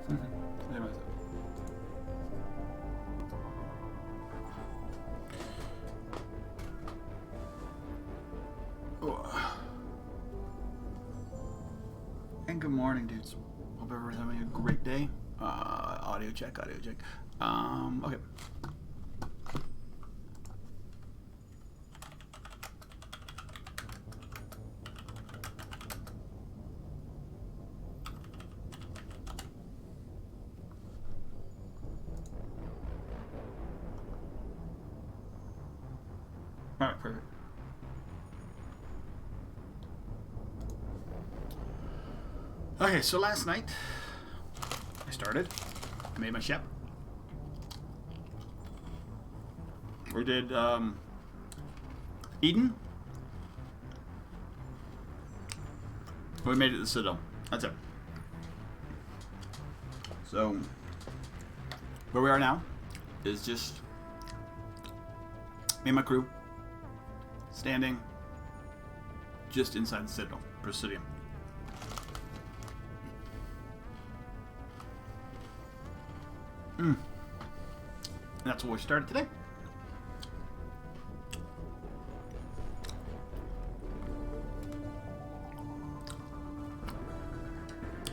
And good morning, dudes. Hope everyone's having a great day. Audio check, audio check. Okay. Alright, perfect. Okay, so last night I started, made my ship. We did Eden. We made it to the Citadel. That's it. So where we are now is just me and my crew standing just inside the Citadel, Presidium. And that's where we started today.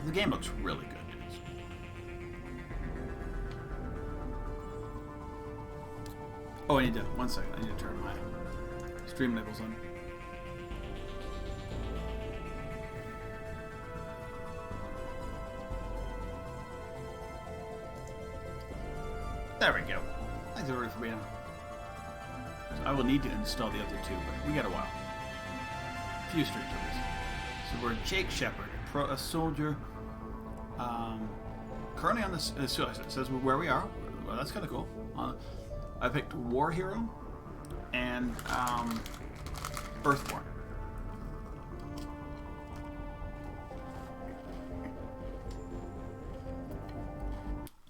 The game looks really good. Oh, I need to, one second, I need to turn my stream labels on. There we go. Thanks everybody for being on. So I will need to install the other two, but we got a while. A few straight tours. So we're Jake Shepard, a soldier. Currently on this, it says where we are. Well, that's kind of cool. I picked War Hero and Earthborn.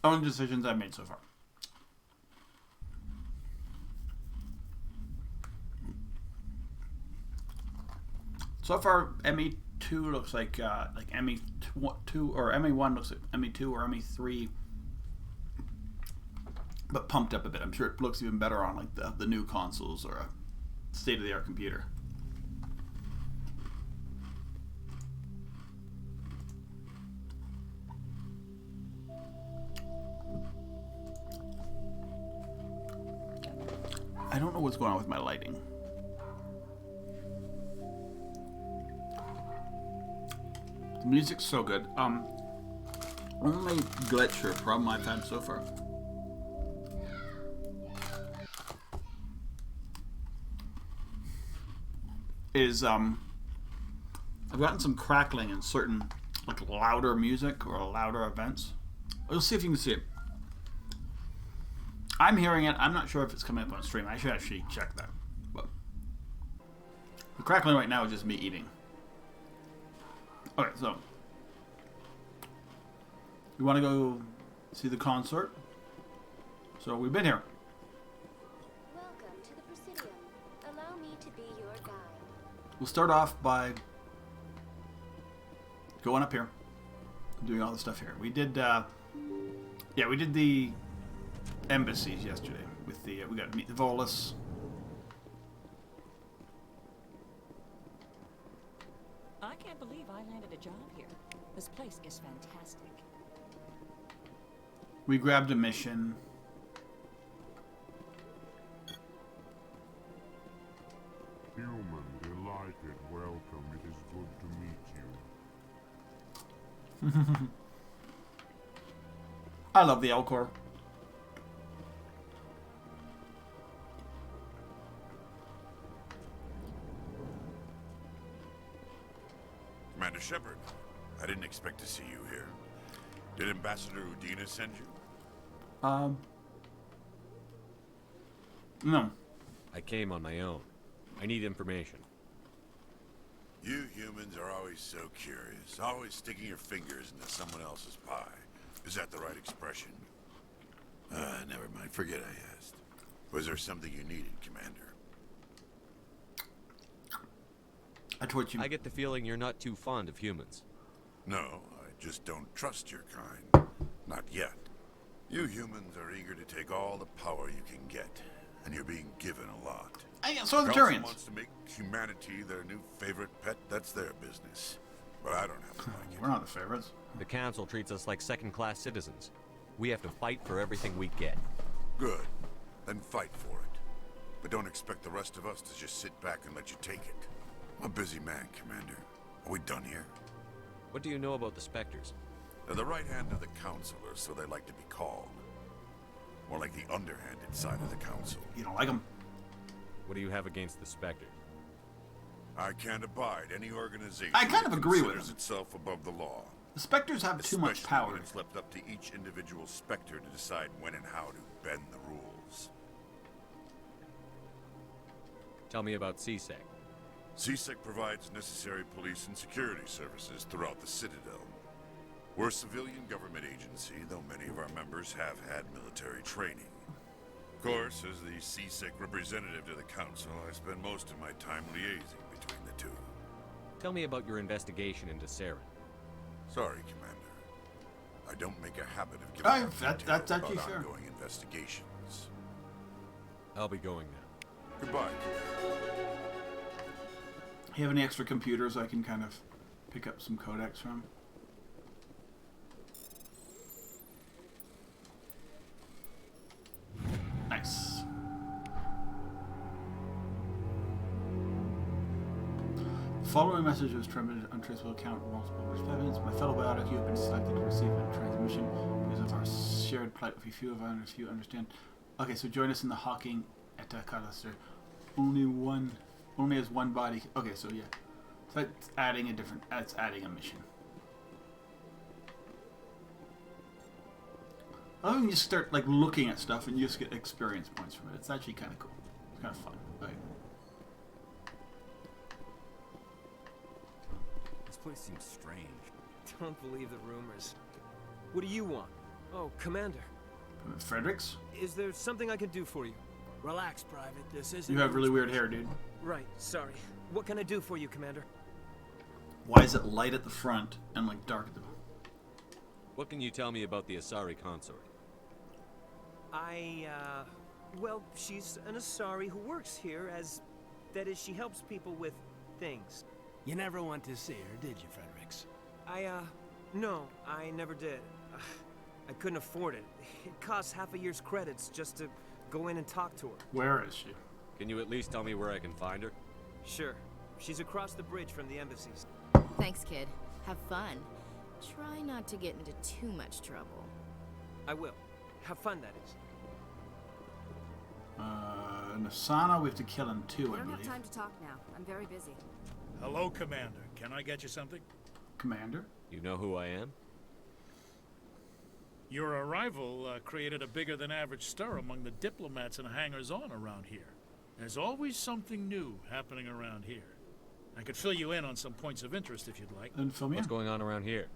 Own decisions I've made so far. So far, ME2 looks like ME2 or ME1 looks like ME2 or ME3, but pumped up a bit. I'm sure it looks even better on like the new consoles or a state-of-the-art computer. I don't know what's going on with my lighting. The music's so good. Only glitch or problem I've had so far is I've gotten some crackling in certain like louder music or louder events. We'll see if you can see it. I'm hearing it. I'm not sure if it's coming up on stream. I should actually check that. But the crackling right now is just me eating. Okay, so we want to go see the consort. So we've been here. Welcome to the Presidium. Allow me to be your guide. We'll start off by going up here, doing all the stuff here. We did, we did the embassies yesterday. With the we got to meet the Volus. I can't believe I landed a job here. This place is fantastic. We grabbed a mission. Human, delighted, welcome. It is good to meet you. I love the Elcor. Commander Shepard, I didn't expect to see you here. Did Ambassador Udina send you? No. I came on my own. I need information. You humans are always so curious, always sticking your fingers into someone else's pie. Is that the right expression? Never mind, forget I asked. Was there something you needed, Commander? I get the feeling you're not too fond of humans. No, I just don't trust your kind. Not yet. You humans are eager to take all the power you can get, and you're being given a lot. So are the Council Turians. wants to make humanity their new favorite pet. That's their business. But I don't have to like it. We're not the favorites. The council treats us like second-class citizens. We have to fight for everything we get. Good. Then fight for it. But don't expect the rest of us to just sit back and let you take it. I'm a busy man, Commander. Are we done here? What do you know about the Spectres? They're the right hand of the council, or so they like to be called. More like the underhanded side of the council. You don't like them? What do you have against the Spectres? I can't abide any organization I kind that of agree with considers him. itself above the law. The Spectres have too much Especially power. when it's left up to each individual Spectre to decide when and how to bend the rules. Tell me about CSEC. CSEC provides necessary police and security services throughout the Citadel. We're a civilian government agency, though many of our members have had military training. Of course, as the CSEC representative to the Council, I spend most of my time liaising between the two. Tell me about your investigation into Saren. Sorry, Commander. I don't make a habit of giving out that's details actually about fair. ongoing investigations. I'll be going now. Goodbye, Commander. You have any extra computers I can kind of pick up some codecs from? Nice. The following message was transmitted untraceable account of multiple evidence. My fellow biotic, you have been selected to receive a transmission because of our shared plight with few of us, if you understand. Okay, so join us in the Hawking Etacadaster. Only as one body. Okay, so yeah. So that's adding a different, that's adding a mission. I think you just start like looking at stuff and you just get experience points from it. It's actually kind of cool. It's kind of fun. Like, This place seems strange. Don't believe the rumors. What do you want? Oh, Commander. Fredericks, Is there something I can do for you? Relax, Private. This isn't... you have really weird hair, dude. Right, sorry. What can I do for you, Commander? Why is it light at the front and like dark at the back? What can you tell me about the Asari consort? Well, she's an Asari who works here as... That is, she helps people with things. You never went to see her, did you, Fredericks? No, I never did. I couldn't afford it. It costs half a year's credits just to go in and talk to her. Where is she? Can you at least tell me where I can find her? Sure. She's across the bridge from the embassies. Thanks, kid. Have fun. Try not to get into too much trouble. I will. Have fun, that is. Nasana, we have to kill him too, I I don't have believe. time to talk now. I'm very busy. Hello, Commander. Can I get you something? Commander? You know who I am? Your arrival created a bigger-than-average stir among the diplomats and hangers-on around here. There's always something new happening around here. I could fill you in on some points of interest if you'd like. Then fill me What's in. going on around here?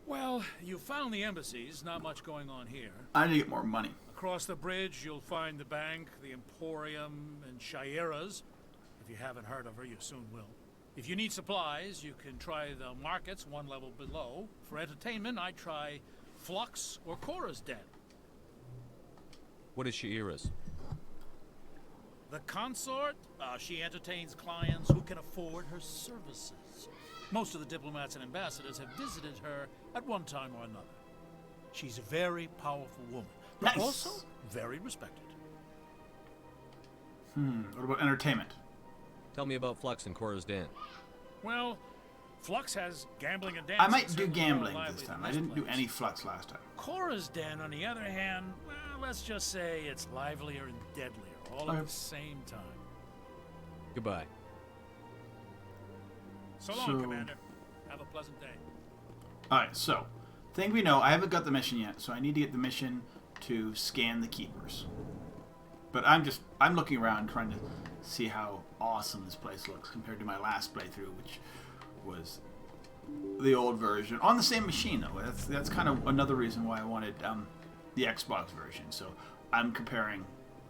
Well, you found the embassies, not much going on here. I need to get more money. Across the bridge, you'll find the bank, the Emporium, and Shaira's. If you haven't heard of her, you soon will. If you need supplies, you can try the markets one level below. For entertainment, I try Flux or Cora's Den. What is Shaira's? The consort, she entertains clients who can afford her services. Most of the diplomats and ambassadors have visited her at one time or another. She's a very powerful woman, but Nice. also very respected. What about entertainment? Tell me about Flux and Cora's Den. Well, Flux has gambling and I dancing. might do certainly more gambling lively this than time. I this didn't do place. any flux last time. Cora's Den, on the other hand, well, let's just say it's livelier and deadlier, all Okay. at the same time. Goodbye. So long, So- Commander. Have a pleasant day. Alright, so, thing we know, I haven't got the mission yet, so I need to get the mission to scan the keepers. But I'm looking around trying to see how awesome this place looks compared to my last playthrough, which was the old version. On the same machine, though. That's kind of another reason why I wanted the Xbox version. So I'm comparing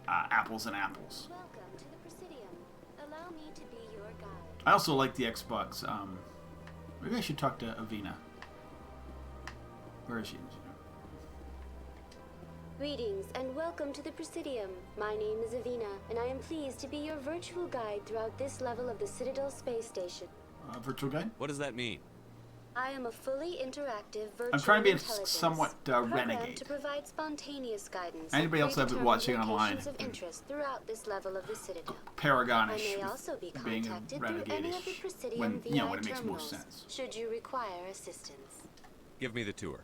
apples and apples. Welcome to the Presidium. Allow me to be your guide. I also like the Xbox. Maybe I should talk to Avina. Where is she? Greetings and welcome to the Presidium. My name is Avina, and I am pleased to be your virtual guide throughout this level of the Citadel space station. Virtual guide? What does that mean? I am a fully interactive virtual I'm trying to be intelligence somewhat programmed renegade. to provide spontaneous guidance. Anybody else I've been watching online? Of interest throughout this level of the Citadel. Paragonish. I may also be being contacted through any of the renegade-ish. Presidium When, VI you know, when it makes more terminals, sense. should you require assistance. Give me the tour.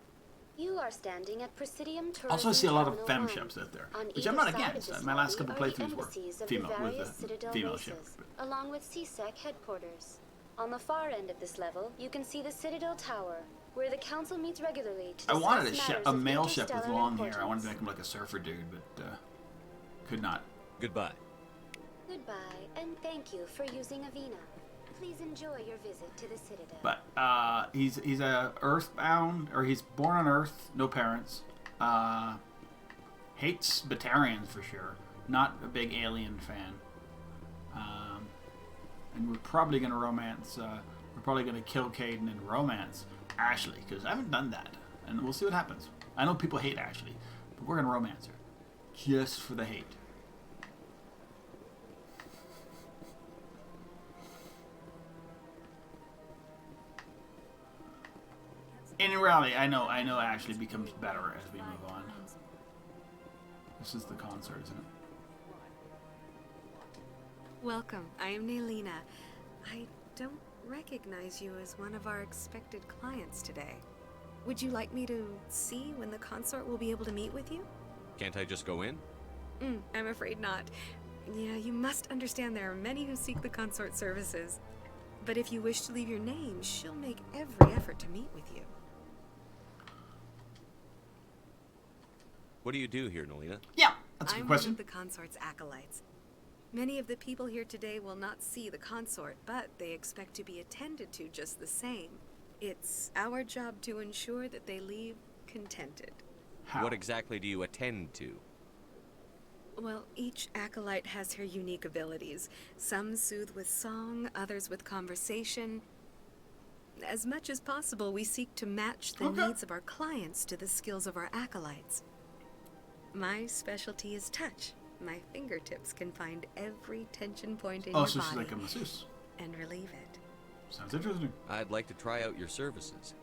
You are standing at Presidium Tourism Also, I see a lot of Terminal fem 1. ships out there, On which I'm either not side of against. this My last lobby couple are the playthroughs were embassies of female the with various a Citadel female races, ship. along with CSEC headquarters. On the far end of this level, you can see the Citadel Tower, where the council meets regularly to I discuss wanted matters a of male ship with interstellar long hair. I wanted to importance. make him like a surfer dude, but could not. Goodbye. Goodbye, and thank you for using Avina. Please enjoy your visit to the Citadel. But he's a earthbound, or he's born on Earth, no parents. Hates Batarians for sure. Not a big Alien fan. And we're probably gonna romance. We're probably gonna kill Caden and romance Ashley, because I haven't done that, and we'll see what happens. I know people hate Ashley, but we're gonna romance her, just for the hate. In reality, I know Ashley becomes better as we move on. This is the concert, isn't it? Welcome. I am Nailina. I don't recognize you as one of our expected clients today. Would you like me to see when the consort will be able to meet with you? Can't I just go in? I'm afraid not. Yeah, you must understand there are many who seek the consort services. But if you wish to leave your name, she'll make every effort to meet with you. What do you do here, Nolina? Yeah, that's a good I'm question. one of the consort's acolytes. Many of the people here today will not see the consort, but they expect to be attended to just the same. It's our job to ensure that they leave contented. How? What exactly do you attend to? Well, each acolyte has her unique abilities. Some soothe with song, others with conversation. As much as possible, we seek to match the needs of our clients to the skills of our acolytes. My specialty is touch. My fingertips can find every tension point in your so body she's like a masseuse. and relieve it. Sounds interesting. I'd like to try out your services.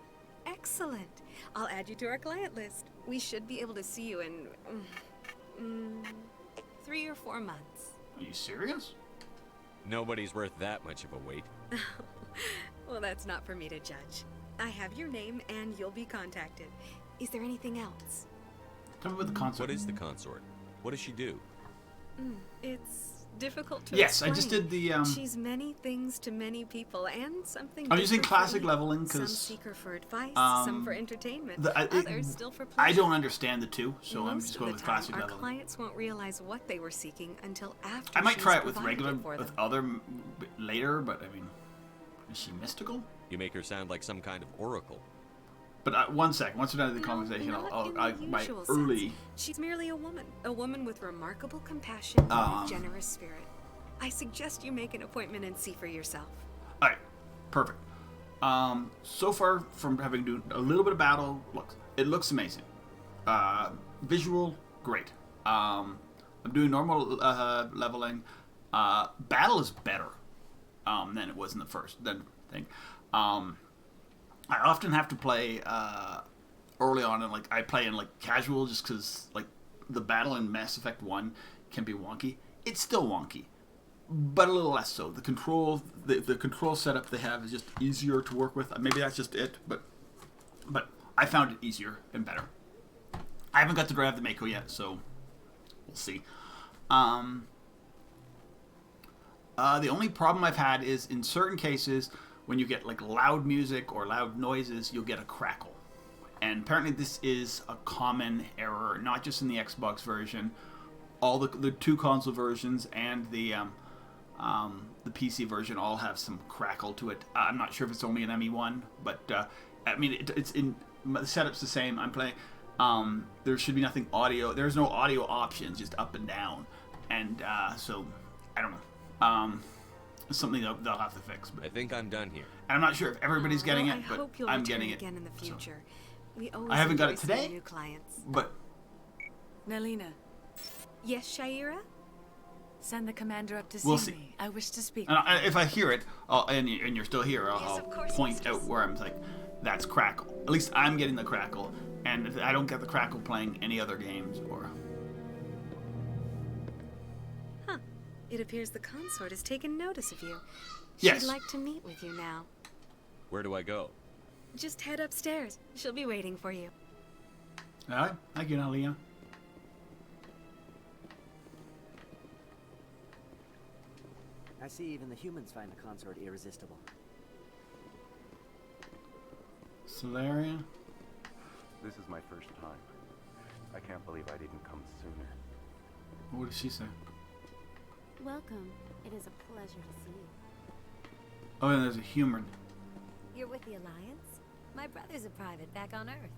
Excellent. I'll add you to our client list. We should be able to see you in 3 or 4 months. Are you serious? Nobody's worth that much of a wait. Well, that's not for me to judge. I have your name and you'll be contacted. Is there anything else? Tell me about the concert. What is the consort? What does she do? It's difficult to Yes, explain. I just did the. She's many things to many people, and something. I'm using different for classic each. leveling Some because seek her for advice, some for entertainment, others still for pleasure. I don't understand the two, so I'm Most just of going the with time, classic our leveling. clients won't realize what they were seeking until after. I might she's try it with provided regular, for with them. other later, but I mean, is she mystical? You make her sound like some kind of oracle. But one sec, once we're done with the No, conversation, not in the my usual early. sense. She's merely a woman with remarkable compassion and a generous spirit. I suggest you make an appointment and see for yourself. All right, perfect. So far from having to do a little bit of battle, it looks amazing. Visual, great. I'm doing normal leveling. Battle is better than it was in the first thing. I often have to play early on, and I play in casual just because the battle in Mass Effect 1 can be wonky. It's still wonky, but a little less so. The control setup they have is just easier to work with. Maybe that's just it, but I found it easier and better. I haven't got to drive the Mako yet, so we'll see. The only problem I've had is in certain cases when you get loud music or loud noises, you'll get a crackle. And apparently this is a common error, not just in the Xbox version. All the two console versions and the PC version all have some crackle to it. I'm not sure if it's only an ME1, but I mean it's in the setup's the same. I'm playing. There should be nothing audio. There's no audio options, just up and down, and so I don't know. It's something they'll have to fix. But I think I'm done here. and I'm not sure if everybody's getting Well, it, I but hope you'll I'm return getting it again in the so. future. We always I haven't got enjoy it today, seeing new clients. but Nelina, Yes, Shaira? send the commander up to We'll see see. me. I wish to speak. If I hear it, and you're still here, Yes, I'll of course, point out mistress. where I'm like, that's crackle. At least I'm getting the crackle, and if I don't get the crackle playing any other games or. Huh. It appears the consort has taken notice of you. Yes. She'd like to meet with you now. Where do I go? Just head upstairs. She'll be waiting for you. All right, thank you, Nalia. I see even the humans find the consort irresistible. Solaria. This is my first time. I can't believe I didn't come sooner. What did she say? Welcome. It is a pleasure to see you. Oh, and there's a human. You're with the Alliance? My brother's a private back on Earth.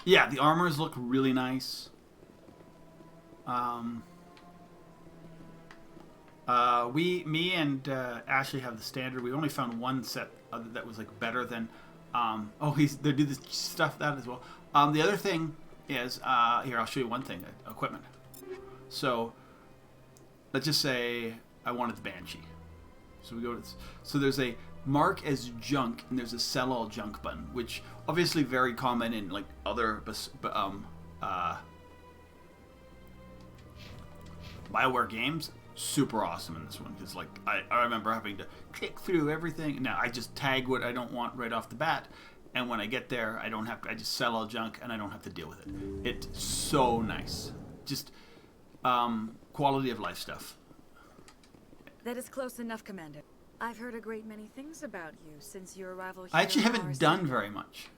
Yeah, the armors look really nice. Me and Ashley have the standard. We only found one set that was like better than. They do this stuff that as well. The other thing is here. I'll show you one thing. Equipment. So, let's just say I wanted the Banshee. So we go to this. So there's a mark as junk and there's a sell all junk button, which obviously very common in like other BioWare games. Super awesome in this one because like I remember having to click through everything. Now I just tag what I don't want right off the bat, and when I get there, I don't have to. I just sell all junk and I don't have to deal with it. It's so nice. Just quality of life stuff. That is close enough, Commander. I've heard a great many things about you since your arrival here. I actually in haven't RC. done very much.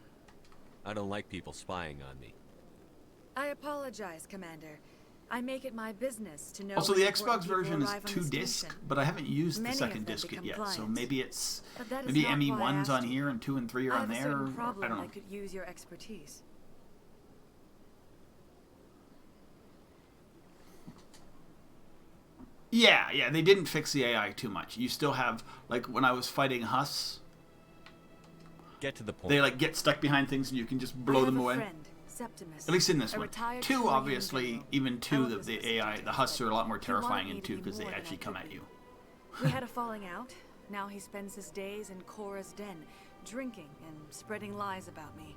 I don't like people spying on me. I apologize, Commander. I make it my business to know. Also, when the important Xbox people version is arrive on 2 the disc, station. but I haven't used the Many second of them disc become yet. So clients. maybe it's But that is maybe not why I ME1's asked on you. here and 2 and 3 are I on have a there. certain Or, problem I don't know. that could use your expertise. Yeah, they didn't fix the AI too much. You still have, like, when I was fighting Huss, Get to the point. they, like, get stuck behind things and you can just blow them away. Septimus, At least in this a one. retired 2, Trillian obviously, general. even I 2, love this the specific AI, the Huss are a lot more He wanted terrifying me in to 2 be because they more than actually I come could at be. you. We had a falling out. Now he spends his days in Cora's den, drinking and spreading lies about me.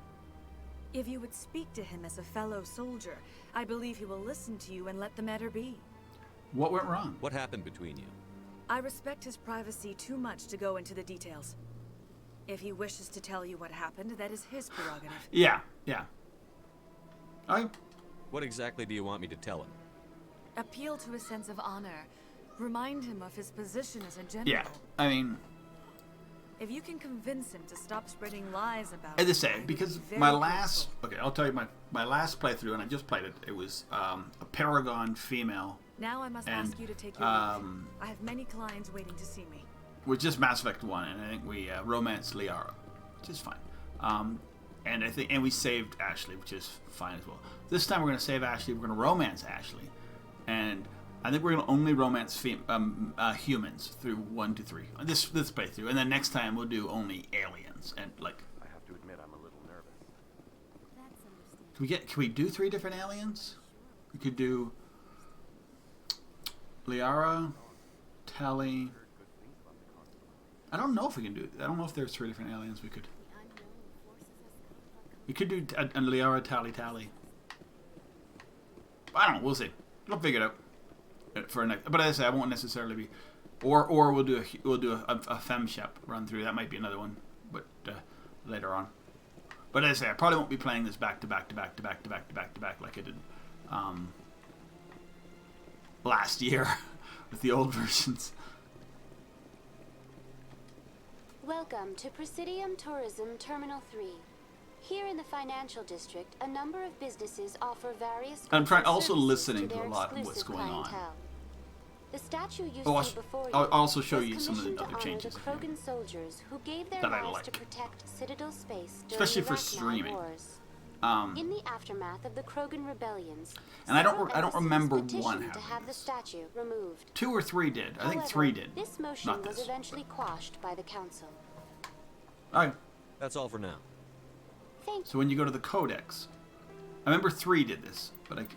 If you would speak to him as a fellow soldier, I believe he will listen to you and let the matter be. What went wrong? What happened between you? I respect his privacy too much to go into the details. If he wishes to tell you what happened, that is his prerogative. Yeah. What exactly do you want me to tell him? Appeal to his sense of honor. Remind him of his position as a general. Yeah, I mean, If you can convince him to stop spreading lies about as I me, say, I would because be very my grateful. last, okay, I'll tell you my last playthrough, and I just played it. It was a Paragon female, Now I must and ask you to take your leave. I have many clients waiting to see me. which just Mass Effect 1, and I think we romanced Liara, which is fine. And we saved Ashley, which is fine as well. This time we're going to save Ashley. We're going to romance Ashley, and I think we're going to only romance humans through 1 to 3. This playthrough, and then next time we'll do only aliens. And like, I have to admit I'm a little nervous. That's understandable. can we do 3 different aliens? We could do Liara, Tali. I don't know if we can do. I don't know if there's 3 different aliens we could. We could do Liara, Tali. I don't know. We'll see. We'll figure it out. For next, but as I say, I won't necessarily be, or we'll do a FemShep run through. That might be another one, but later on. But as I say, I probably won't be playing this back to back like I did last year with the old versions. Welcome to Presidium Tourism Terminal 3. Here in the financial district, a number of businesses offer various I'm trying goods and also services listening to their a lot of what's exclusive going on. clientele. The statue you Oh, see before you I'll also show was you some of the commissioned to other honor changes the if you- Krogan soldiers who gave their that I lives like. to protect Citadel space during Especially the for Rachni streaming. Wars. Um, In the aftermath of the Krogan rebellions, And I don't several remember embassies one petitioned to having have the statue removed. 2 or 3 did. I think However, 3 did. This motion Not was this, eventually quashed by the council. Alright. That's all for now. Thank So when you go to the Codex, I remember 3 did this, but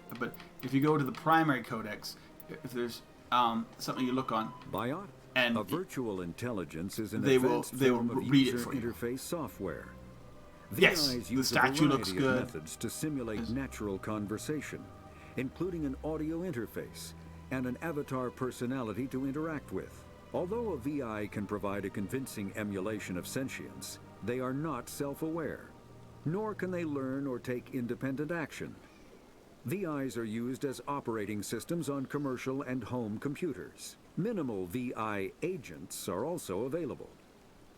if you go to the primary codex, if there's something you look on, a virtual intelligence is an they advanced will form of read it user for you. interface software. Yes, VIs the use a statue looks variety of good. methods to simulate natural conversation, including an audio interface and an avatar personality to interact with. Although a VI can provide a convincing emulation of sentience, they are not self-aware, nor can they learn or take independent action. VIs are used as operating systems on commercial and home computers. Minimal VI agents are also available.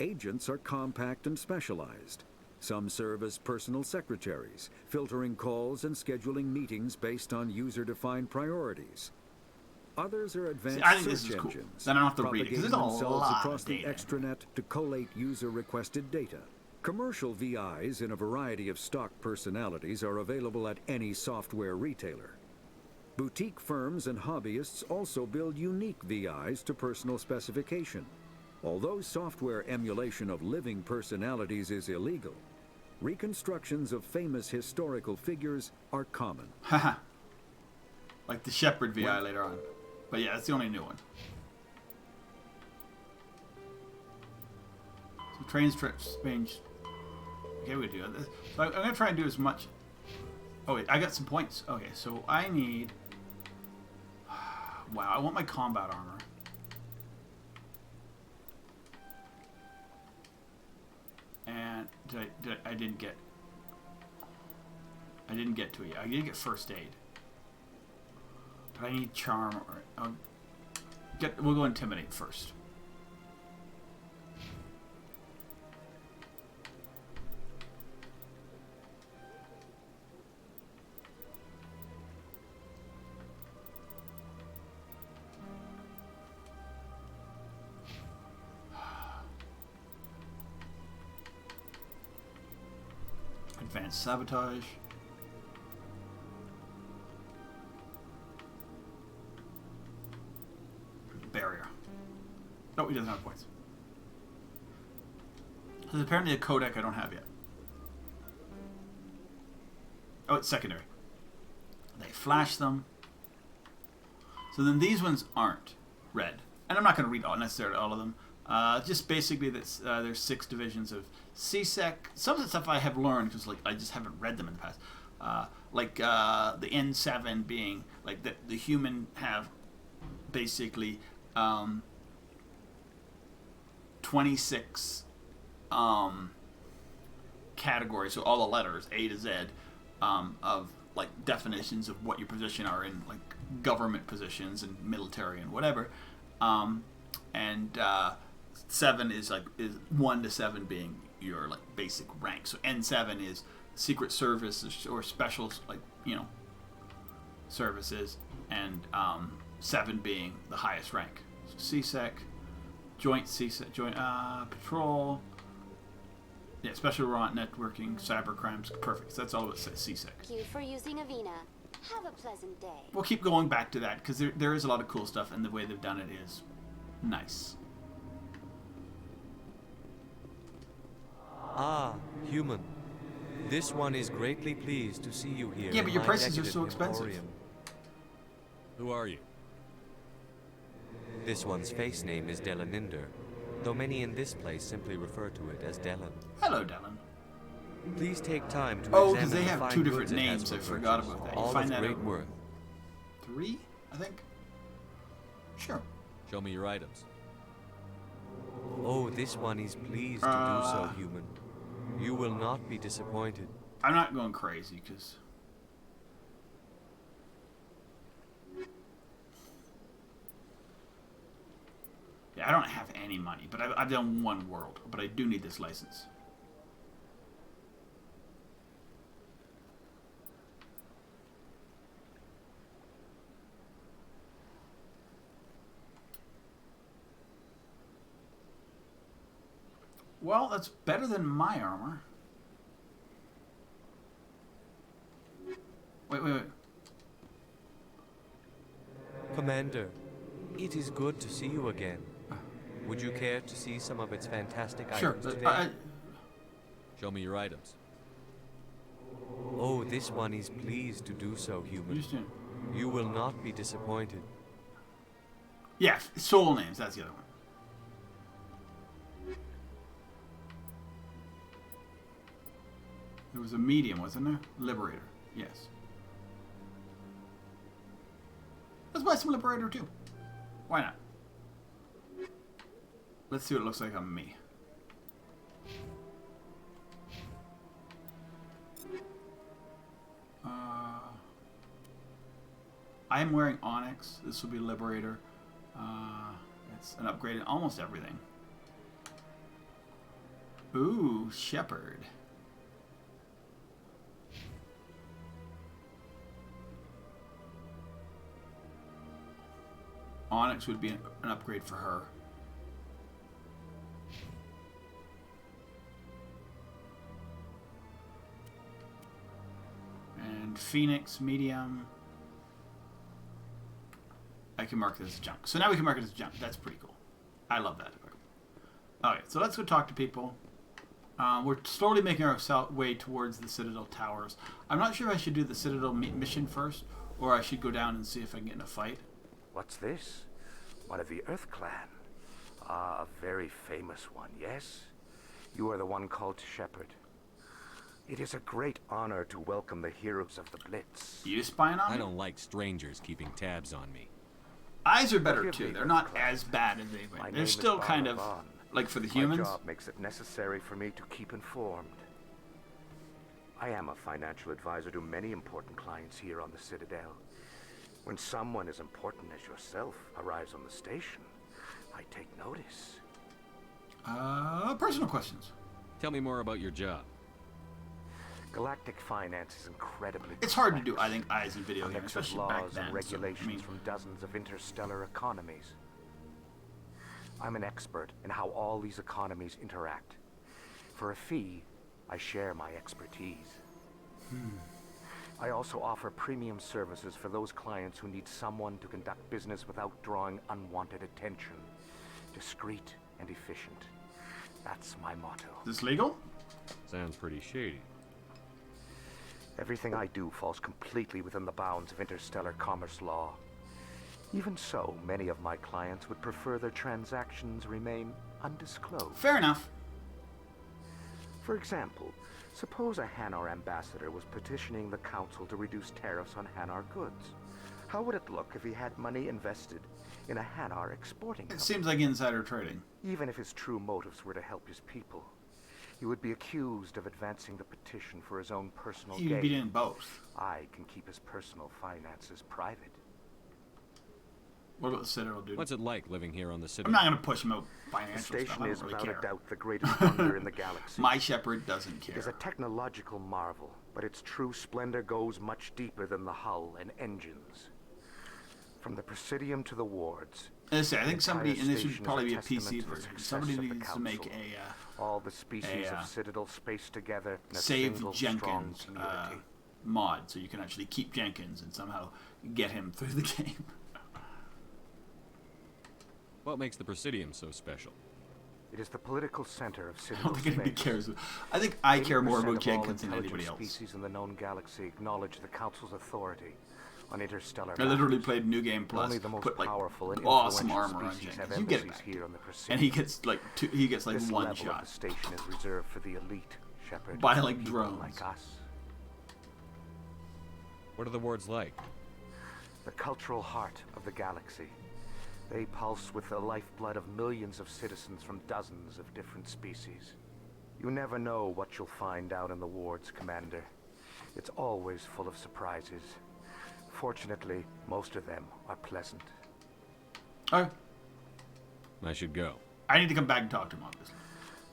Agents are compact and specialized. Some serve as personal secretaries, filtering calls and scheduling meetings based on user-defined priorities. Others are advanced I think this search is cool. engines, Then I don't have to read it, 'cause propagating there's a themselves lot across of the data. extranet to collate user-requested data. Commercial VIs in a variety of stock personalities are available at any software retailer. Boutique firms and hobbyists also build unique VIs to personal specification. Although software emulation of living personalities is illegal, reconstructions of famous historical figures are common. Haha. Like the Shepherd VI later on. But yeah, that's the only new one. So trains, trips, range. Okay, we do this. So I'm going to try and do as much. Oh, wait, I got some points. Okay, so I need. Wow, I want my combat armor. And I didn't get to it. I did get first aid. But I need charm. We'll go intimidate first. Advanced sabotage. Barrier. No, he doesn't have points. There's apparently a codec I don't have yet. Oh, it's secondary. They flash them. So then these ones aren't red. And I'm not going to read necessarily all of them. Just basically that there's 6 divisions of CSEC. Some of the stuff I have learned because I just haven't read them in the past. The N7 being like the human have basically 26 categories, so all the letters A to Z of like definitions of what your position are in like government positions and military and whatever. 7 is 1 to 7 being your like basic rank. So N7 is Secret Service or special services, and 7 being the highest rank. So CSEC, joint patrol, special networking, cyber crimes, perfect. So that's all it says, CSEC. Thank you for using Avena. Have a pleasant day. We'll keep going back to that because there is a lot of cool stuff, and the way they've done it is nice. Ah, human. This one is greatly pleased to see you here. Yeah, but your in my prices are decadent so expensive. emporium. Who are you? This one's face name is Delaninder, though many in this place simply refer to it as Delan. Hello, Delan. Please take time to Oh, examine because they the have fine 2 different goods it has names. for I forgot purchase, about that. You all find of that great out. worth. 3, I think. Sure. Show me your items. Oh, this one is pleased to do so, human. You will not be disappointed. I'm not going crazy because. Yeah, I don't have any money, but I've done 1 world, but I do need this license. Well, that's better than my armor. Wait. Commander, it is good to see you again. Would you care to see some of its fantastic Sure. items today? Show me your items. Oh, this This one is pleased to do so, human. Understand. You will not be disappointed. Yeah, soul names. That's the other one. There was a medium, wasn't there? Liberator. Yes. Let's buy some Liberator too. Why not? Let's see what it looks like on me. I am wearing Onyx. This will be Liberator. It's an upgrade in almost everything. Ooh, Shepherd. Onyx would be an upgrade for her. And Phoenix, medium. I can mark this as junk. So now we can mark it as junk. That's pretty cool. I love that. Okay, so let's go talk to people. We're slowly making our way towards the Citadel Towers. I'm not sure if I should do the Citadel mission first, or I should go down and see if I can get in a fight. What's this? One of the Earth Clan. Ah, a very famous one, yes? You are the one called Shepherd. It is a great honor to welcome the heroes of the Blitz. You spying on me? I don't like strangers keeping tabs on me. Eyes are better too. They're not as bad as anybody. They're still kind of like for the humans. My job makes it necessary for me to keep informed. I am a financial advisor to many important clients here on the Citadel. When someone as important as yourself arrives on the station, I take notice. Personal questions. Tell me more about your job. Galactic finance is incredibly It's hard to do, I think, eyes in video games, mix of especially back laws then. and regulations So, I mean, from dozens of interstellar economies. I'm an expert in how all these economies interact. For a fee, I share my expertise. I also offer premium services for those clients who need someone to conduct business without drawing unwanted attention. Discreet and efficient. That's my motto. Is this legal? Sounds pretty shady. Everything I do falls completely within the bounds of interstellar commerce law. Even so, many of my clients would prefer their transactions remain undisclosed. Fair enough. For example, suppose a Hanar ambassador was petitioning the council to reduce tariffs on Hanar goods. How would it look if he had money invested in a Hanar exporting company? It seems like insider trading. Even if his true motives were to help his people, he would be accused of advancing the petition for his own personal gain. You'd be doing both. I can keep his personal finances private. What about the Citadel, dude? What's it like living here on the Citadel? I'm not going to push him out The financial stuff. station I is don't really without care. a doubt the greatest wonder in the galaxy. My Shepherd doesn't care. It is a technological marvel, but its true splendor goes much deeper than the hull and engines. From the Presidium to the wards. I think somebody, entire and this station would probably is be a testament PC to the version. success Somebody of the needs to make council. a all the species of Citadel spaced together in a Save single Jenkins strong community. mod, so you can actually keep Jenkins and somehow get him through the game. What makes the Presidium so special? It is the political center of I Citadel don't think anybody space. cares. I think I care more 80% about of all Jenkins than intelligent anybody else. Species in the known galaxy acknowledge the council's authority on interstellar I literally matters. played New Game Plus. Only the most put like powerful and awesome influential armor on species Jenkins. have You get it embassies back. here on the Presidium. And he gets like This one level shot of the station is reserved for the elite, Shepard. by like people drones. like us. What are the wards like? The cultural heart of the galaxy. They pulse with the lifeblood of millions of citizens from dozens of different species. You never know what you'll find out in the wards, Commander. It's always full of surprises. Fortunately, most of them are pleasant. Okay. I should go. I need to come back and talk to him, obviously.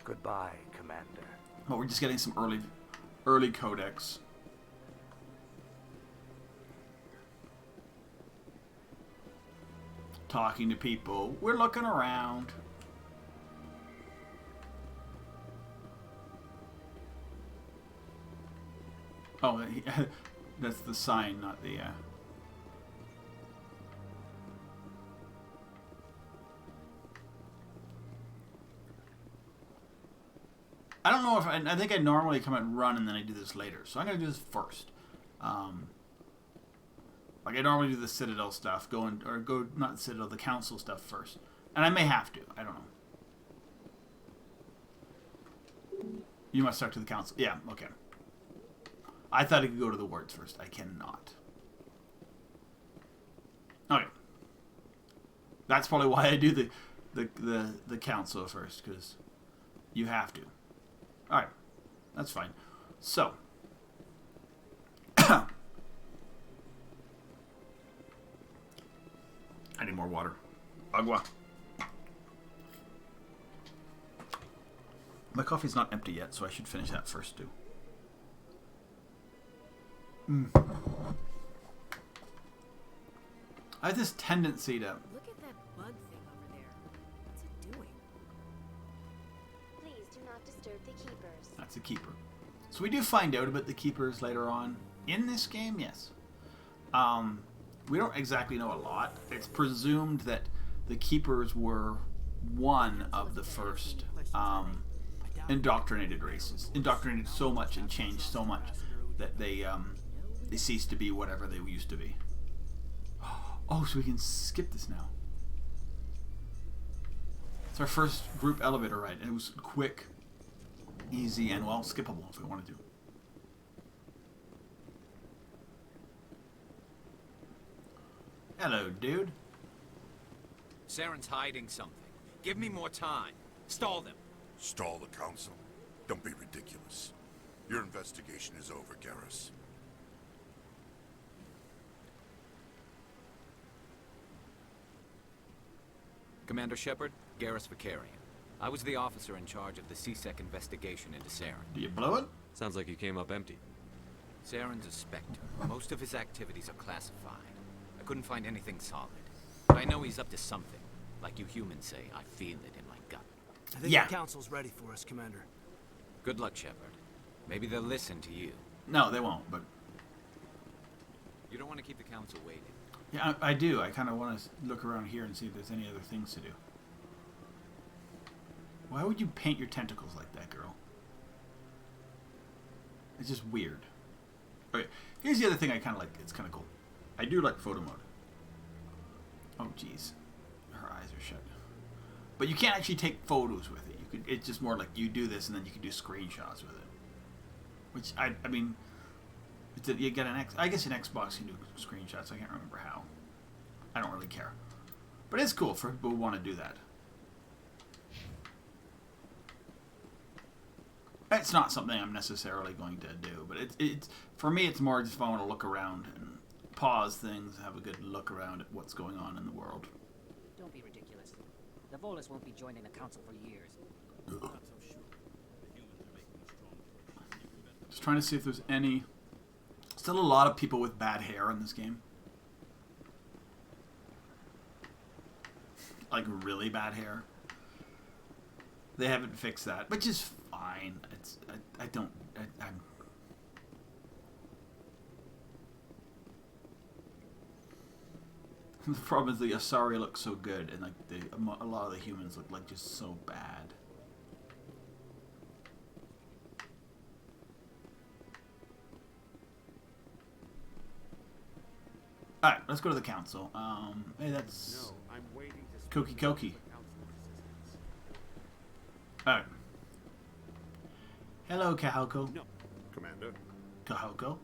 Goodbye, Commander. But we're just getting some early codex. Talking to people. We're looking around. Oh, that's the sign, not the... I don't know if... I think I normally come and run and then I do this later. So I'm going to do this first. Like I normally do the Citadel stuff, not Citadel, the Council stuff first, and I may have to. I don't know. You must talk to the Council. Yeah, okay. I thought I could go to the wards first. I cannot. Okay. That's probably why I do the Council first, because you have to. All right, that's fine. So. I need more water. Agua. My coffee's not empty yet, so I should finish that first, too. I have this tendency to... Look at that bug thing over there. What's it doing? Please do not disturb the keepers. That's a keeper. So we do find out about the keepers later on. In this game, yes. We don't exactly know a lot. It's presumed that the keepers were one of the first indoctrinated races. Indoctrinated so much and changed so much that they ceased to be whatever they used to be. Oh, so we can skip this now. It's our first group elevator ride, and it was quick, easy, and, well, skippable if we wanted to. Hello, dude. Saren's hiding something. Give me more time. Stall them. Stall the council? Don't be ridiculous. Your investigation is over, Garrus. Commander Shepard, Garrus Vicarian. I was the officer in charge of the CSEC investigation into Saren. Do you blow it? Sounds like you came up empty. Saren's a Spectre. Most of his activities are classified. I couldn't find anything solid. But I know he's up to something. Like you humans say, I feel it in my gut. I think the council's ready for us, Commander. Good luck, Shepard. Maybe they'll listen to you. No, they won't, but... You don't want to keep the council waiting. Yeah, I do. I kind of want to look around here and see if there's any other things to do. Why would you paint your tentacles like that, girl? It's just weird. Okay, here's the other thing I kind of like. It's kind of cool. I do like photo mode. Oh, jeez. Her eyes are shut. But you can't actually take photos with it. You could. It's just more like you do this and then you can do screenshots with it. Which, I mean... You get an I guess an Xbox can do screenshots. I can't remember how. I don't really care. But it's cool for people who want to do that. It's not something I'm necessarily going to do, but it's for me it's more just if I want to look around and pause things, have a good look around at what's going on in the world. Don't be ridiculous. The Volus won't be joining the council for years. Just trying to see if there's any... Still a lot of people with bad hair in this game. Like really bad hair. They haven't fixed that, which is fine. It's I'm. The problem is the Asari look so good, and like a lot of the humans look like just so bad. Alright, let's go to the council. Hey, that's... No, I'm waiting to Koki Koki. Alright. Hello, Kahoko. No, Commander. Kahoko.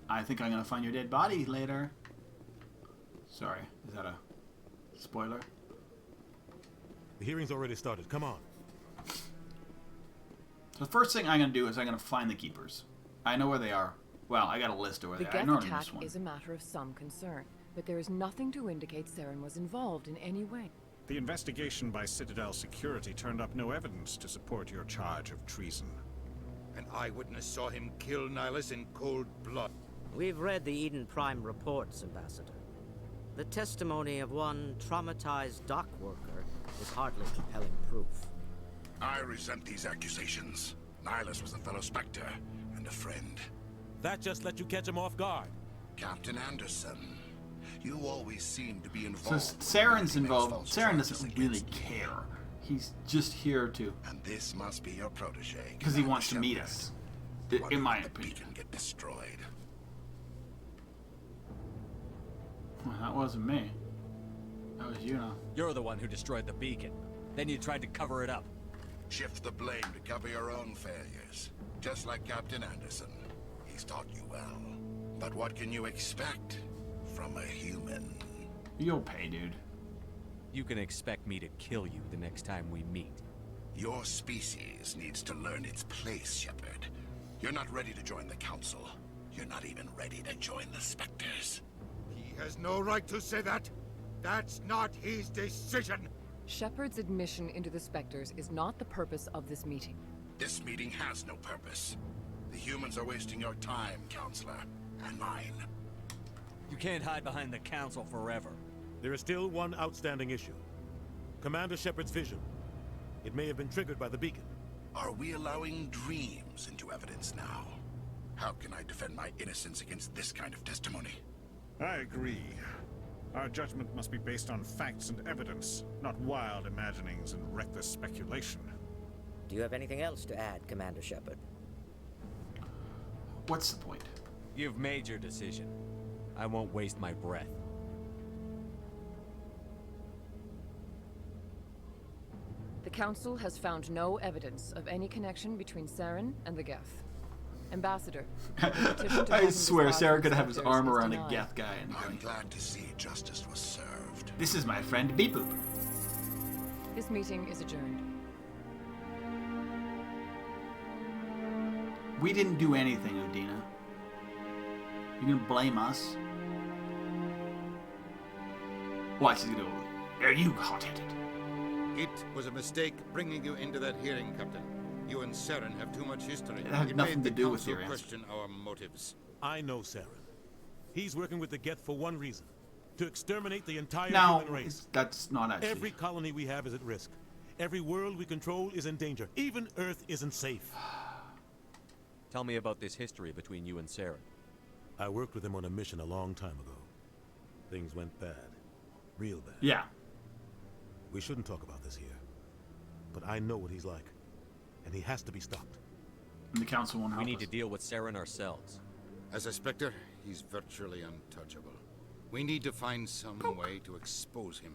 I think I'm gonna find your dead body later. Sorry, is that a spoiler? The hearing's already started. Come on. So the first thing I'm gonna do is I'm gonna find the keepers. I know where they are. Well, I got a list of where The they are. I Geth normally attack miss one. is a matter of some concern, but there is nothing to indicate Saren was involved in any way. The investigation by Citadel Security turned up no evidence to support your charge of treason. An eyewitness saw him kill Nihilus in cold blood. We've read the Eden Prime reports, Ambassador. The testimony of one traumatized dock worker is hardly compelling proof. I resent these accusations. Nihilus was a fellow Spectre and a friend. That just let you catch him off guard. Captain Anderson, you always seem to be So involved. Saren's involved. Saren doesn't really care. He's just here to... And this must be your protege. Because he wants to meet us. In my opinion. Beacon get destroyed. That wasn't me. That was you now. You're the one who destroyed the beacon. Then you tried to cover it up. Shift the blame to cover your own failures. Just like Captain Anderson. He's taught you well. But what can you expect from a human? You'll pay, dude. You can expect me to kill you the next time we meet. Your species needs to learn its place, Shepard. You're not ready to join the Council. You're not even ready to join the Spectres. He has no right to say that. That's not his decision. Shepard's admission into the Spectres is not the purpose of this meeting. This meeting has no purpose. The humans are wasting your time, Counselor, and mine. You can't hide behind the Council forever. There is still one outstanding issue. Commander Shepard's vision. It may have been triggered by the beacon. Are we allowing dreams into evidence now? How can I defend my innocence against this kind of testimony? I agree. Our judgment must be based on facts and evidence, not wild imaginings and reckless speculation. Do you have anything else to add, Commander Shepard? What's the point? You've made your decision. I won't waste my breath. The Council has found no evidence of any connection between Saren and the Geth. Ambassador, the petition to have I him swear, dispatched Saren from could have his Spectres arm is around a denied. Geth guy and I'm going, glad to see justice was served. "This is my friend Beep Boop." This meeting is adjourned. We didn't do anything, Udina. You gonna blame us? Why she's gonna go, "Are you hot-headed?" It was a mistake bringing you into that hearing, Captain. You and Saren have too much history. It had nothing to do with your answer. Question our motives. I know Saren. He's working with the Geth for one reason. To exterminate the entire No, human race. that's not actually. Every colony we have is at risk. Every world we control is in danger. Even Earth isn't safe. Tell me about this history between you and Saren. I worked with him on a mission a long time ago. Things went bad. Real bad. Yeah. We shouldn't talk about this here. But I know what he's like. And he has to be stopped. And the Council won't help We need us. to deal with Saren ourselves. As a Spectre, he's virtually untouchable. We need to find some way to expose him.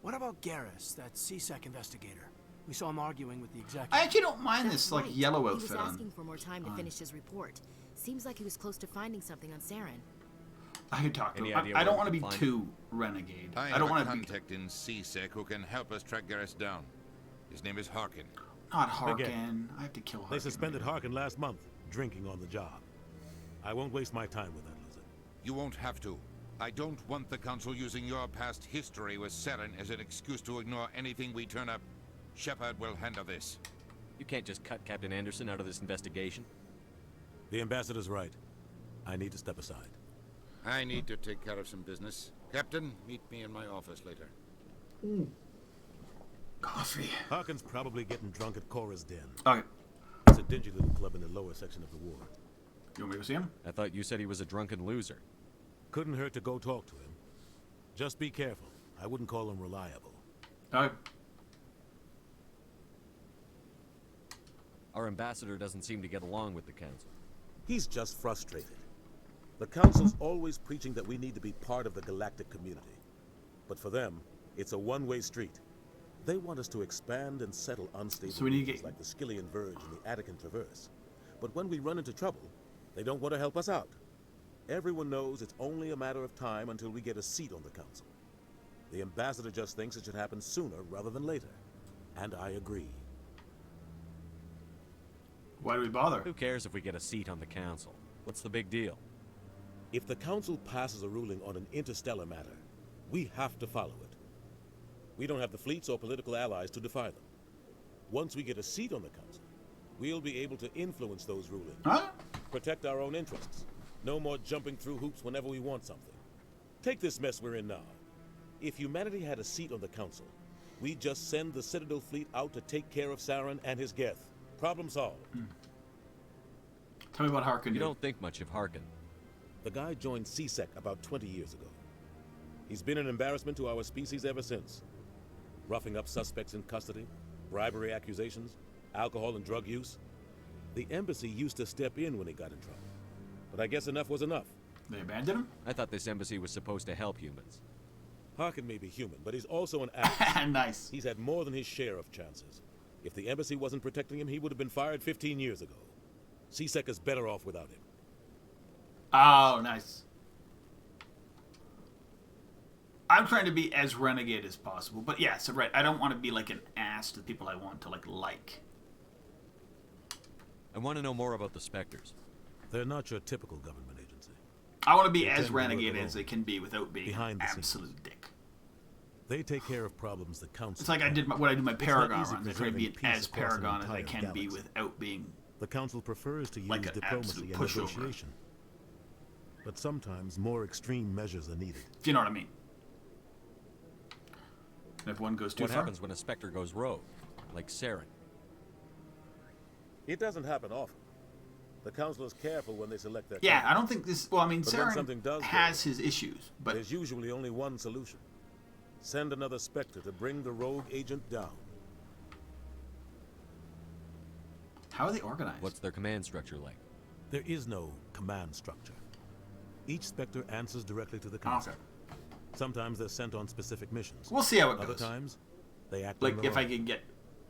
What about Garrus, that CSEC investigator? We saw him arguing with the executive. I actually don't mind this like yellow He outfit was on. asking for more time to on. finish his report. Seems like he was close to finding something on Saren. I could talk to Any him. idea I where don't we want to can be find too renegade. I don't have a want to be contact in CSEC who can help us track Garrus down. His name is Harkin. not Harkin. Again. I have to kill They Harkin. suspended Harkin last month, drinking on the job. I won't waste my time with that loser. You won't have to. I don't want the Council using your past history with Saren as an excuse to ignore anything we turn up. Shepard will handle this. You can't just cut Captain Anderson out of this investigation. The ambassador's right. I need to step aside. I need to take care of some business. Captain, meet me in my office later. Coffee. Harkin's probably getting drunk at Cora's Den. Okay. It's a dingy little club in the lower section of the ward. You want me to see him? I thought you said he was a drunken loser. Couldn't hurt to go talk to him. Just be careful. I wouldn't call him reliable. Okay. Our ambassador doesn't seem to get along with the Council. He's just frustrated. The Council's always preaching that we need to be part of the galactic community. But for them, it's a one-way street. They want us to expand and settle unstable So we need to regions like the Skillian Verge and the Attican Traverse. But when we run into trouble, they don't want to help us out. Everyone knows it's only a matter of time until we get a seat on the Council. The ambassador just thinks it should happen sooner rather than later. And I agree. Why do we bother? Who cares if we get a seat on the Council? What's the big deal? If the Council passes a ruling on an interstellar matter, we have to follow it. We don't have the fleets or political allies to defy them. Once we get a seat on the Council, we'll be able to influence those rulings. Huh? Protect our own interests. No more jumping through hoops whenever we want something. Take this mess we're in now. If humanity had a seat on the Council, we'd just send the Citadel fleet out to take care of Saren and his Geth. Problem solved. Tell me about Harkin. You dude. don't think much of Harkin. The guy joined CSEC about 20 years ago. He's been an embarrassment to our species ever since. Roughing up suspects in custody, bribery accusations, alcohol and drug use. The embassy used to step in when he got in trouble. But I guess enough was enough. They abandoned him? I thought this embassy was supposed to help humans. Harkin may be human, but he's also an actor. Nice. He's had more than his share of chances. If the embassy wasn't protecting him, he would have been fired 15 years ago. C-Sec is better off without him. Oh, nice. I'm trying to be as renegade as possible, but yeah, so right, I don't want to be like an ass to people I want to like. I want to know more about the Spectres. They're not your typical government agency. I want to be They as tend to work renegade alone, as they can be without being behind an the absolute scenes. dick. They take care of problems the council. It's like I did when I do my It's not Paragon easy runs. I try to be preserving as peace across an Paragon as I entire can be galaxy. without being The council prefers to use like an diplomacy absolute and pushover. negotiation. But sometimes more extreme measures are needed. If you know what I mean. And if one goes too What far. happens when a Spectre goes rogue? Like Saren. It doesn't happen often. The council is careful when they select their Yeah, candidates. I don't think this. Well, I mean, But when Saren something does has go, his issues, but there's usually only one solution. Send another Spectre to bring the rogue agent down. how are they organized? What's their command structure like? There is no command structure. Each Spectre answers directly to the council. Okay. Sometimes they're sent on specific missions. We'll see how it Other goes. times, they act Like on their if I own. can get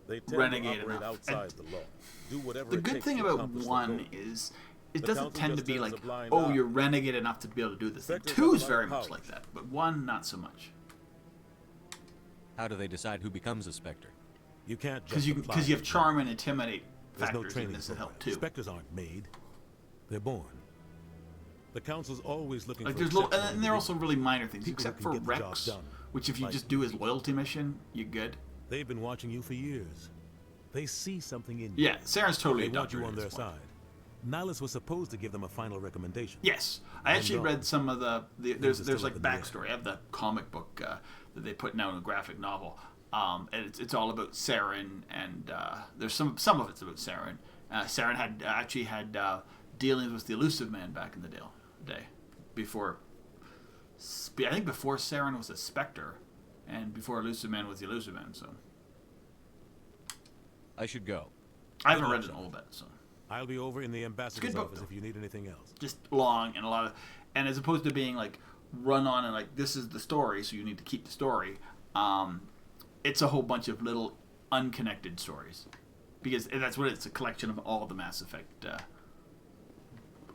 They tend renegade to operate enough. outside the law. Do whatever The it good takes thing to about accomplish their one goal. is it The doesn't council tend to just be turns like, a blind oh, eye. you're renegade enough to be able to do this thing. Spectres Two have is a lot very of much powers. like that, but one not so much. How do they decide who becomes a Spectre? You can't just Because you apply have it. charm and intimidate There's no factors in training this that help program. too. Spectres aren't made. They're born. The council's always looking Like for there's little, exceptional and they're also individuals. really minor things, People who except can for get the job Rex, done. which if you Like just do his loyalty mission, you're good. They've been watching you for years. They see something in you. Yeah, Saren's totally They a want doctor you at on their this point. side. Nihilus was supposed to give them a final recommendation. Yes, I I'm actually gone. read some of the Things there's are there's still like up in the air. backstory. I have the comic book that they put now in a graphic novel, and it's all about Saren, and there's some of it's about Saren. Saren had actually had dealings with the Elusive Man back in the day, before. I think before Saren was a Spectre, and before Elusive Man was the Elusive Man. So I should go. I haven't read it in a little bit, so. I'll be over in the ambassador's book, office though. if you need anything else. Just long and a lot of, and as opposed to being like run on and like this is the story, so you need to keep the story. It's a whole bunch of little unconnected stories, because that's what it's a collection of all the Mass Effect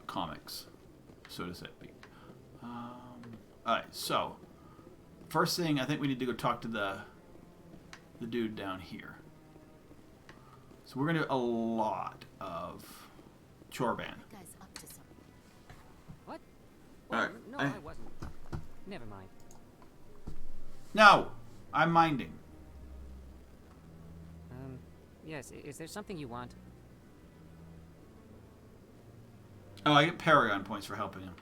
comics, so to say. All right, so first thing I think we need to go talk to the dude down here. So we're gonna do a lot of Chorban. Guys up to something. What? All right. No, I wasn't. Never mind. No, I'm minding. Yes, is there something you want? Oh, I get Paragon points for helping him.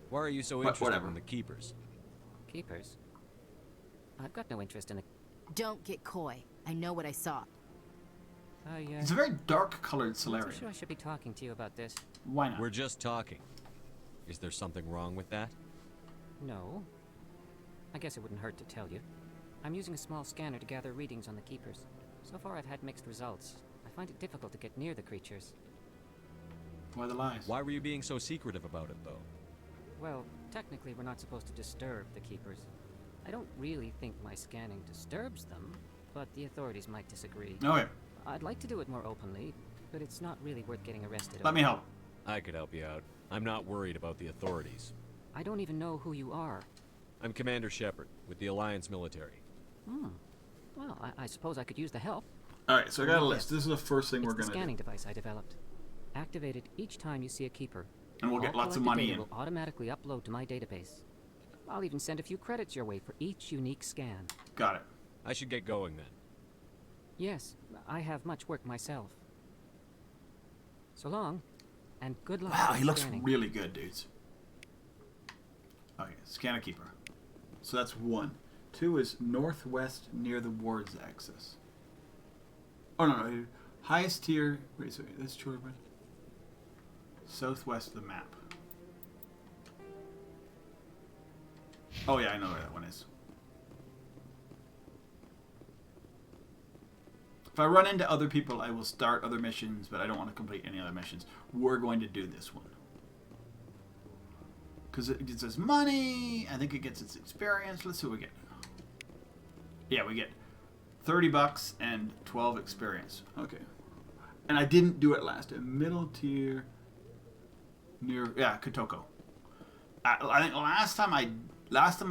Why are you so What- interested whatever. in the Keepers? Keepers? I've got no interest in the... Don't get coy. I know what I saw. It's a very dark-colored I'm Solarian. not sure I should be talking to you about this. Why not? We're just talking. Is there something wrong with that? No. I guess it wouldn't hurt to tell you. I'm using a small scanner to gather readings on the Keepers. So far I've had mixed results. I find it difficult to get near the creatures. Why the lies? Why were you being so secretive about it, though? Well, technically we're not supposed to disturb the Keepers. I don't really think my scanning disturbs them, but the authorities might disagree. Okay. I'd like to do it more openly, but it's not really worth getting arrested Let me over. help. I could help you out. I'm not worried about the authorities. I don't even know who you are. I'm Commander Shepard, with the Alliance military. Well, I suppose I could use the help. All right, so I got a list. This is the first thing It's we're the gonna scanning do, device I developed. Activated each time you see a Keeper. and we'll get All lots of collected money data in. will automatically upload to my database. I'll even send a few credits your way for each unique scan. Got it. I should get going then. Yes, I have much work myself. So long, and good luck. Wow, with he looks scanning. really good, dudes. Okay, Scanner Keeper. So that's 1. 2 is northwest near the ward's axis. Oh no. Highest tier. Wait, sorry, that's Chorban. Southwest of the map. Oh yeah, I know where that one is. If I run into other people, I will start other missions, but I don't want to complete any other missions. We're going to do this one. Because it says money. I think it gets its experience. Let's see what we get. Yeah, we get 30 bucks and 12 experience. Okay. And I didn't do it last time. Middle tier near Kotoko. I think last time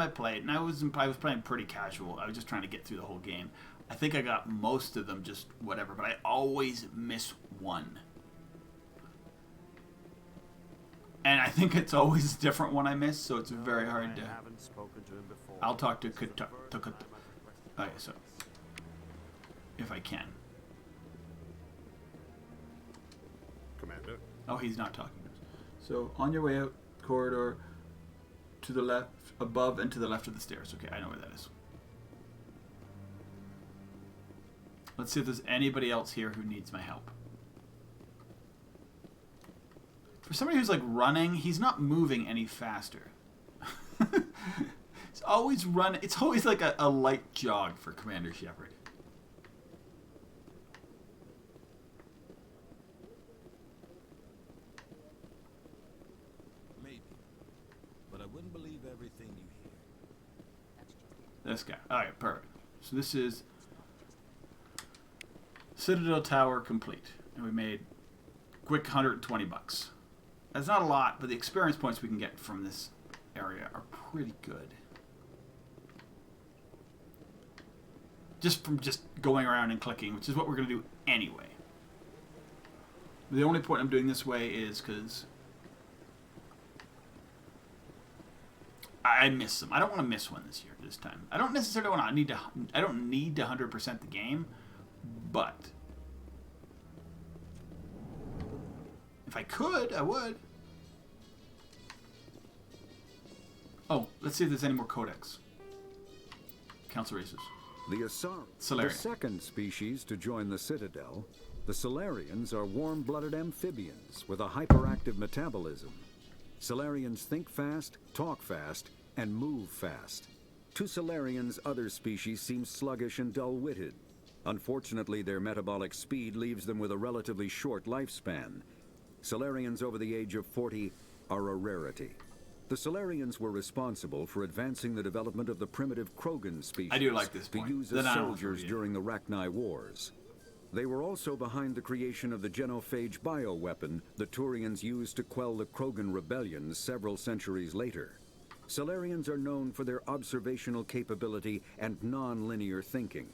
I played, and I was playing pretty casual. I was just trying to get through the whole game. I think I got most of them just whatever, but I always miss one. And I think it's always different when I miss, so it's very hard to. I'll talk to Kotoko. Okay, so if I can. Commander. Oh, he's not talking to us. So on your way out, corridor to the left, above and to the left of the stairs. Okay, I know where that is. Let's see if there's anybody else here who needs my help. For somebody who's like running, he's not moving any faster. It's always run. It's always like a light jog for Commander Shepard. Maybe, but I wouldn't believe everything you hear. This guy. All right, perfect. So this is Citadel Tower complete, and we made quick 120 bucks. That's not a lot, but the experience points we can get from this area are pretty good. Just from going around and clicking, which is what we're going to do anyway. The only point I'm doing this way is because I miss them. I don't want to miss one this time. I don't necessarily want to. I don't need to 100% the game, but if I could, I would. Oh, let's see if there's any more codex. Council races. The Asari, Solarian. the second species to join the Citadel, the Solarians are warm-blooded amphibians with a hyperactive metabolism. Solarians think fast, talk fast, and move fast. To Solarians, other species seem sluggish and dull-witted. Unfortunately, their metabolic speed leaves them with a relatively short lifespan. Solarians over the age of 40 are a rarity. The Solarians were responsible for advancing the development of the primitive Krogan species I do like this to point. use as soldiers during the Rachni Wars. They were also behind the creation of the genophage bioweapon the Turians used to quell the Krogan rebellions several centuries later. Solarians are known for their observational capability and non-linear thinking.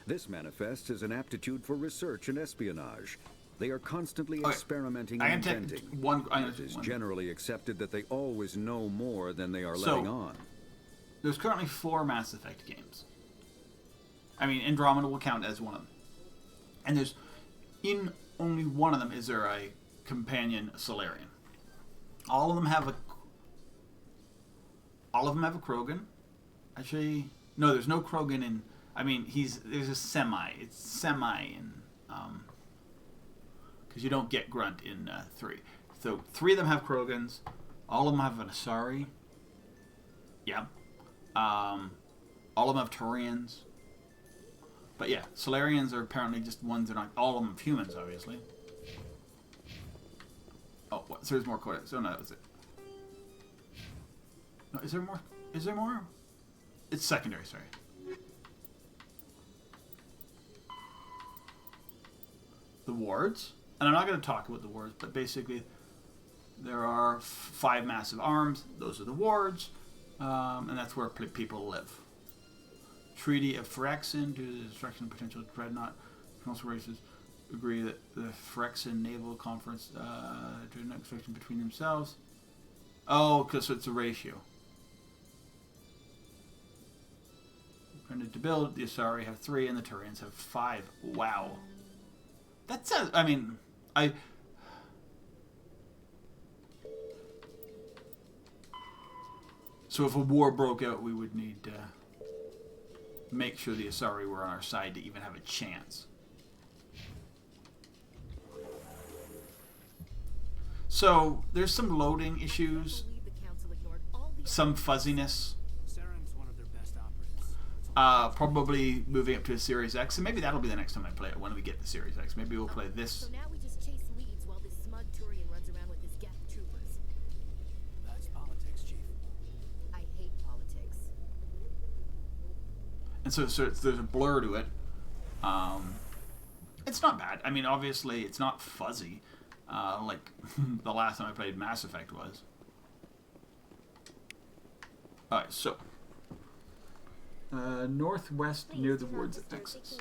This manifests as an aptitude for research and espionage. They are constantly experimenting and inventing. It is generally accepted that they always know more than they are letting on. There's currently 4 Mass Effect games. I mean, Andromeda will count as one of them. And there's, in only one of them is there a companion Solarian. All of them have a Krogan. Actually, no, there's no Krogan in. I mean, there's a semi. It's semi in. Because you don't get Grunt in 3. So 3 of them have Krogans. All of them have an Asari. Yeah. All of them have Turians. But yeah, Solarians are apparently just ones that aren't. All of them have humans, obviously. Oh, what? So there's more codex. Oh no, that was it. No, is there more? Is there more? It's secondary, sorry. The wards. And I'm not going to talk about the wards, but basically there are 5 massive arms. Those are the wards. And that's where people live. Treaty of Phyrexian, due to the destruction of potential dreadnought. Council races agree that the Phyrexian Naval Conference dreadnought extraction between themselves. Oh, because it's a ratio. Printed to build, the Asari have 3 and the Turians have 5. Wow. That sounds, I mean, so if a war broke out, we would need to make sure the Asari were on our side to even have a chance. So there's some loading issues, some fuzziness. Probably moving up to a Series X, and maybe that'll be the next time I play it when we get the Series X. Maybe we'll play this. So now we just chase leads while this smug Turian runs around with his Geth troopers. That's politics, And so there's a blur to it. It's not bad. I mean, obviously, it's not fuzzy, like the last time I played Mass Effect was. Alright, so northwest near the woods Nexus.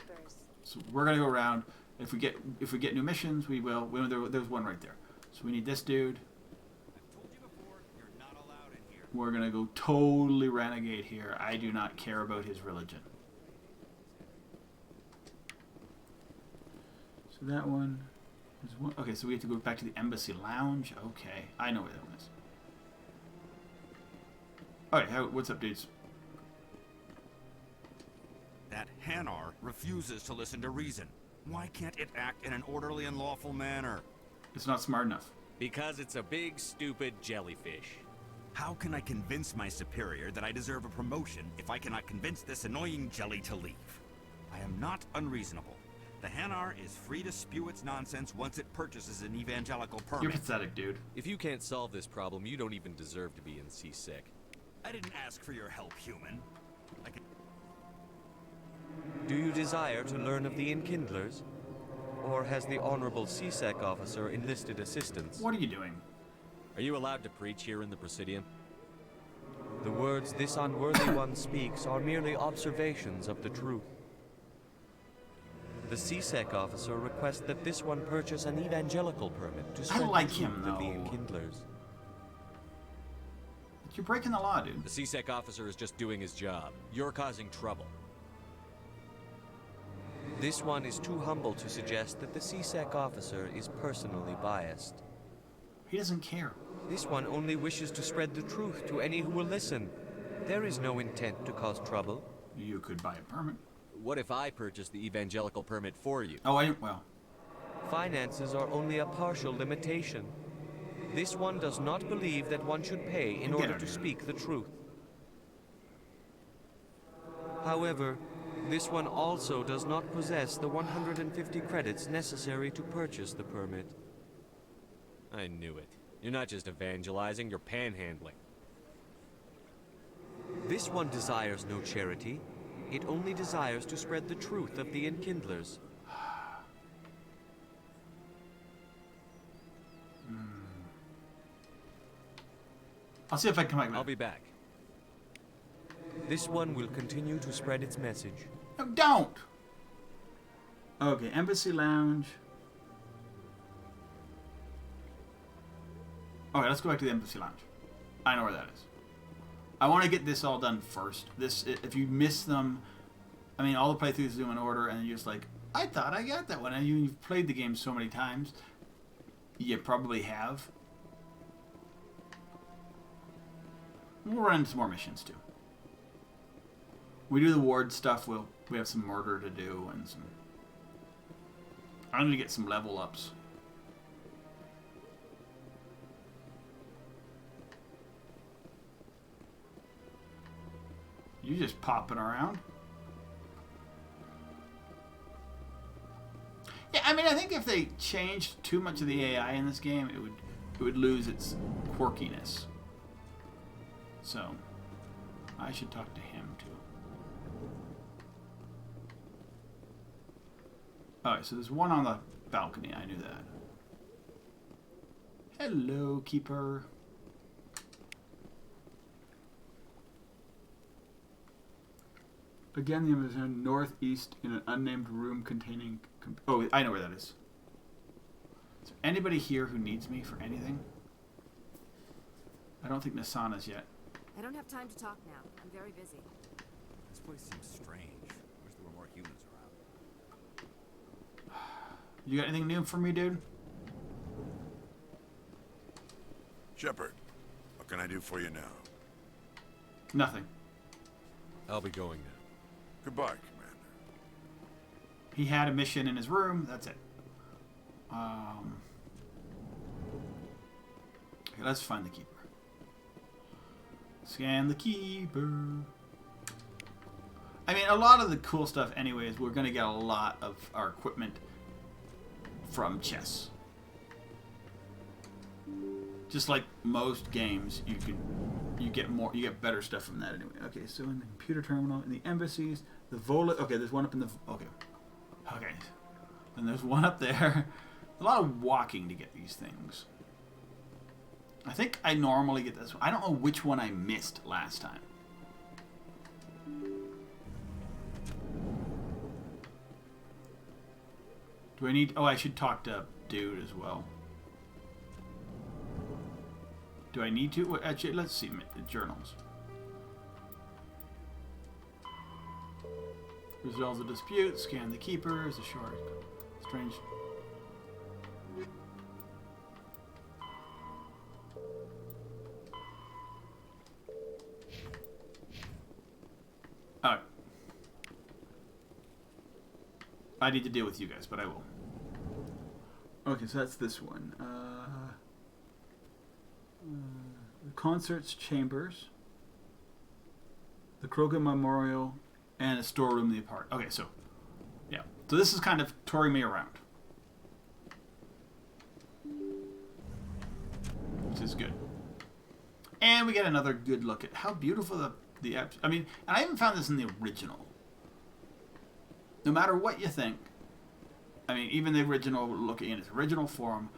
So we're gonna go around. If we get new missions, we will. There's one right there. So we need this dude. We're gonna go totally renegade here. I do not care about his religion. So that one is one. Okay, so we have to go back to the Embassy Lounge. Okay, I know where that one is. Alright, what's up, dudes? That Hanar refuses to listen to reason. Why can't it act in an orderly and lawful manner? It's not smart enough. Because it's a big, stupid jellyfish. How can I convince my superior that I deserve a promotion if I cannot convince this annoying jelly to leave? I am not unreasonable. The Hanar is free to spew its nonsense once it purchases an evangelical permit. You're pathetic, dude. If you can't solve this problem, you don't even deserve to be in CSEC. I didn't ask for your help, human. Do you desire to learn of the Enkindlers? Or has the Honorable CSEC officer enlisted assistance? What are you doing? Are you allowed to preach here in the Presidium? The words this unworthy one speaks are merely observations of the truth. The CSEC officer requests that this one purchase an evangelical permit to spread like the him, truth of the though. Enkindlers. You're breaking the law, dude. The CSEC officer is just doing his job. You're causing trouble. This one is too humble to suggest that the CSEC officer is personally biased. He doesn't care. This one only wishes to spread the truth to any who will listen. There is no intent to cause trouble. You could buy a permit. What if I purchase the evangelical permit for you? Oh, well. Finances are only a partial limitation. This one does not believe that one should pay in order to speak the truth. However, this one also does not possess the 150 credits necessary to purchase the permit. I knew it. You're not just evangelizing, you're panhandling. This one desires no charity. It only desires to spread the truth of the Enkindlers. I'll see if I can come back. I'll be back. This one will continue to spread its message. No, don't! Okay, Embassy Lounge. Okay, let's go back to the Embassy Lounge. I know where that is. I want to get this all done first. If you miss them, I mean, all the playthroughs do in order, and you're just like, I thought I got that one. And you've played the game so many times, you probably have. We'll run into some more missions too. We do the ward stuff. We have some murder to do and some. I'm gonna get some level ups. You just popping around. Yeah, I mean, I think if they changed too much of the AI in this game, it would lose its quirkiness. So, I should talk to him too. Alright, so there's one on the balcony. I knew that. Hello, Keeper. Again, the image is northeast in an unnamed room containing... Oh, I know where that is. Is there anybody here who needs me for anything? I don't think Nasana's yet. I don't have time to talk now. I'm very busy. This place seems strange. Wish there were more humans around. You got anything new for me, dude? Shepard, what can I do for you now? Nothing. I'll be going now. Goodbye, Commander. He had a mission in his room. That's it. Okay, let's find the Keeper. Scan the Keeper. I mean, a lot of the cool stuff anyways, we're going to get a lot of our equipment from chess. Just like most games, you get better stuff from that anyway. Okay, so in the computer terminal, in the embassies, The Vola. Okay, there's one up in the. Okay. Okay. Then there's one up there. A lot of walking to get these things. I think I normally get this one. I don't know which one I missed last time. Do I need... Oh, I should talk to Dude as well. Do I need to? Actually, let's see. Journals. Resolve the dispute. Scan the keepers. A short... Strange... Alright. I need to deal with you guys, but I will. Okay, so that's this one. The concerts chambers, the Krogan Memorial, and a storeroom in the apart. Okay, so yeah. So this is kind of touring me around, which is good. And we get another good look at how beautiful the I mean, and I even found this in the original. No matter what you think, I mean, even the original, looking in its original form,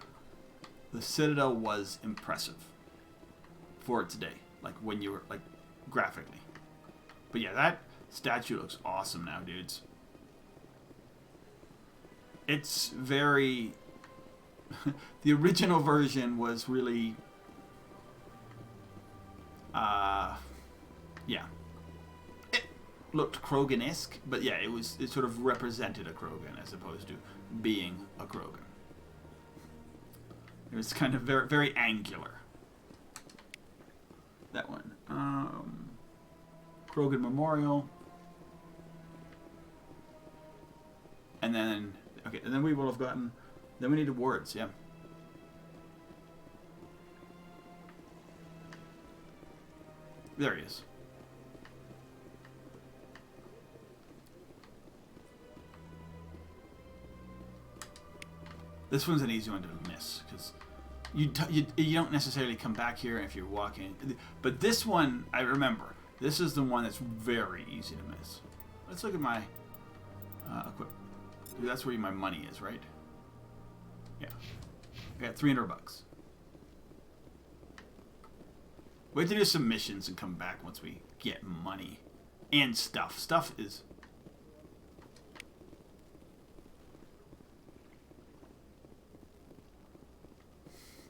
the Citadel was impressive for its day. Like, when you were, like, graphically. But yeah, that statue looks awesome now, dudes. It's very... the original version was really... yeah. It looked Krogan-esque, but yeah, it sort of represented a Krogan as opposed to being a Krogan. It was kind of very, very angular. That one. Krogan Memorial. And then, okay, and then we will have gotten, then we needed words, yeah. There he is. This one's an easy one to miss, because you don't necessarily come back here if you're walking. But this one, I remember. This is the one that's very easy to miss. Let's look at my equip. That's where my money is, right? Yeah. I got $300. We have to do some missions and come back once we get money. And stuff. Stuff is...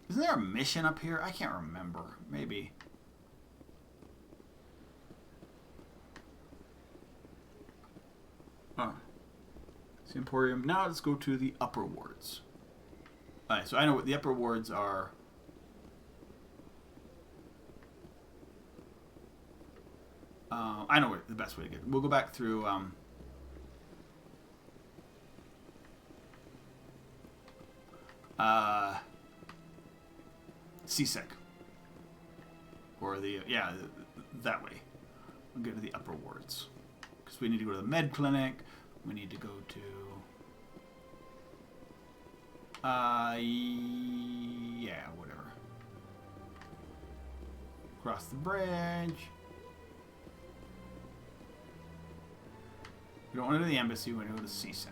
Isn't there a mission up here? I can't remember. Maybe. Oh. It's the Emporium. Now let's go to the upper wards. Alright, so I know what the upper wards are. I know what the best way to get. We'll go back through. CSEC. Or the yeah, that way. We'll get to the upper wards because we need to go to the med clinic. We need to go to. Yeah, whatever. Cross the bridge. We don't want to do the embassy, we want to go to CSEC.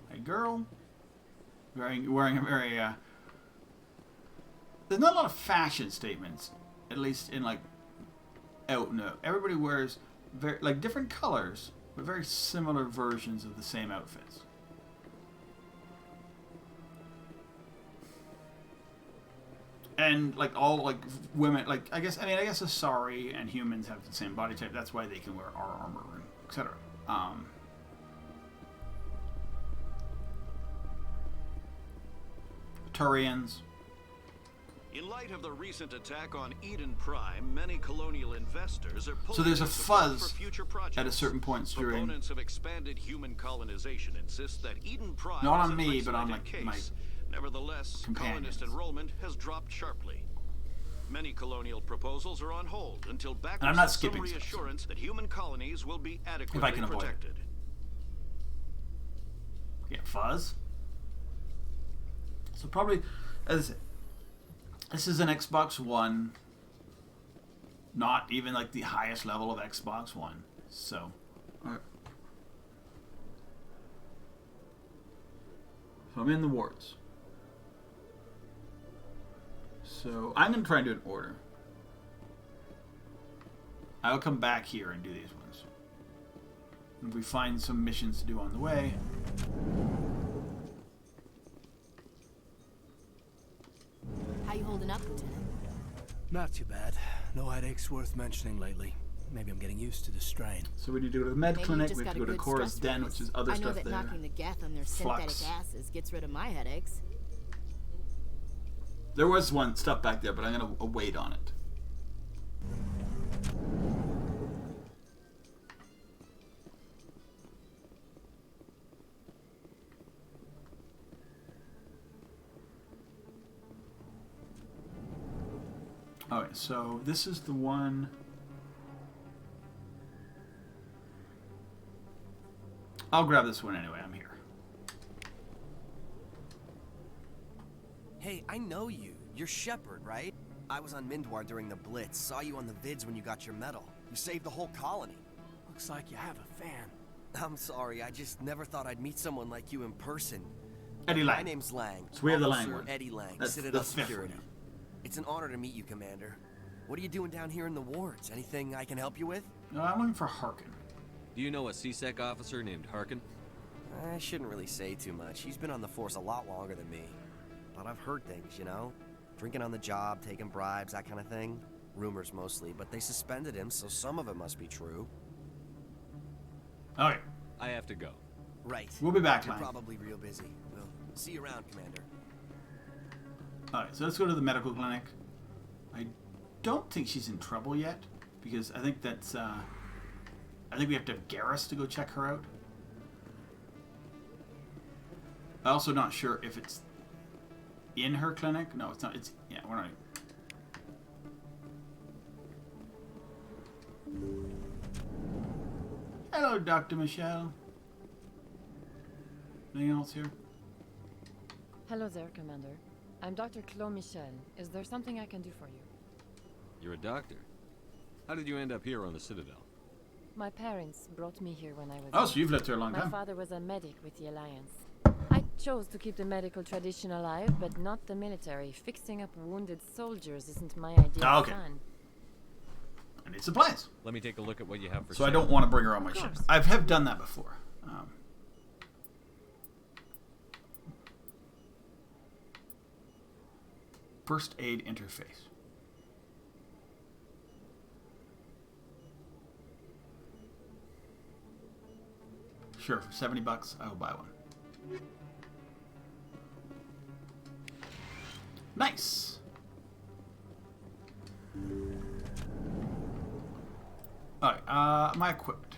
Hey, girl. Wearing a very, there's not a lot of fashion statements, at least in, like, no. Everybody wears, very, like, different colors, but very similar versions of the same outfits. And, like, all, like, women, like, I guess Asari and humans have the same body type. That's why they can wear our armor, and etc. Turians. In light of the recent attack on Eden Prime, many colonial investors are pulling So there's a support fuzz for future projects. at a certain point during... Proponents of expanded human colonization insist that Eden Prime Not is on an me, but on, isolated like, my case. Nevertheless, companions. colonist enrollment has dropped sharply. Many colonial proposals are on hold until backers And I'm not have some skipping stuff, reassurance that human colonies will be adequately if I can avoid it. protected. Yeah, fuzz. So probably, as this is an Xbox One. not even like the highest level of Xbox One. So, alright. So I'm in the wards. So I'm going to try and do an order. I'll come back here and do these ones. If we find some missions to do on the way. How you holding up, Lieutenant? Not too bad. No headaches worth mentioning lately. Maybe I'm getting used to the strain. So we need to go to the med clinic, we have to go to Cora's Den, which is other I know stuff that there. knocking the Geth on their Flux. synthetic acids gets rid of my headaches. There was one stuff back there, but I'm going to wait on it. Alright, so this is the one. I'll grab this one anyway, I'm here. Hey, I know you. You're Shepard, right? I was on Mindwar during the Blitz. Saw you on the vids when you got your medal. You saved the whole colony. Looks like you have a fan. I'm sorry, I just never thought I'd meet someone like you in person. Eddie Lang. My name's Lang. So we have the Officer Lang one. Eddie Lang, That's Citadel the fifth Security. one. It's an honor to meet you, Commander. What are you doing down here in the wards? Anything I can help you with? No, I'm looking for Harkin. Do you know a CSEC officer named Harkin? I shouldn't really say too much. He's been on the force a lot longer than me. But I've heard things, you know? Drinking on the job, taking bribes, that kind of thing. Rumors mostly, but they suspended him, so some of it must be true. Okay. I have to go. Right. We'll be back, You're Lang. probably real busy. We'll see you around, Commander. Alright, so let's go to the medical clinic. I don't think she's in trouble yet, because I think that's, I think we have to have Garrus to go check her out. I'm also not sure if it's in her clinic. No, it's not. It's, yeah, we're not. Hello, Dr. Michelle. Anything else here? Hello there, Commander. I'm Dr. Claude Michel. Is there something I can do for you? You're a doctor. How did you end up here on the Citadel? My parents brought me here when I was Oh, young. so you've lived here a long My time. father was a medic with the Alliance. I chose to keep the medical tradition alive, but not the military. Fixing up wounded soldiers isn't my idea of fun. I need supplies. Let me take a look at what you have for So I sale. don't want to bring her on my ship. I have done that before. First aid interface. Sure, for 70 bucks, I will buy one. Nice. Alright, am I equipped?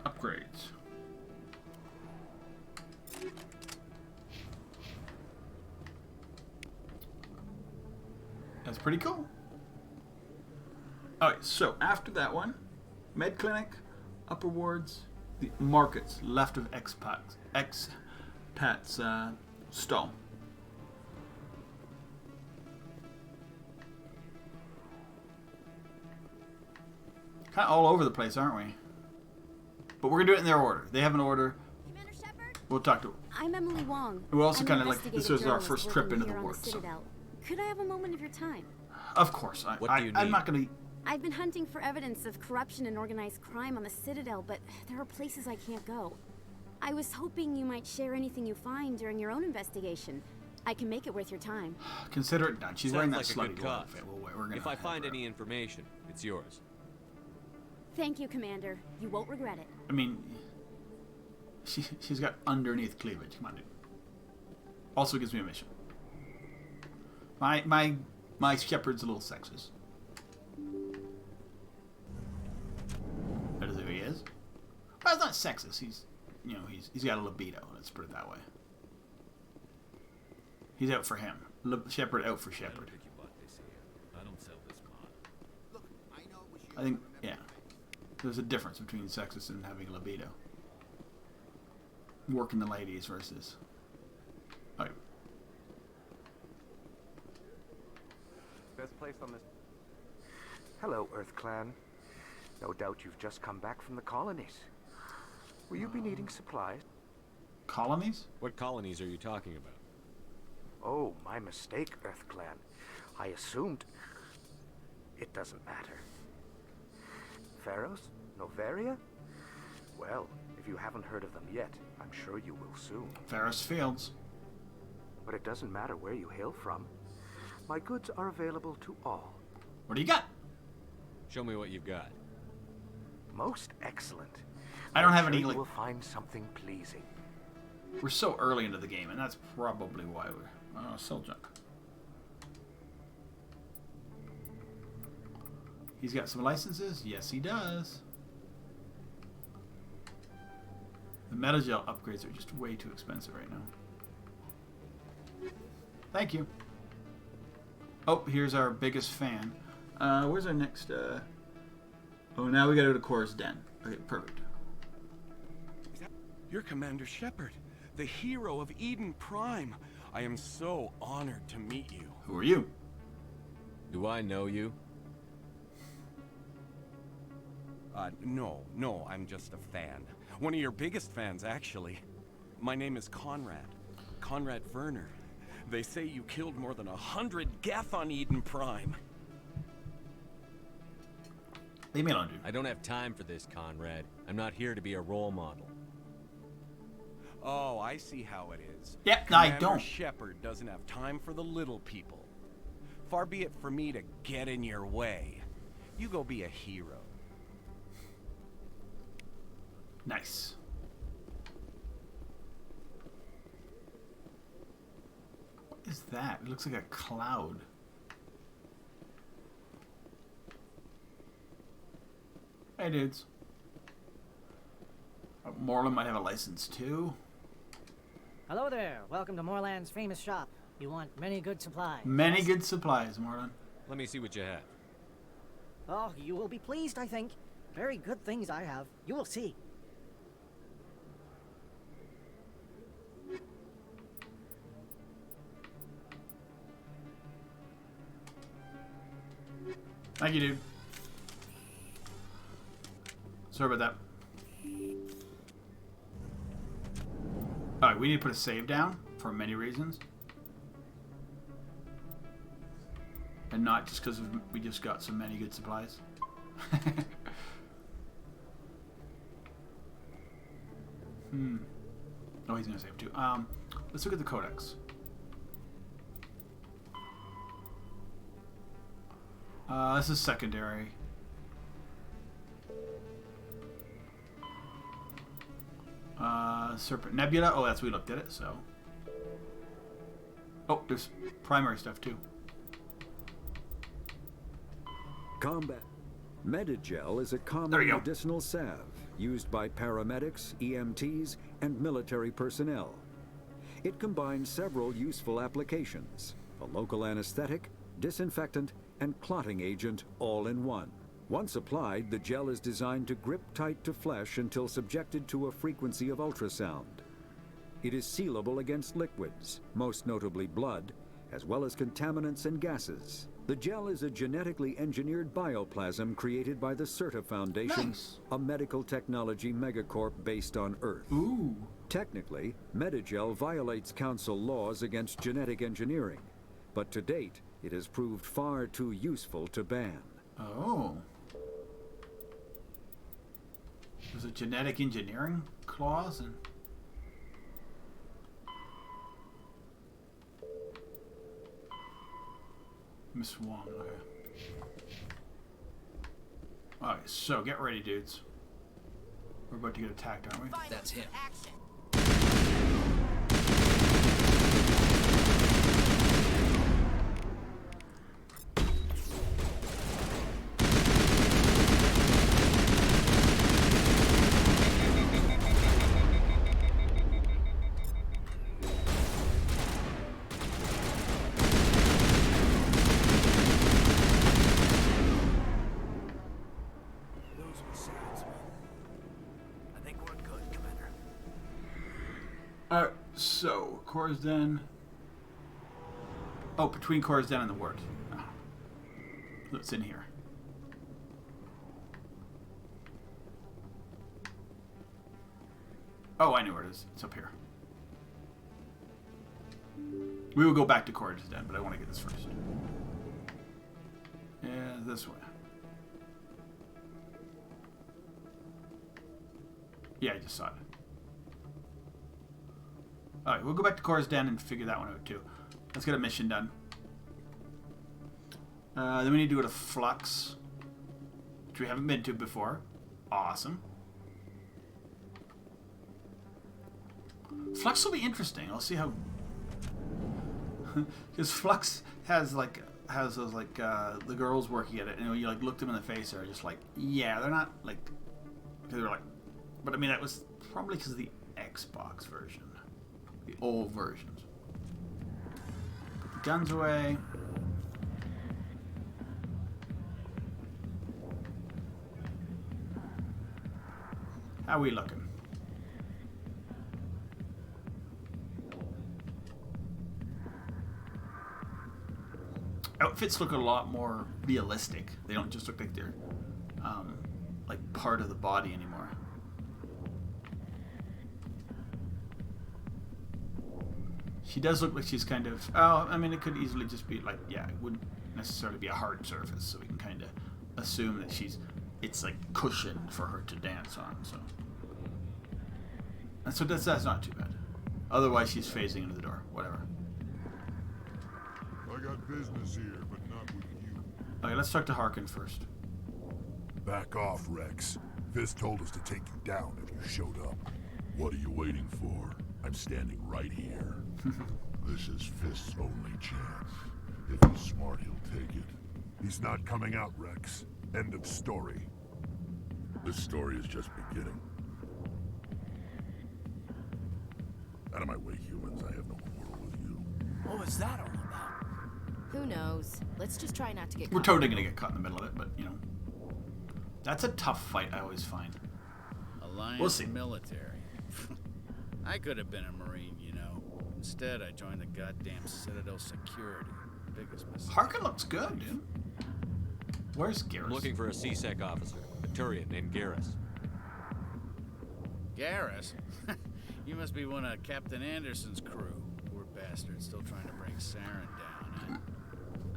Upgrades. That's pretty cool. Alright, so after that one, med clinic, upper wards, the markets left of expats stall. Kind of all over the place, aren't we? But we're gonna do it in their order. They have an order. Commander Shepard? We'll talk to. I'm Emily Wong. We also I'm kind an of like this investigative was our journalist first trip working into the here on wards. So. Citadel. Could I have a moment of your time? Of course, I'm not gonna. I've been hunting for evidence of corruption and organized crime on the Citadel, but there are places I can't go. I was hoping you might share anything you find during your own investigation. I can make it worth your time. Consider it done. She's Sounds wearing that like a slutty good dwarf cause. outfit. We're gonna If I have find her. any information, it's yours. Thank you, Commander. You won't regret it. I mean, she's got underneath cleavage. Come on, dude. Also gives me a mission. My shepherd's a little sexist. That is who he is. Well, it's not sexist. He's, you know, he's got a libido. Let's put it that way. He's out for him. Shepherd out for Shepherd. I don't sell this mod. I think, yeah. There's a difference between sexist and having a libido. Working the ladies versus. Alright. misplaced on this. Hello, Earth Clan. No doubt you've just come back from the colonies. Will you be needing supplies? Colonies? What colonies are you talking about? Oh, my mistake, Earth Clan. I assumed... It doesn't matter. Pharos? Novaria? Well, if you haven't heard of them yet, I'm sure you will soon. Ferris Fields. But it doesn't matter where you hail from. My goods are available to all. What do you got? Show me what you've got. Most excellent. I don't have I'm any, sure like... you will find something pleasing. We're so early into the game, and that's probably why we're... sell junk. He's got some licenses? Yes, he does. The Metagel upgrades are just way too expensive right now. Thank you. Oh, here's our biggest fan. Where's our next... Oh, now we gotta go to Cora's Den. Okay, perfect. You're Commander Shepard, the hero of Eden Prime. I am so honored to meet you. Who are you? Do I know you? No, I'm just a fan. One of your biggest fans, actually. My name is Conrad. Conrad Werner. They say you killed more than 100 Geth on Eden Prime. Leave me alone, dude. I don't have time for this, Conrad. I'm not here to be a role model. Oh, I see how it is. Yep, no, I don't. Commander Shepard doesn't have time for the little people. Far be it for me to get in your way. You go be a hero. Nice. What is that? It looks like a cloud. Hey, dudes. Morland might have a license, too. Hello there. Welcome to Morland's famous shop. You want many good supplies. Many good supplies, Morland. Let me see what you have. Oh, you will be pleased, I think. Very good things I have. You will see. Thank you, dude. Sorry about that. Alright, we need to put a save down for many reasons. And not just because we just got so many good supplies. Oh, he's gonna save too. Let's look at the codex. This is secondary. Serpent Nebula. Oh, that's we looked at it, so. Oh, there's primary stuff too. Combat. Medigel is a common medicinal salve used by paramedics, EMTs, and military personnel. It combines several useful applications: a local anesthetic, disinfectant, and clotting agent all in one. Once applied, the gel is designed to grip tight to flesh until subjected to a frequency of ultrasound. It is sealable against liquids, most notably blood, as well as contaminants and gases. The gel is a genetically engineered bioplasm created by the CERTA Foundation, a medical technology megacorp based on Earth. Ooh. Technically, Medigel violates Council laws against genetic engineering, but to date, it has proved far too useful to ban. Oh. There's a genetic engineering clause and... Miss Wong, okay. Alright, so get ready, dudes. We're about to get attacked, aren't we? That's him. Alright, so, Cora's Den. Oh, between Cora's Den and the Wart. Oh. What's in here? Oh, I know where it is. It's up here. We will go back to Cora's Den, but I want to get this first. Yeah, this way. Yeah, I just saw it. Alright, we'll go back to Cora's Den and figure that one out too. Let's get a mission done. Then we need to go to Flux, which we haven't been to before. Awesome. Flux will be interesting. I'll see how... Because Flux has those the girls working at it, and when you like look them in the face, they're just like, yeah, they're not like, they're like, but I mean that was probably because of the Xbox version, the old versions. Put the guns away. How are we looking? Outfits look a lot more realistic. They don't just look like they're like part of the body anymore. She does look like she's kind of... Oh, I mean, it could easily just be like... Yeah, it wouldn't necessarily be a hard surface, so we can kind of assume that she's... It's like cushioned for her to dance on, so... And so that's not too bad. Otherwise, she's phasing into the door. Whatever. I got business here, but not with you. Okay, let's talk to Harkin first. Back off, Rex. Fist told us to take you down if you showed up. What are you waiting for? I'm standing right here. This is Fist's only chance. If he's smart, he'll take it. He's not coming out, Rex. End of story. This story is just beginning. Out of my way, humans. I have no quarrel with you. What was that all about? Who knows? Let's just try not to get We're caught. totally gonna get caught in the middle of it, but you know, that's a tough fight. I always find. Alliance We'll see. military. I could have been a Marine, you know. Instead, I joined the goddamn Citadel security. Biggest mistake. Harkin looks good, dude. Where's Garrus? I'm looking for a C-Sec officer, a Turian named Garrus. Garrus? You must be one of Captain Anderson's crew. Poor bastard, still trying to bring Saren down, huh?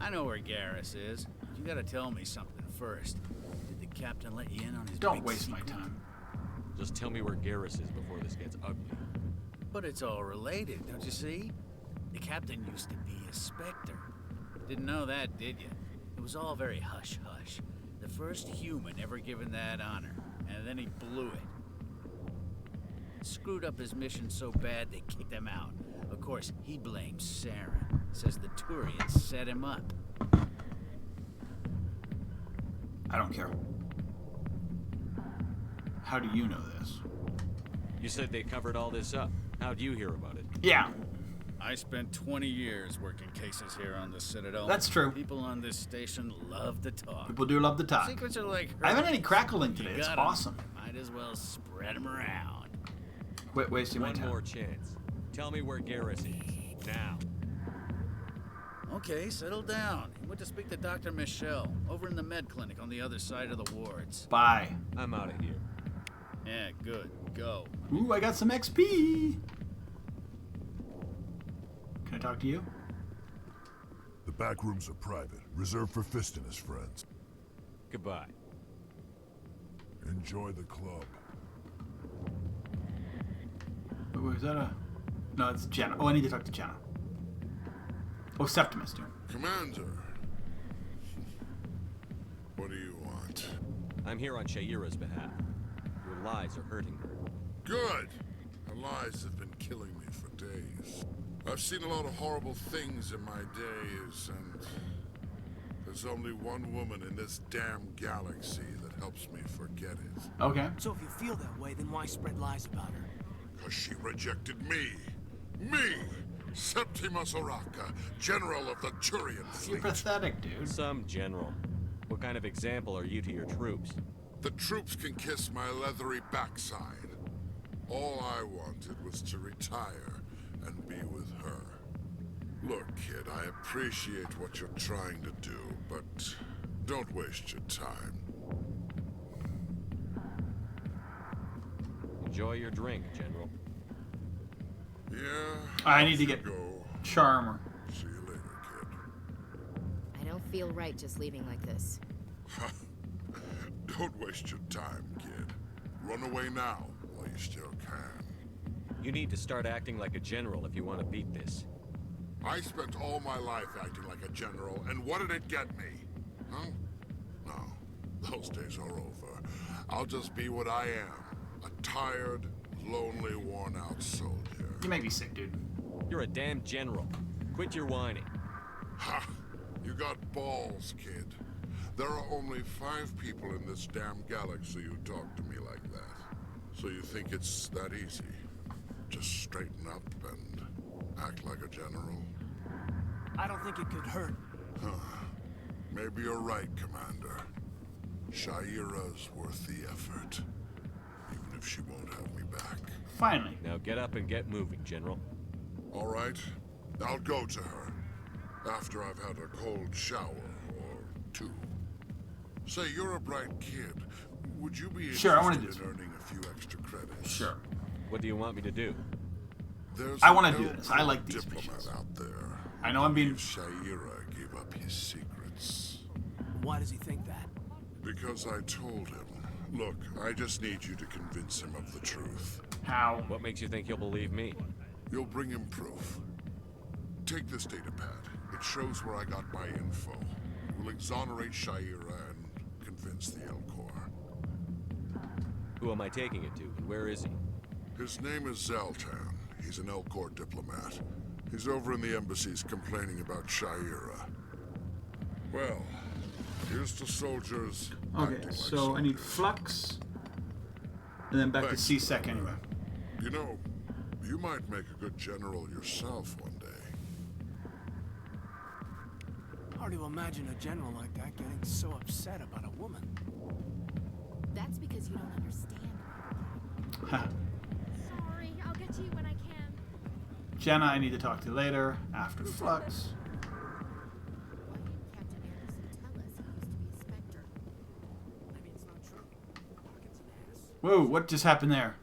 I know where Garrus is. You gotta tell me something first. Did the captain let you in on his Don't big waste my secret? time. Just tell me where Garrus is before this gets ugly. But it's all related, don't you see? The captain used to be a Spectre. Didn't know that, did you? It was all very hush-hush. The first human ever given that honor, and then he blew it. Screwed up his mission so bad they kicked him out. Of course, he blames Saren. Says the Turians set him up. I don't care. How do you know this? You said they covered all this up. How'd you hear about it? Yeah. I spent 20 years working cases here on the Citadel. That's true. People on this station love to talk. People do love to talk. Secrets are like I haven't had any herbs. crackling You today. It's got 'em. awesome. Might as well spread them around. Quit wasting my One time. more chance. Tell me where Garrus is. Now. Okay, settle down. He went to speak to Dr. Michelle over in the med clinic on the other side of the wards. Bye. I'm out of here. Yeah, good. Go. Ooh, I got some XP. Can I talk to you? The back rooms are private, reserved for Fist and his friends. Goodbye. Enjoy the club. Was that a... No, it's Jenna. Oh, I need to talk to Jenna. Oh, Septimus, dude. Commander. What do you want? I'm here on Shaira's behalf. Your lies are hurting her. Good. Her lies have been killing me for days. I've seen a lot of horrible things in my days, and there's only one woman in this damn galaxy that helps me forget it. Okay. So if you feel that way, then why spread lies about her? Because she rejected me. Me! Septimus Oraka, General of the Turian You're Fleet. pathetic, dude. Some general. What kind of example are you to your troops? The troops can kiss my leathery backside. All I wanted was to retire and be with her. Look, kid, I appreciate what you're trying to do, but Don't waste your time. Enjoy your drink, General. Yeah. I need to get Charmer. See you later, I don't feel right just leaving like this. kid. Don't waste your time, kid. Run away now while you still can. You need to start acting like a general if you want to beat this. I spent all my life acting like a general, and what did it get me? Huh? No, those days are over. I'll just be what I am. A tired, lonely, worn-out soldier. You make me sick, dude. You're a damn general. Quit your whining. Ha! You got balls, kid. There are only 5 people in this damn galaxy who talk to me like that. So you think it's that easy? Just straighten up and act like a general? I don't think it could hurt. Huh. Maybe you're right, Commander. Shaira's worth the effort. Even if she won't have me back. Finally. Now get up and get moving, General. All right. I'll go to her. After I've had a cold shower or 2. Say, you're a bright kid. Would you be Sure, I want to do interested in earning a few extra credits? Sure. What do you want me to do? There's I want to do this. I like these diplomat missions. out there. I know I'm being... Shaira gave up his secrets. Why does he think that? Because I told him. Look, I just need you to convince him of the truth. How? What makes you think he'll believe me? You'll bring him proof. Take this data pad. It shows where I got my info. It will exonerate Shaira and convince the Elcor. Who am I taking it to, and where is he? His name is Zaltan. He's an Elcor diplomat. He's over in the embassies complaining about Shaira. Well, here's to soldiers. Okay, acting like so I need Flux. And then back Thanks, to C-Sec anyway. You know, you might make a good general yourself one day. Hard to imagine a general like that getting so upset about a woman. That's because you don't understand. Sorry, I'll get to you when I can. Jenna, I need to talk to later, after Flux. Why didn't Captain Anderson tell us he used to be a Spectre? I mean, it's not true. Hawkins an ass. Whoa, what just happened there?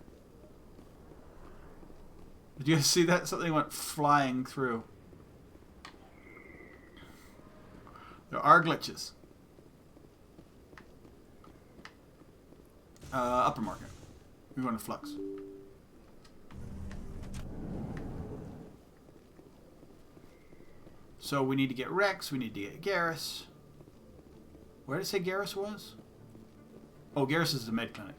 Did you guys see that? Something went flying through. There are glitches. Upper market. We're going to Flux. So we need to get Rex, we need to get Garrus. Where did it say Garrus was? Oh, Garrus is the med clinic.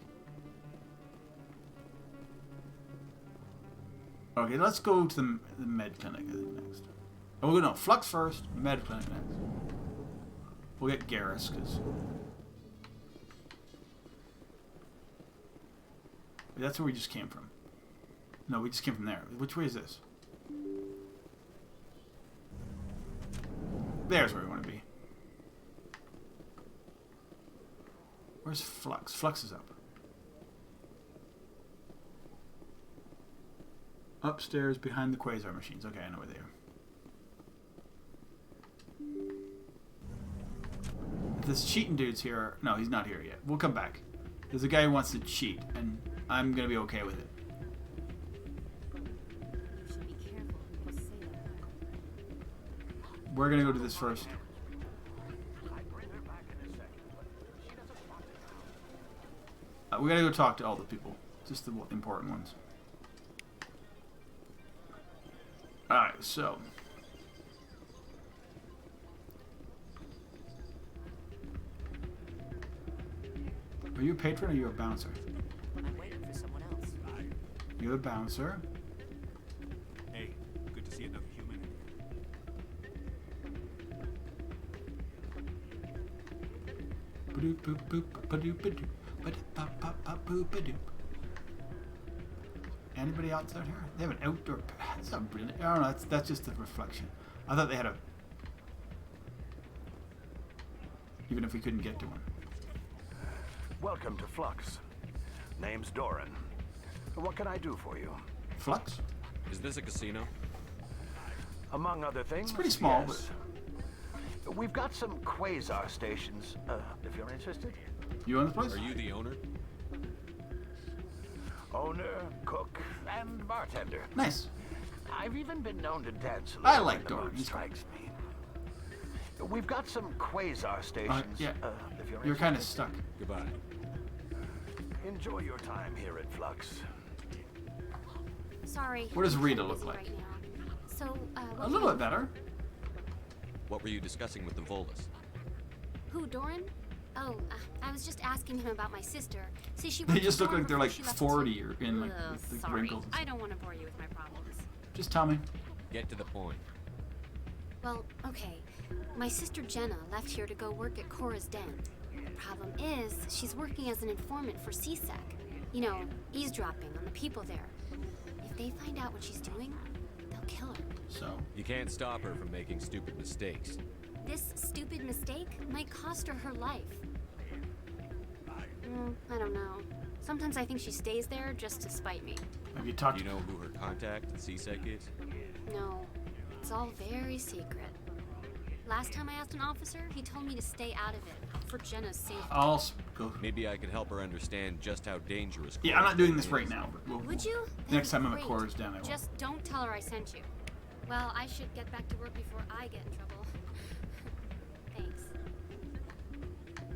Okay, let's go to the med clinic I think next. Oh, no, Flux first, med clinic next. We'll get Garrus, because... That's where we just came from. No, we just came from there. Which way is this? There's where we want to be. Where's Flux? Flux is up. Upstairs behind the quasar machines. Okay, I know where they are. This cheating dude's here. No, he's not here yet. We'll come back. There's a guy who wants to cheat, and I'm going to be okay with it. You should be careful when people say that. We're going to go to this first. We got to go talk to all the people. Just the important ones. Alright, so... Are you a patron or are you a bouncer? I'm waiting for someone else. You're a bouncer. Hey, good to see another human. Anybody else out here? They have an outdoor... That's not brilliant. I don't know, that's just a reflection. I thought they had a... Even if we couldn't get to one. Welcome to Flux. Name's Doran. What can I do for you? Is this a casino? Among other things, It's pretty small, yes. We've got some quasar stations, if you're interested. You own the place? Are you the owner? Owner, cook, and bartender. Nice. I've even been known to dance a I little like when the Doran. mood He's strikes me. We've got some quasar stations, yeah. if you're You're kind of interested. stuck. Goodbye. Enjoy your time here at Flux. Sorry. What does I'm Rita kinda look busy like? right now. So, A little bit better. What were you discussing with the Volus? Who, Doran? Oh, I was just asking him about my sister. See, she They went to just look dorm like they're before like she left 40 or in like Ugh, with the sorry. wrinkles. I don't want to bore you with my problems. Just tell me. Get to the point. Well, okay. My sister Jenna left here to go work at Cora's Den. The problem is, she's working as an informant for CSEC. You know, eavesdropping on the people there. If they find out what she's doing, they'll kill her. So? You can't stop her from making stupid mistakes. This stupid mistake might cost her her life. I don't know. Sometimes I think she stays there just to spite me. Have you talked? Do you know who her contact at CSEC is? No, it's all very secret. Last time I asked an officer, he told me to stay out of it, for Jenna's safety. I'll go. Maybe I could help her understand just how dangerous. Yeah, I'm not doing this is. right now. But Would you? Next time I'm Great. at Cora's Den, I will. Just don't tell her I sent you. Well, I should get back to work before I get in trouble.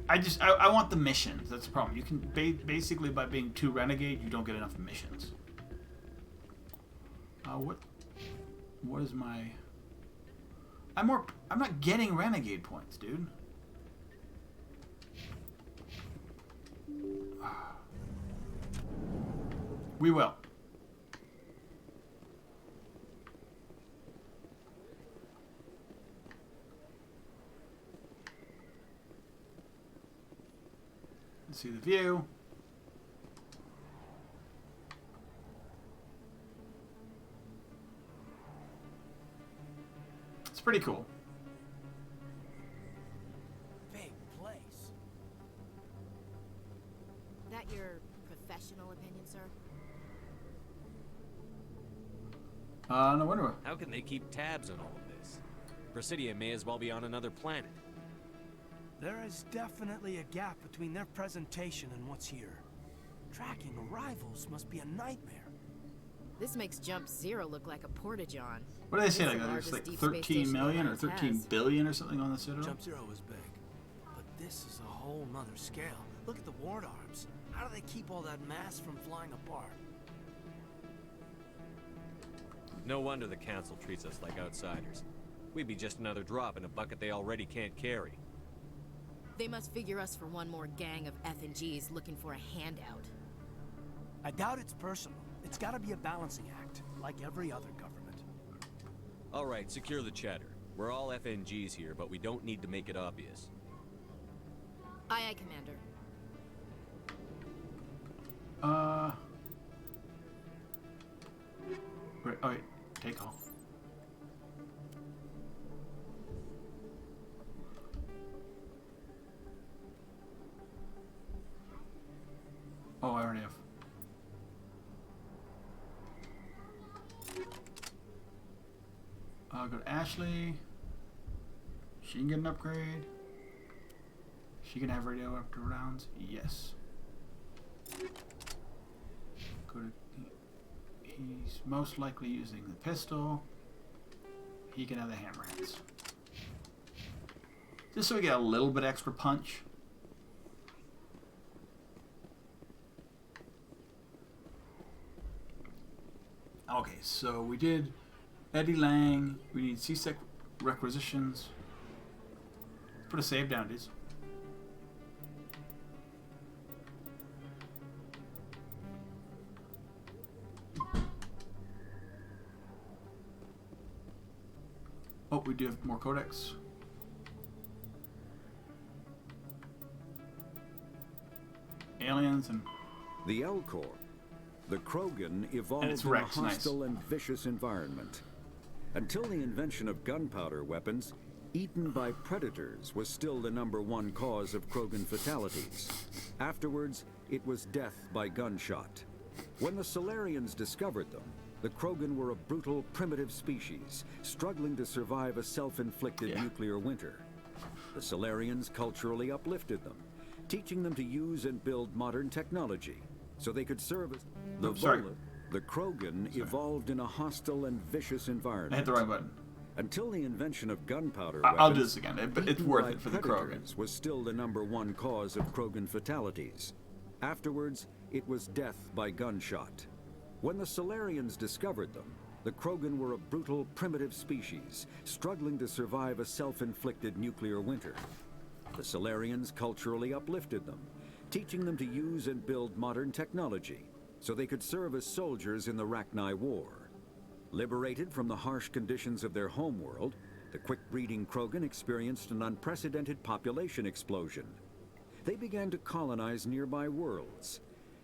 Thanks. I want the missions. That's the problem. You can basically by being too renegade, you don't get enough missions. What is my? I'm not getting renegade points, dude. We will. Let's see the view. It's pretty cool. Big place. That your professional opinion, sir? No wonder. How can they keep tabs on all of this? Presidia may as well be on another planet. There is definitely a gap between their presentation and what's here. Tracking arrivals must be a nightmare. This makes Jump Zero look like a porta-john. What do they say? It's the Like there's largest like deep space 13 station million or Alliance 13 has. billion or something on the Citadel? Jump Zero is big, but this is a whole nother scale. Look at the ward arms. How do they keep all that mass from flying apart? No wonder the Council treats us like outsiders. We'd be just another drop in a bucket they already can't carry. They must figure us for one more gang of F&Gs looking for a handout. I doubt it's personal. It's gotta be a balancing act, like every other government. All right, secure the chatter. We're all FNGs here, but we don't need to make it obvious. Aye, aye, Commander. Right, oh wait, take off. Oh, I already have. I'll go to Ashley. She can get an upgrade. She can have radio up to rounds. Yes. Go to. He's most likely using the pistol. He can have the hammerheads. Just so we get a little bit extra punch. Okay, so we did Eddie Lang. We need CSEC requisitions. Put a save down, dudes. Oh, we do have more codex. Aliens and... The Elcor. The Krogan evolved it's in Rex, a nice. hostile and vicious environment. Until the invention of gunpowder weapons, eaten by predators was still the #1 cause of Krogan fatalities. Afterwards, it was death by gunshot. When the Solarians discovered them, the Krogan were a brutal, primitive species, struggling to survive a self-inflicted nuclear winter. The Solarians culturally uplifted them, teaching them to use and build modern technology so they could serve as the Volot. The Krogan evolved in a hostile and vicious environment. I hit the wrong button. Until the invention of gunpowder I'll weapons, do this again, but it's worth it for the Krogans was still the #1 cause of Krogan fatalities. Afterwards, it was death by gunshot. When the Solarians discovered them, the Krogan were a brutal, primitive species, struggling to survive a self-inflicted nuclear winter. The Solarians culturally uplifted them, teaching them to use and build modern technology so they could serve as soldiers in the Rachni War. Liberated from the harsh conditions of their homeworld, the quick-breeding Krogan experienced an unprecedented population explosion. They began to colonize nearby worlds.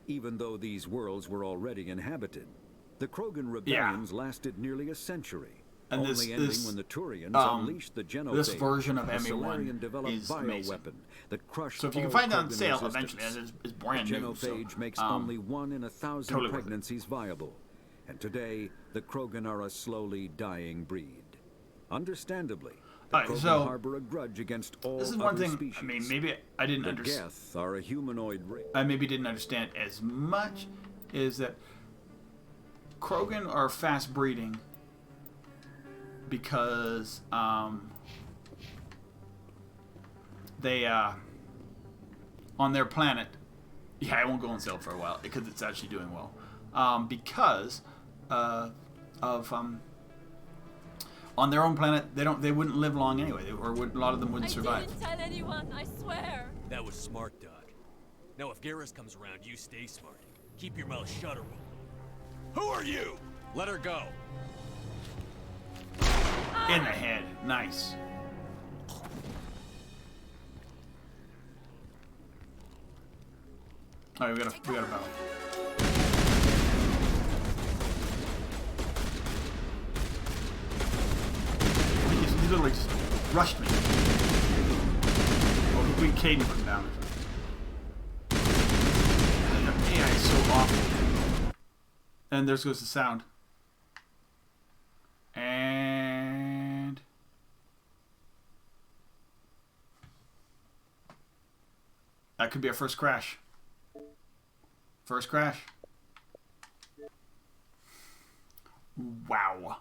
Even though these worlds were already inhabited, the Krogan rebellions lasted nearly a century, and only ending when the Turians unleashed the Genophage. This version of the ME1 Solarian developed is bioweapon amazing. that crushed So if you can all find it on Krogan sale resistance. eventually, as it's brand the new, Genophage so, makes only 1 in 1,000 totally worth it. pregnancies viable. And today, the Krogan are a slowly dying breed. Understandably, the Krogan harbor a grudge against all this is one other thing, species. I mean, maybe I didn't the understand. Geth are a humanoid race. I maybe didn't understand as much, is that Krogan are fast breeding because they on their planet, I won't go on sale for a while because it's actually doing well, because of on their own planet they wouldn't live long anyway, a lot of them wouldn't survive. I didn't tell anyone, I swear. That was smart, Doc. Now if Garrus comes around, you stay smart. Keep your mouth shut or we'll... Who are you? Let her go. In the head. Nice. Alright, we gotta battle. He literally just rushed me. Oh, we Caden put him down. The AI is so awful. And there goes the sound. And that could be our first crash. First crash. Wow.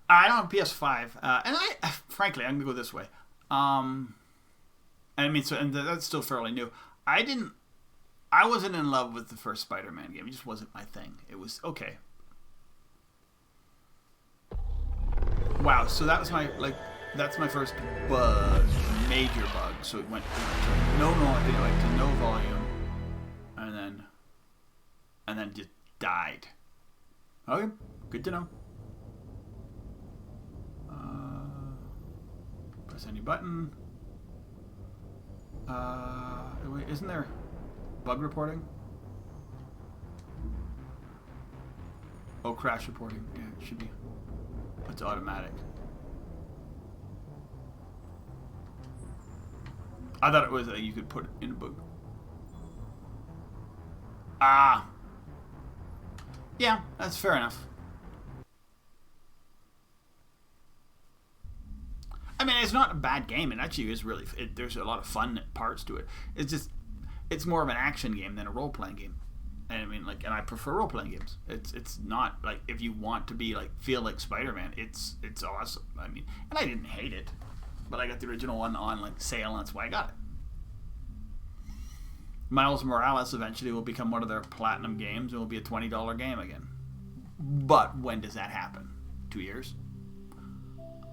I don't have PS5, and frankly, I'm gonna go this way. I mean, so and that's still fairly new. I wasn't in love with the first Spider-Man game. It just wasn't my thing. It was okay. Wow, so that was that's my first bug, major bug. So it went to no volume, and then just died. Okay, good to know. Press any button. Wait, isn't there bug reporting? Oh, crash reporting. Yeah, it should be. It's automatic. I thought it was you could put it in a bug. Yeah, that's fair enough. I mean, it's not a bad game. It actually is really. There's a lot of fun parts to it. It's more of an action game than a role-playing game. And I mean, and I prefer role-playing games. It's not like if you want to be feel like Spider-Man. It's awesome. I mean, and I didn't hate it, but I got the original one on sale, and that's why I got it. Miles Morales eventually will become one of their platinum games and will be a $20 game again. But when does that happen? 2 years?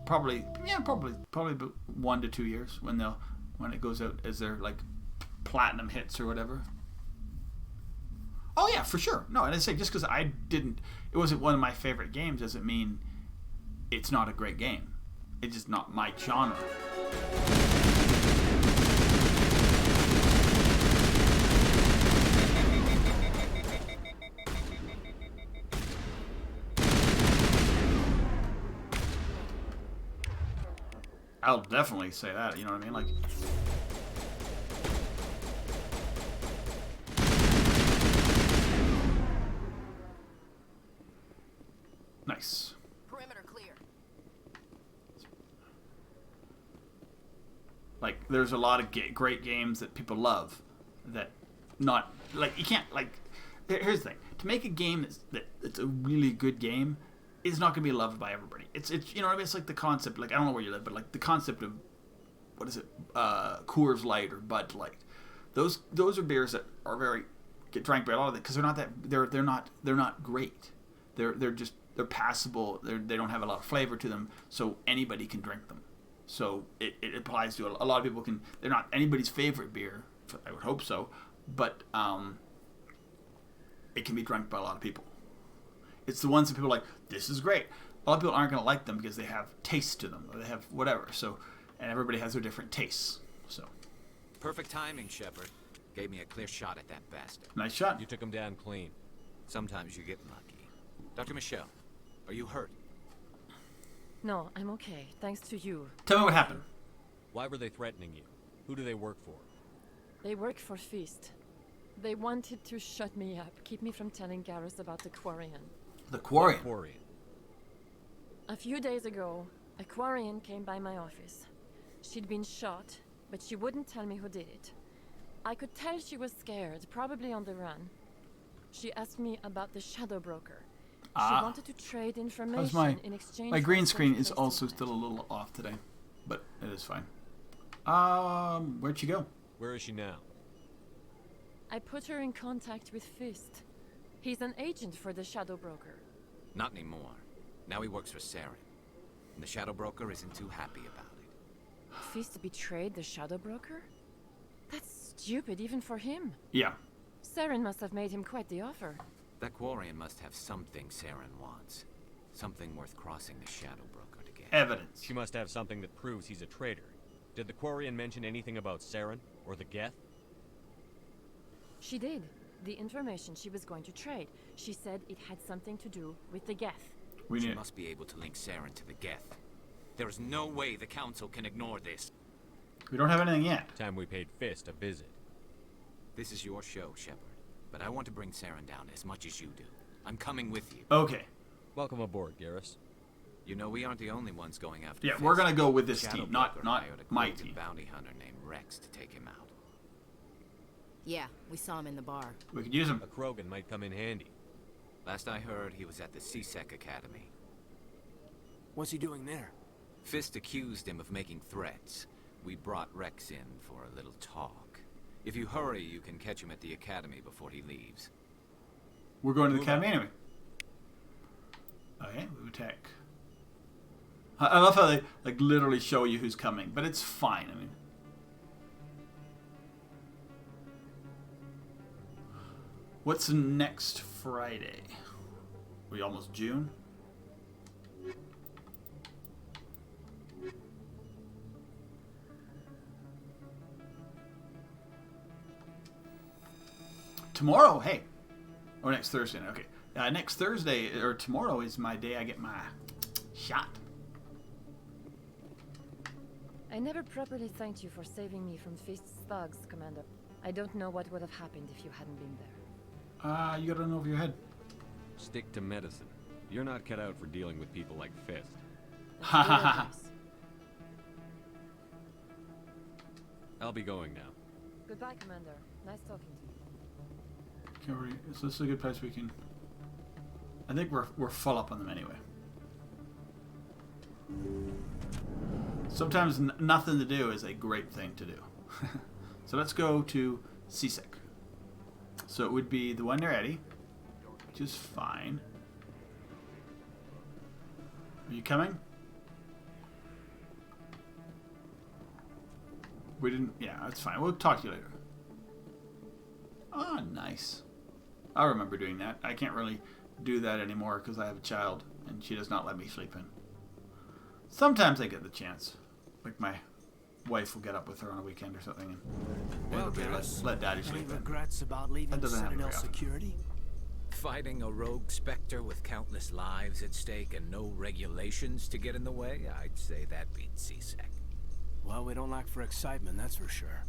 Probably 1 to 2 years when it goes out as their platinum hits or whatever. Oh yeah, for sure. No, and I say just because it wasn't one of my favorite games doesn't mean it's not a great game. It's just not my genre. I'll definitely say that, you know what I mean? Nice. there's a lot of great games that people love that not like you can't like. Here's the thing: to make a game that's a really good game is not going to be loved by everybody. It's you know what I mean? It's like the concept. Like I don't know where you live, but like the concept of what is it? Coors Light or Bud Light. Those are beers that are very get drank by a lot of it because they're not that they're not great. They're passable. They don't have a lot of flavor to them, so anybody can drink them. So it applies to a lot of people. They're not anybody's favorite beer. I would hope so, but it can be drunk by a lot of people. It's the ones that people are like, this is great. A lot of people aren't going to like them because they have taste to them or they have whatever. So, and everybody has their different tastes. So. Perfect timing, Shepard. Gave me a clear shot at that bastard. Nice shot. You took him down clean. Sometimes you get lucky. Dr. Michelle, are you hurt? No, I'm okay, thanks to you. Tell me what happened. Why were they threatening you? Who do they work for? They work for Fist. They wanted to shut me up, keep me from telling Garrus about the Quarian. The Quarian? A few days ago, a Quarian came by my office. She'd been shot, but she wouldn't tell me who did it. I could tell she was scared, probably on the run. She asked me about the Shadow Broker. She wanted to trade information in exchange my for green screen is face-to-face also knowledge. still a little off today, but it is fine. Where'd she go? Where is she now? I put her in contact with Fist. He's an agent for the Shadow Broker. Not anymore. Now he works for Saren. And the Shadow Broker isn't too happy about it. Fist betrayed the Shadow Broker? That's stupid even for him. Yeah. Saren must have made him quite the offer. That Quarian must have something Saren wants. Something worth crossing the Shadow Broker to get. Evidence. She must have something that proves he's a traitor. Did the Quarian mention anything about Saren or the Geth? She did. The information she was going to trade. She said it had something to do with the Geth. She must be able to link Saren to the Geth. There is no way the Council can ignore this. We don't have anything yet. Time we paid Fist a visit. This is your show, Shepard. But I want to bring Saren down as much as you do. I'm coming with you. Okay. Welcome aboard, Garrus. You know we aren't the only ones going after Yeah, Fist. we're gonna go with this Shadow team, not Broker hired a my Krogan team. bounty hunter named Rex to take him out. Yeah, we saw him in the bar. We could use him. A Krogan might come in handy. Last I heard, he was at the CSEC Academy. What's he doing there? Fist accused him of making threats. We brought Rex in for a little talk. If you hurry, you can catch him at the Academy before he leaves. We're going to the Academy anyway. Okay, we attack. I love how they like literally show you who's coming, but it's fine. I mean, what's next Friday? We almost June. Tomorrow, hey. Oh, next Thursday. Okay. Next Thursday, or tomorrow, is my day I get my shot. I never properly thanked you for saving me from Fist's thugs, Commander. I don't know what would have happened if you hadn't been there. You gotta know over your head. Stick to medicine. You're not cut out for dealing with people like Fist. Ha ha ha. I'll be going now. Goodbye, Commander. Nice talking to you. Okay, so this is a good place we can. I think we're full up on them anyway. Sometimes nothing to do is a great thing to do. So let's go to CSEC. So it would be the one near Eddie, which is fine. Are you coming? We didn't. Yeah, that's fine. We'll talk to you later. Ah, nice. I remember doing that. I can't really do that anymore because I have a child and she does not let me sleep in. Sometimes I get the chance. Like my wife will get up with her on a weekend or something and let daddy sleep Any in. regrets about leaving That doesn't happen Citadel very often. security? Fighting a rogue Spectre with countless lives at stake and no regulations to get in the way? I'd say that beats CSEC. Well, we don't lack for excitement, that's for sure.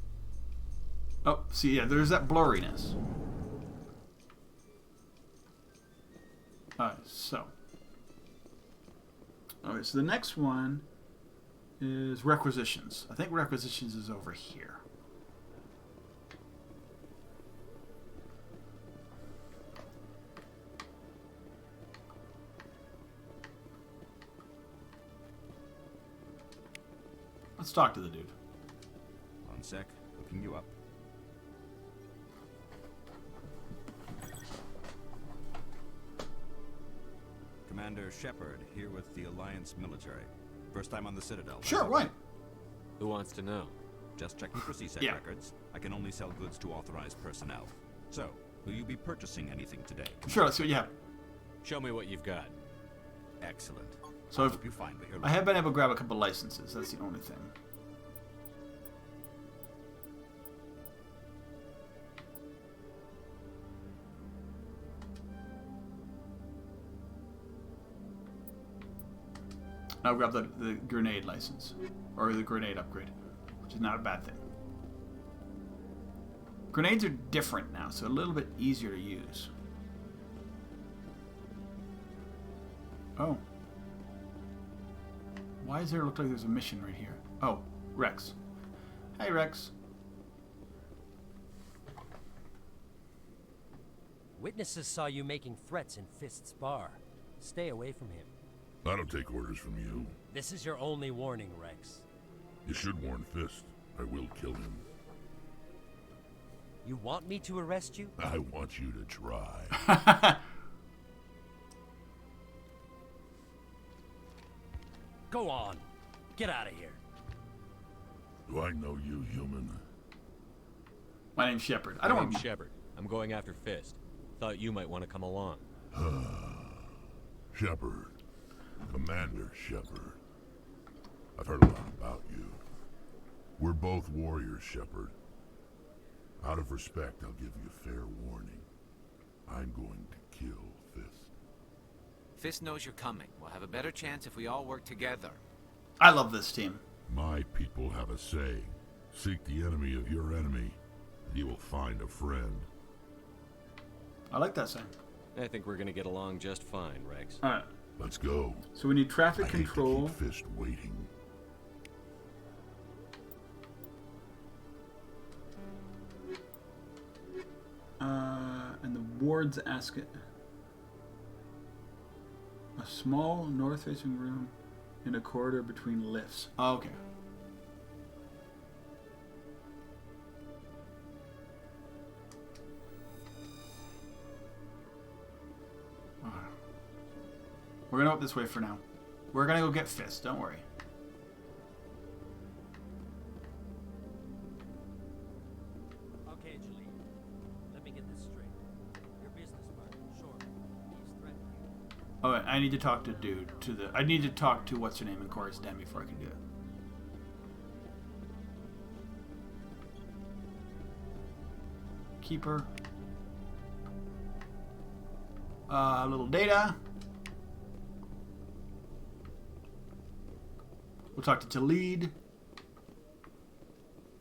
Oh, see, yeah, there's that blurriness. Alright, so. Alright, so the next one is requisitions. I think requisitions is over here. Let's talk to the dude. One sec, hooking you up. Commander Shepard, here with the Alliance military. First time on the Citadel. Sure, right. Who wants to know? Just checking for CSEC records. I can only sell goods to authorized personnel. So, will you be purchasing anything today? Sure, let's see what you have. Show me what you've got. Excellent. So hope you find what you're I have been able to grab a couple licenses. That's the only thing. I'll grab the grenade license, or the grenade upgrade, which is not a bad thing. Grenades are different now, so a little bit easier to use. Oh. Why does there look like there's a mission right here? Oh, Rex. Hey, Rex. Witnesses saw you making threats in Fist's bar. Stay away from him. I don't take orders from you. This is your only warning, Rex. You should warn Fist. I will kill him. You want me to arrest you? I want you to try. Go on. Get out of here. Do I know you, human? My name's Shepard. I My don't name's want Shepard. I'm going after Fist. Thought you might want to come along. Shepard. Commander Shepard. I've heard a lot about you. We're both warriors, Shepard. Out of respect, I'll give you fair warning. I'm going to kill Fist. Fist knows you're coming. We'll have a better chance if we all work together. I love this team. My people have a saying. Seek the enemy of your enemy, and you will find a friend. I like that saying. I think we're gonna get along just fine, Rex. Alright. Let's go. So we need traffic I control. hate to keep Fist waiting. And the wards ask it. A small north-facing room in a corridor between lifts. Oh, okay. We're gonna go up this way for now. We're gonna go get Fist, don't worry. Okay, Julie. Let me get this straight. Your business partner, Short, he's threatening you. Oh, I need to talk to I need to talk to what's her name in Chorus Den before I can do it. Keeper. A little data. We'll talk to Talid.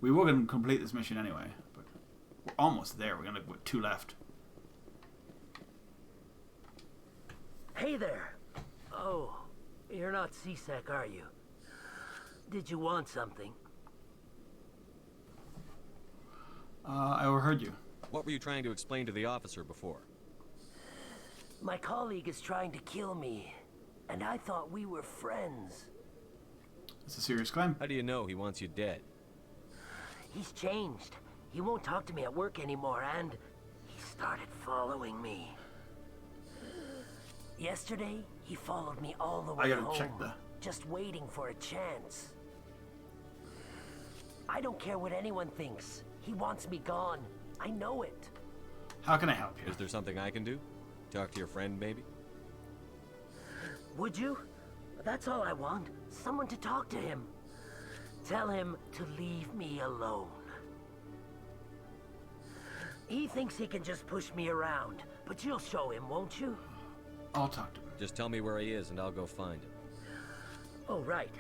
We were going to complete this mission anyway, but we're almost there. We're going to with 2 left. Hey there. Oh, you're not CSEC, are you? Did you want something? I overheard you. What were you trying to explain to the officer before? My colleague is trying to kill me, and I thought we were friends. It's a serious claim. How do you know he wants you dead? He's changed. He won't talk to me at work anymore, and he started following me. Yesterday, he followed me all the way I gotta home, check the... just waiting for a chance. I don't care what anyone thinks. He wants me gone. I know it. How can I help you? Is there something I can do? Talk to your friend, maybe? Would you? That's all I want. Someone to talk to him. Tell him to leave me alone. He thinks he can just push me around, but you'll show him, won't you? I'll talk to him. Just tell me where he is and I'll go find him. Oh, right.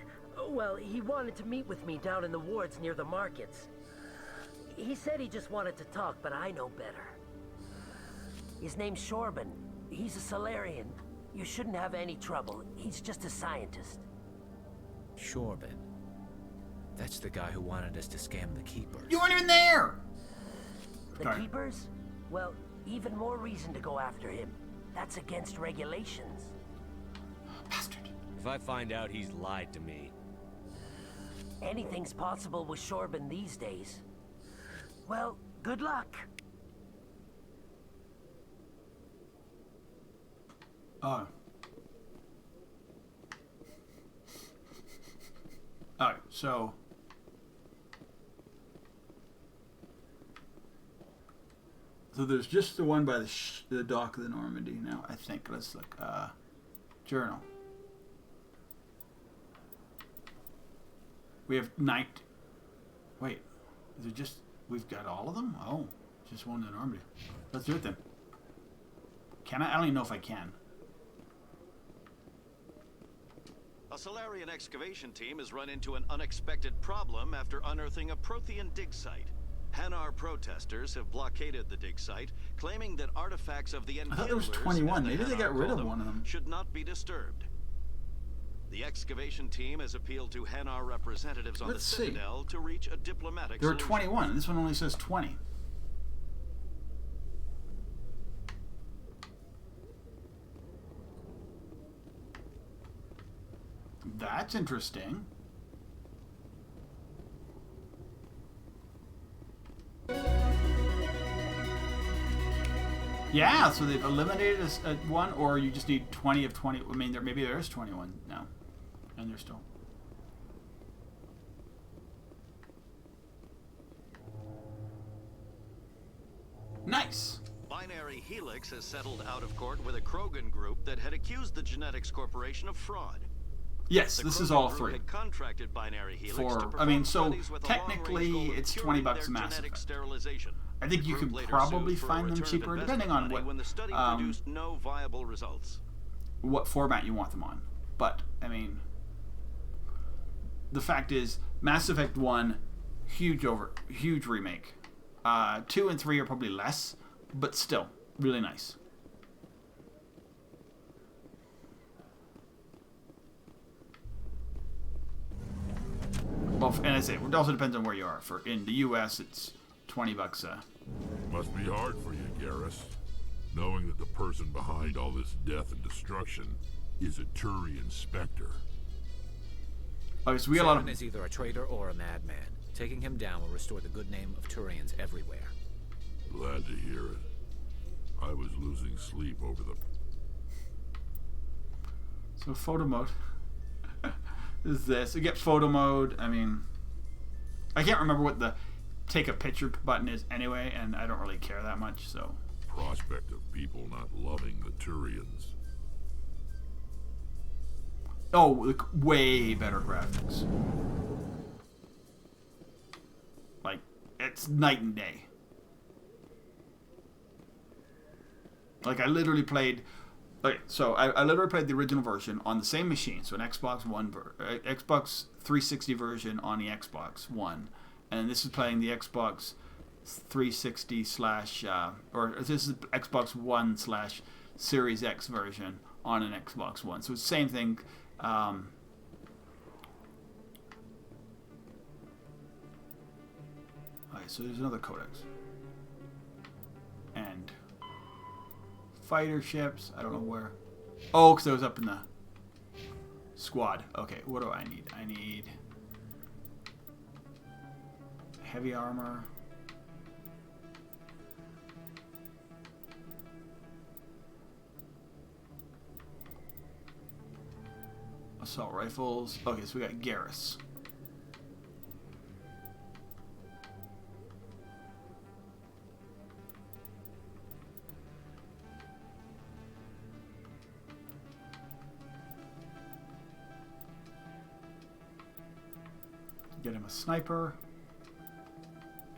Well, he wanted to meet with me down in the wards near the markets. He said he just wanted to talk, but I know better. His name's Shorban. He's a Solarian. You shouldn't have any trouble. He's just a scientist. Shorban. That's the guy who wanted us to scam the Keepers. You weren't even there! The Keepers? Well, even more reason to go after him. That's against regulations. Bastard. If I find out he's lied to me... Anything's possible with Shorban these days. Well, good luck. Oh. Alright, so... So there's just the one by the dock of the Normandy now, I think. Let's look. Journal. We have night. Wait, is it just... We've got all of them? Oh, just one in the Normandy. Let's do it then. Can I? I don't even know if I can. A Solarian excavation team has run into an unexpected problem after unearthing a Prothean dig site. Hanar protesters have blockaded the dig site, claiming that artifacts of the I thought there was 21. Maybe they got rid of one of them. Should not be disturbed. The excavation team has appealed to Hanar representatives on the Citadel to reach a diplomatic There are solution. 21, and this one only says 20. That's interesting. Yeah, so they've eliminated a one, or you just need 20 of 20. I mean, maybe there is 21 now, and there's still. Nice. Binary Helix has settled out of court with a Krogan group that had accused the Genetics Corporation of fraud. Yes, The this is Krogan all group free. had contracted Binary Helix to For, I perform mean, so studies with a technically long-range goal of it's curing $20 their a Mass genetic Effect. sterilization. I think The you group could later probably sued for a find them return of cheaper, investment depending on money when the study produced no viable results. what format you want them on. But, I mean, the fact is, Mass Effect 1, huge remake. 2 and 3 are probably less, but still, really nice. Well, and I say, it also depends on where you are. For in the U.S., it's $20 Must be hard for you, Garrus, knowing that the person behind all this death and destruction is a Turian Spectre. Okay, so we got a lot of... Saren is either a traitor or a madman. Taking him down will restore the good name of Turians everywhere. Glad to hear it. I was losing sleep over the... So photo mode is this. You get photo mode. I mean, I can't remember what the take a picture button is anyway, and I don't really care that much, so... Prospect of people not loving the Turians. Oh, like, way better graphics. Like, it's night and day. Like, I literally played... Okay, so I literally played the original version on the same machine, so an Xbox One, Xbox 360 version on the Xbox One, and this is playing the Xbox 360 slash, or this is Xbox One slash Series X version on an Xbox One. So it's the same thing. Okay, so there's another codex. And fighter ships, I don't know where. Oh, because I was up in the squad. Okay, what do I need? I need heavy armor. Assault rifles. Okay, so we got Garrus. Get him a sniper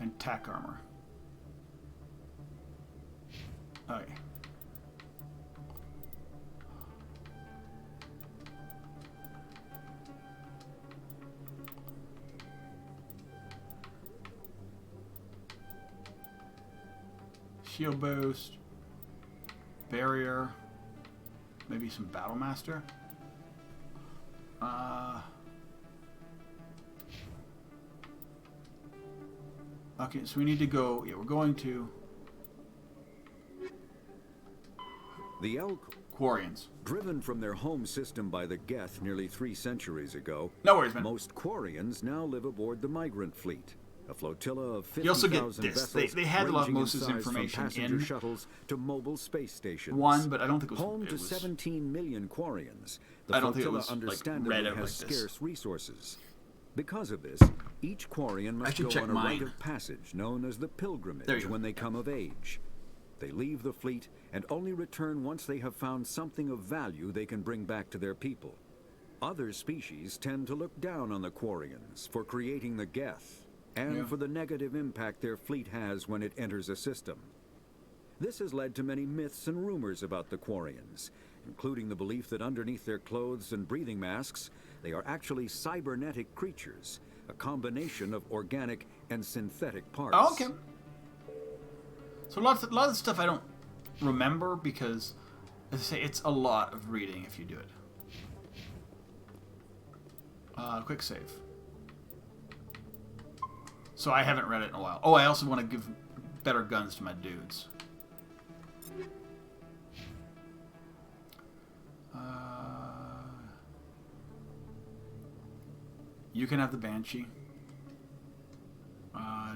and tack armor. Okay. Shield boost, barrier, maybe some battle master. Okay, so we need to go. Yeah, we're going to The Elk Quarians. Driven from their home system by the Geth nearly 3 centuries ago, no worries, man. Most Quarians now live aboard the migrant fleet, a flotilla of You also 50,000 get this. vessels They had a lot of ranging in Moses size information from passenger in shuttles to mobile space stations. one, but I don't think it was home to 17 million Quarians. The I don't think it flotilla was, like, understandably read out has like this. scarce resources. Because of this, each Quarian I must should go check on a mine. rite of passage known as the There pilgrimage you go. when they come of age. They leave the fleet and only return once they have found something of value they can bring back to their people. Other species tend to look down on the Quarians for creating the Geth and for the negative impact their fleet has when it enters a system. This has led to many myths and rumors about the Quarians, including the belief that underneath their clothes and breathing masks, they are actually cybernetic creatures, a combination of organic and synthetic parts. Oh, okay. So a lot of stuff I don't remember because, as I say, it's a lot of reading if you do it. Quick save. So I haven't read it in a while. Oh, I also want to give better guns to my dudes. You can have the Banshee.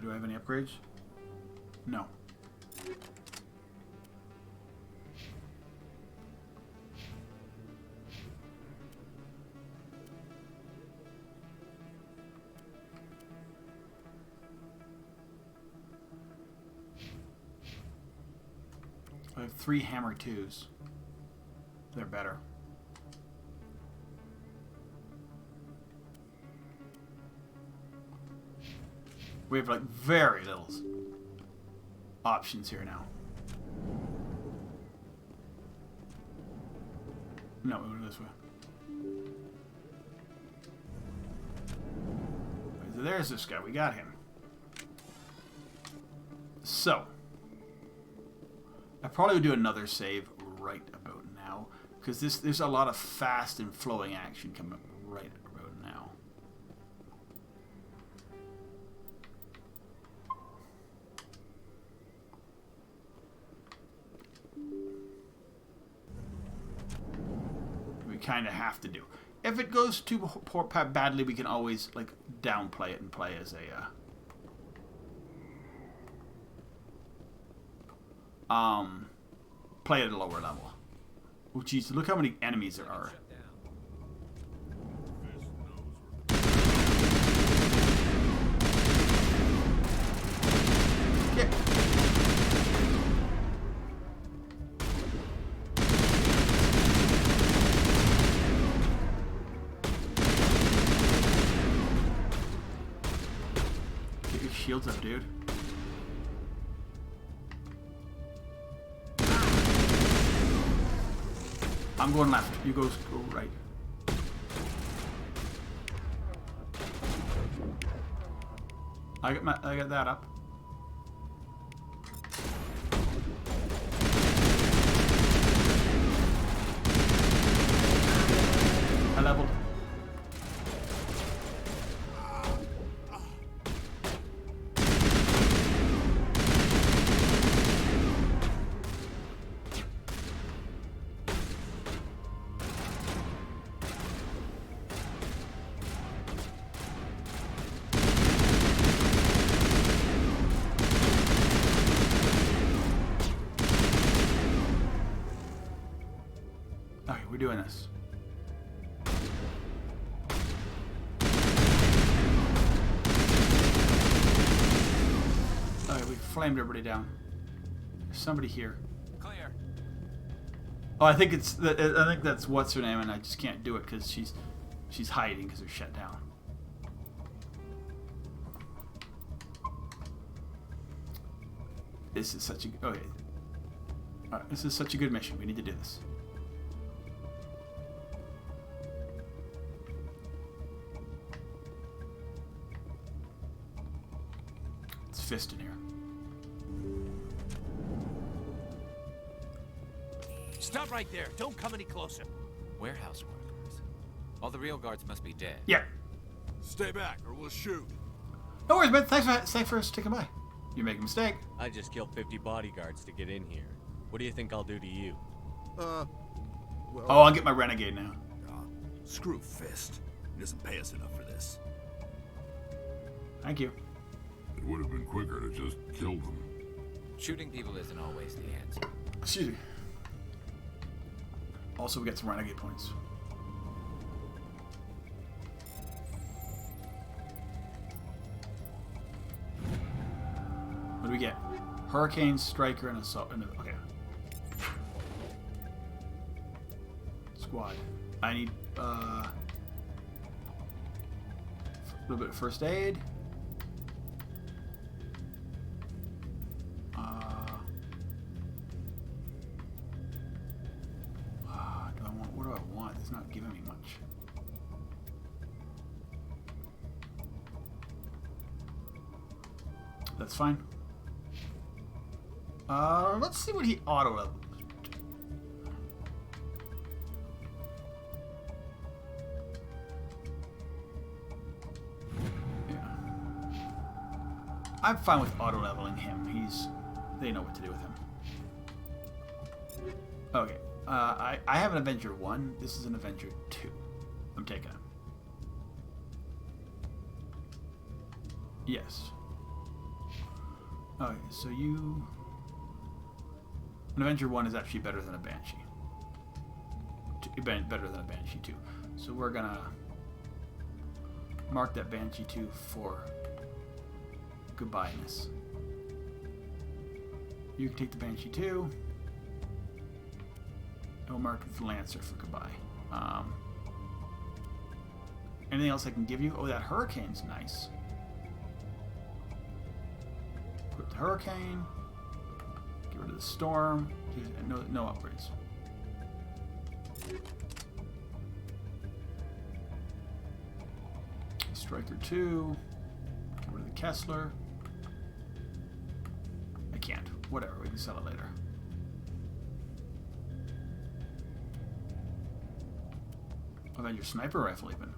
Do I have any upgrades? No. I have 3 hammer 2s. They're better. We have like very little options here now. No, we'll go this way. There's this guy. We got him. So, I probably would do another save right about now because there's a lot of fast and flowing action coming up right about now. We kind of have to do. If it goes too badly, we can always like downplay it and play as a play at a lower level. Oh jeez, look how many enemies there are. Yeah. Get your shields up, dude. I'm going left. You go right. I got that up. I leveled. Okay, we're doing this. Okay, we flamed everybody down. There's somebody here. Clear. Oh, I think that's what's her name, and I just can't do it because she's hiding because they're shut down. This is such a okay. All right, this is such a good mission. We need to do this. It's Fist in here. Stop right there. Don't come any closer. Warehouse workers. All the real guards must be dead. Yeah. Stay back or we'll shoot. No worries, man. Thanks for sticking by. You make a mistake. I just killed 50 bodyguards to get in here. What do you think I'll do to you? Well, oh, I'll get my renegade now. Screw Fist. He doesn't pay us enough for this. Thank you. It would have been quicker to just kill them. Shooting people isn't always the answer. Excuse me. Also, we get some renegade points. What do we get? Hurricane, Striker, and Assault. Okay. Squad. I need a little bit of first aid. What do I want? It's not giving me much. That's fine. Let's see what he auto leveled. Yeah. I'm fine with auto leveling him. They know what to do with him. Okay. I have an Avenger 1. This is an Avenger 2. I'm taking him. Yes. Okay, so you... An Avenger 1 is actually better than a Banshee. Better than a Banshee 2. So we're gonna mark that Banshee 2 for goodbye-ness. You can take the Banshee 2. We'll mark the Lancer for goodbye. Anything else I can give you? Oh, that Hurricane's nice. Equip the Hurricane. Get rid of the Storm. No upgrades. Striker 2. Get rid of the Kessler. I can't. Whatever, we can sell it later. What about your sniper rifle even?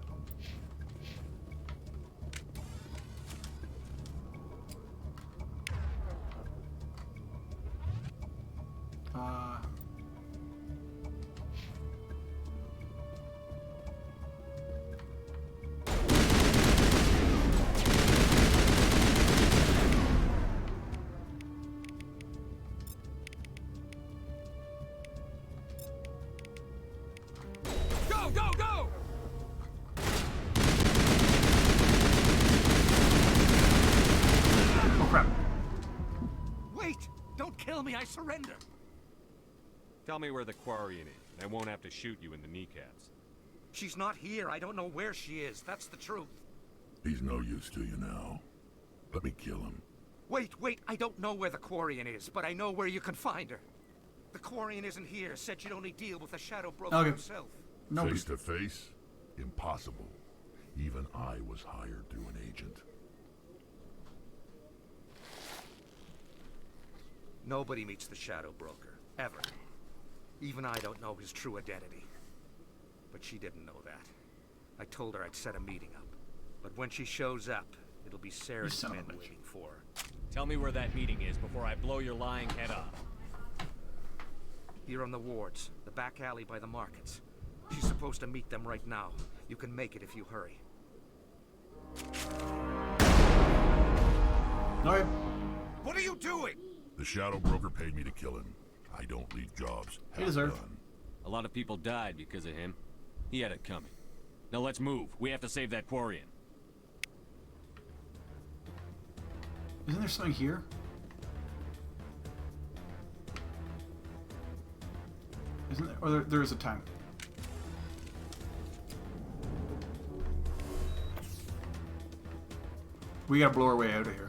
I surrender. Tell me where the Quarian is, and I won't have to shoot you in the kneecaps. She's not here. I don't know where she is. That's the truth. He's no use to you now. Let me kill him. Wait. I don't know where the Quarian is, but I know where you can find her. The Quarian isn't here. Said she'd only deal with the Shadow Broker himself. No. Face to face? Impossible. Even I was hired through an agent. Nobody meets the Shadow Broker, ever. Even I don't know his true identity. But she didn't know that. I told her I'd set a meeting up. But when she shows up, it'll be Sarah's men waiting for her. Tell me where that meeting is before I blow your lying head off. Here on the wards, the back alley by the markets. She's supposed to meet them right now. You can make it if you hurry. Okay. What are you doing? The Shadow Broker paid me to kill him. I don't leave jobs half done. A lot of people died because of him. He had it coming. Now let's move. We have to save that Quarian. Isn't there something here? Isn't there? Or there is a tank. We gotta blow our way out of here.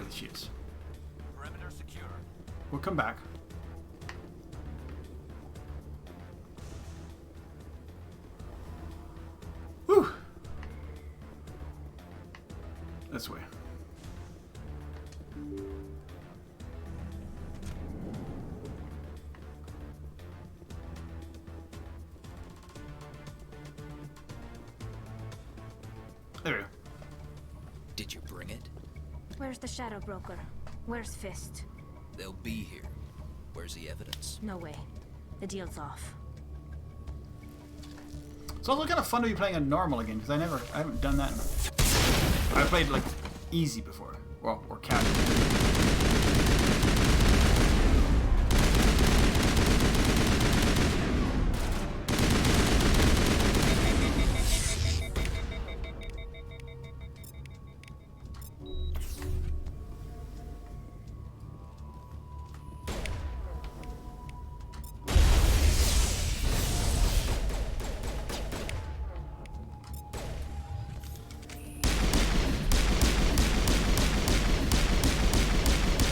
the shields. Perimeter secure. We'll come back. Whew. This way. There we go. Did you bring it? Where's the Shadow Broker? Where's Fist? They'll be here. Where's the evidence? No way. The deal's off. It's also kind of fun to be playing a normal again, because I haven't done that. I played like easy before, well, or casual.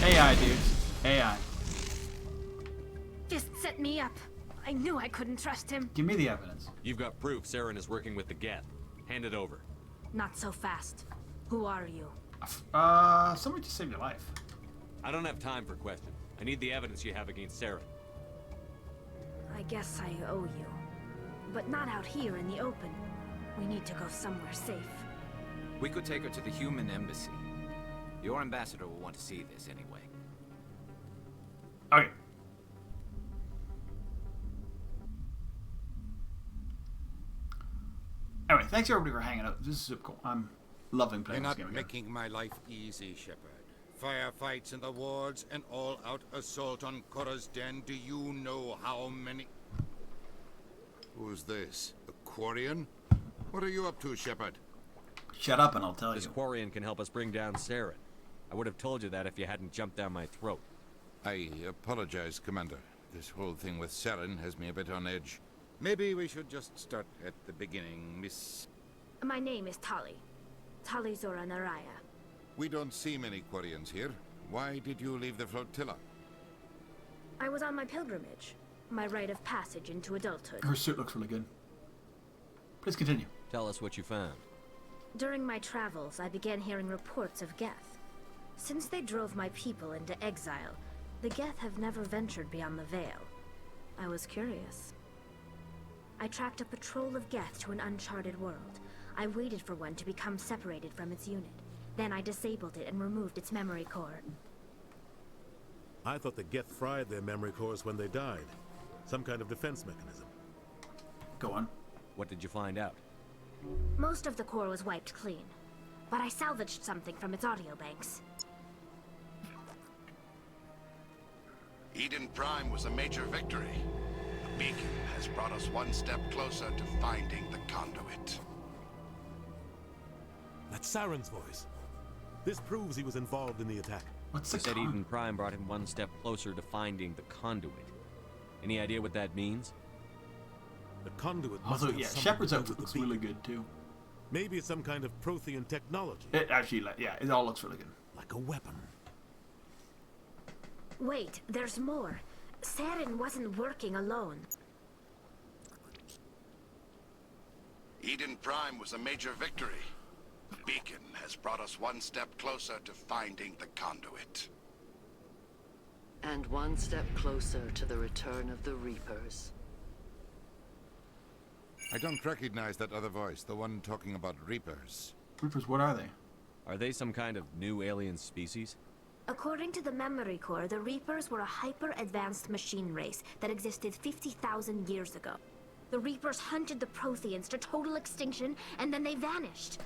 AI, dudes. AI. Fist set me up. I knew I couldn't trust him. Give me the evidence. You've got proof Saren is working with the Geth. Hand it over. Not so fast. Who are you? Someone just saved your life. I don't have time for questions. I need the evidence you have against Saren. I guess I owe you. But not out here in the open. We need to go somewhere safe. We could take her to the human embassy. Your ambassador will want to see this anyway. Okay. Anyway, thanks everybody for hanging out. This is super cool. I'm loving playing You're this not game making my life easy, Shepard. Firefights in the wards, an all-out assault on Korra's den. Do you know how many... Who's this? A Quarian? What are you up to, Shepard? Shut up and I'll tell you. This Quarian can help us bring down Saren. I would have told you that if you hadn't jumped down my throat. I apologize, Commander. This whole thing with Saren has me a bit on edge. Maybe we should just start at the beginning, Miss... My name is Tali. Tali Zora Naraya. We don't see many Quarians here. Why did you leave the flotilla? I was on my pilgrimage. My rite of passage into adulthood. Her suit looks really good. Please continue. Tell us what you found. During my travels, I began hearing reports of Geth. Since they drove my people into exile, the Geth have never ventured beyond the Veil. I was curious. I tracked a patrol of Geth to an uncharted world. I waited for one to become separated from its unit. Then I disabled it and removed its memory core. I thought the Geth fried their memory cores when they died. Some kind of defense mechanism. Go on. What did you find out? Most of the core was wiped clean, but I salvaged something from its audio banks. Eden Prime was a major victory. The beacon has brought us one step closer to finding the conduit. That's Saren's voice. This proves he was involved in the attack. What's the said Eden Prime brought him one step closer to finding the conduit. Any idea what that means? The conduit must Also, have yeah, something Shepard's to do outfit with looks the really beacon. good too. Maybe it's some kind of Prothean technology. It actually, yeah, it all looks really good. Like a weapon. Wait, there's more. Saren wasn't working alone. Eden Prime was a major victory. The beacon has brought us one step closer to finding the conduit. And one step closer to the return of the Reapers. I don't recognize that other voice, the one talking about Reapers. Reapers, what are they? Are they some kind of new alien species? According to the memory core, the Reapers were a hyper-advanced machine race that existed 50,000 years ago. The Reapers hunted the Protheans to total extinction, and then they vanished.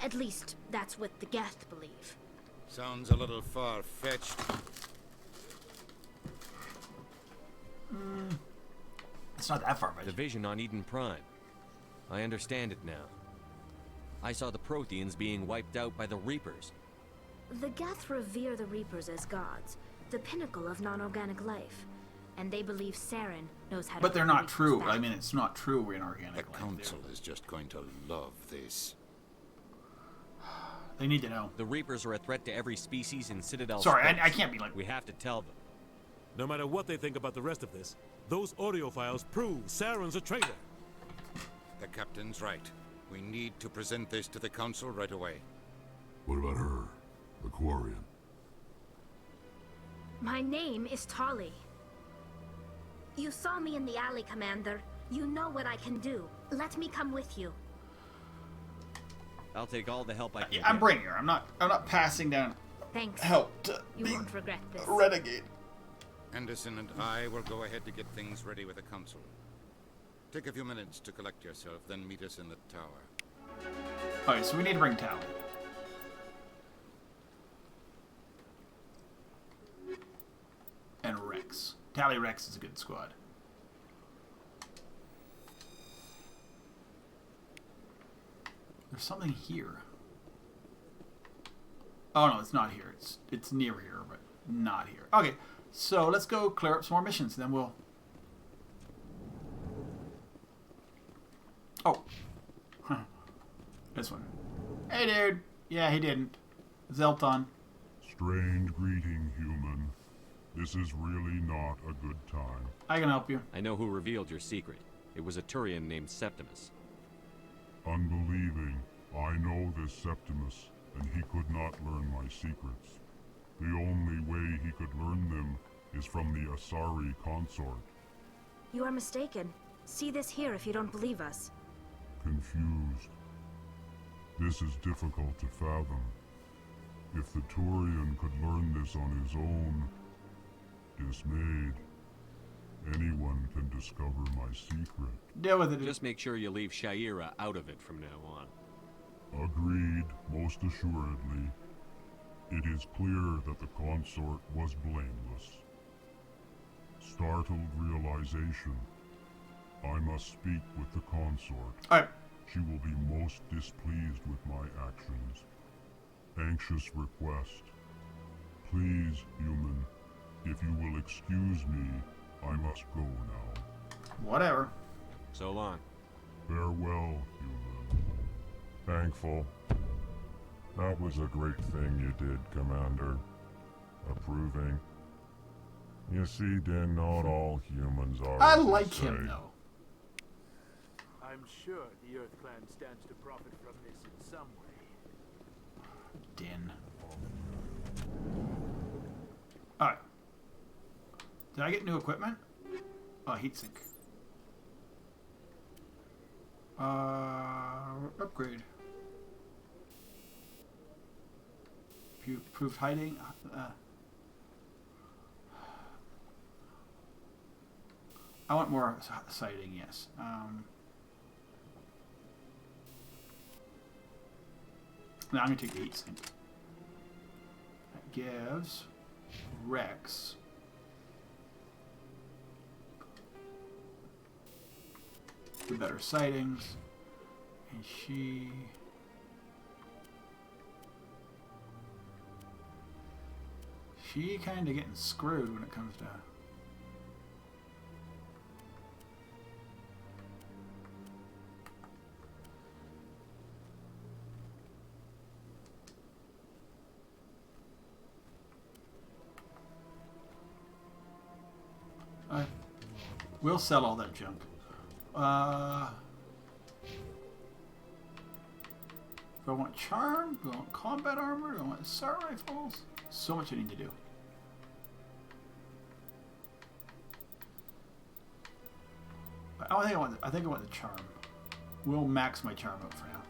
At least, that's what the Geth believe. Sounds a little far-fetched. It's not that far, but the vision on Eden Prime. I understand it now. I saw the Protheans being wiped out by the Reapers. The Geth revere the Reapers as gods, the pinnacle of non-organic life. And they believe Saren knows how to... But they're not true. I mean, it's not true we're inorganic. The Council is just going to love this. They need to know. The Reapers are a threat to every species in Citadel Sorry, space. I can't be like... We have to tell them. No matter what they think about the rest of this, those audio files prove Saren's a traitor. The captain's right. We need to present this to the council right away. What about her? The Quarian? My name is Tolly. You saw me in the alley, Commander. You know what I can do. Let me come with you. I'll take all the help I can. I'm bringing her. I'm not passing down Thanks. help to You the won't regret this. renegade. Anderson and I will go ahead to get things ready with the council. Take a few minutes to collect yourself, then meet us in the tower. Alright, so we need to bring Tally. And Rex. Tally Rex is a good squad. There's something here. Oh no, it's not here. It's near here, but not here. Okay, so let's go clear up some more missions, then we'll... Oh. Huh. This one. Hey, dude. Yeah, he didn't. Zelton. Strange greeting, human. This is really not a good time. I can help you. I know who revealed your secret. It was a Turian named Septimus. Unbelieving. I know this Septimus, and he could not learn my secrets. The only way he could learn them is from the Asari consort. You are mistaken. See this here if you don't believe us. Confused. This is difficult to fathom. If the Turian could learn this on his own, dismayed, anyone can discover my secret. Deal with it. Just make sure you leave Shaira out of it from now on. Agreed, most assuredly. It is clear that the consort was blameless. Startled realization. I must speak with the consort. Alright. She will be most displeased with my actions. Anxious request. Please, human, if you will excuse me, I must go now. Whatever. So long. Farewell, human. Thankful. That was a great thing you did, Commander. Approving. You see, then not all humans are. I like him, though. I'm sure the Earth Clan stands to profit from this in some way. Din. Alright. Did I get new equipment? Oh, heatsink. Upgrade. Improved hiding. I want more sighting, yes. Now I'm going to take the heatsink. That gives Rex the better sightings, and she kind of getting screwed when it comes to we'll sell all that junk. Do I want charm? Do I want combat armor? Do I want assault rifles? So much I need to do. I think I want the charm. We'll max my charm up for now.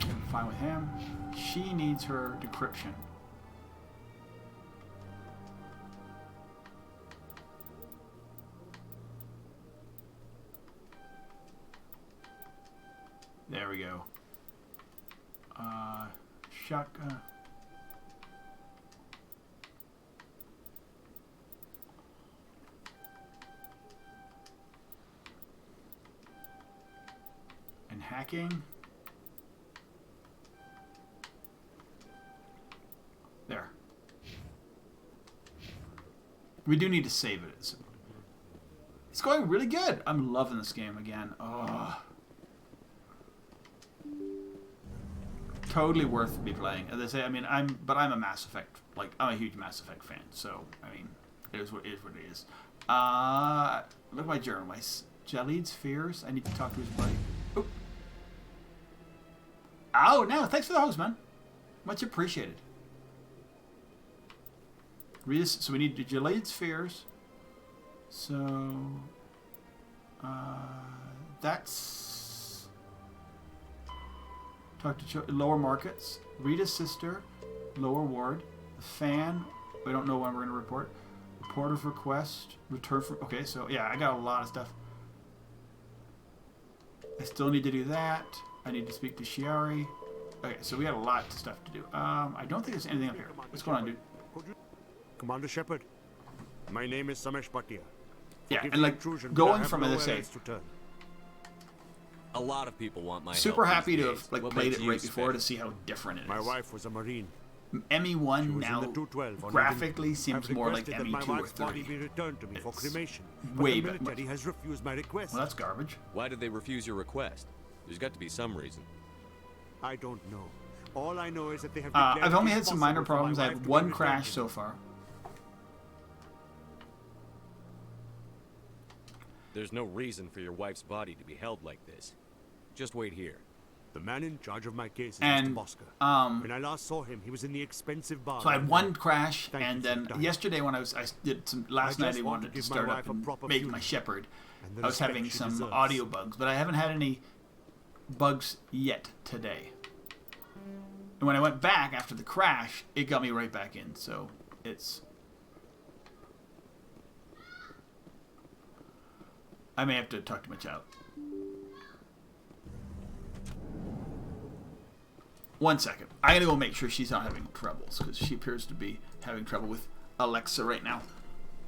I'm fine with him. She needs her decryption. There we go. Shotgun. And hacking. There. We do need to save it. It's going really good. I'm loving this game again. Oh. totally worth me playing. As I say, I mean, I'm a Mass Effect, like, I'm a huge Mass Effect fan, so, I mean, it is what it is. Look at my journal, my Jalid's fears. I need to talk to his buddy. Oop. Oh, no, thanks for the host, man. Much appreciated. Read this. So we need Jalid's fears. So, that's... Talk to lower markets. Rita's sister. Lower ward. The fan. We don't know when we're going to report. Report of request. Return from... Okay, so yeah, I got a lot of stuff. I still need to do that. I need to speak to Shiari. Okay, so we got a lot of stuff to do. I don't think there's anything up here. What's going on, dude? Commander Shepard, my name is Samesh Bhatia. Yeah, and like going from as I say, a lot of people want my super help happy these to days. have like What played makes it you right before to special? see how different it is. My wife was a Marine. ME1 now 212 graphically I've seems more like requested that my ME2 or wife's body 3. be returned to me for cremation. Way but the better. military has refused my request. Well, that's garbage. Why did they refuse your request? There's got to be some reason. I don't know. All I know is that they have I've only it had some minor impossible for my problems. I wife have to be one returned crash to so me. far. There's no reason for your wife's body to be held like this. Just wait here. The man in charge of my case is And, Mr. Bosca. When I last saw him, he was in the expensive bar. So I had one crash, Thank and you for then your time. yesterday when I did some last night, just I want wanted to to give my start wife up a and proper make funeral. my Shepherd. And the I was having respect she some deserves. audio bugs, but I haven't had any bugs yet today. And when I went back after the crash, it got me right back in. So it's... I may have to talk to my child. One second. I gotta go make sure she's not having troubles, because she appears to be having trouble with Alexa right now.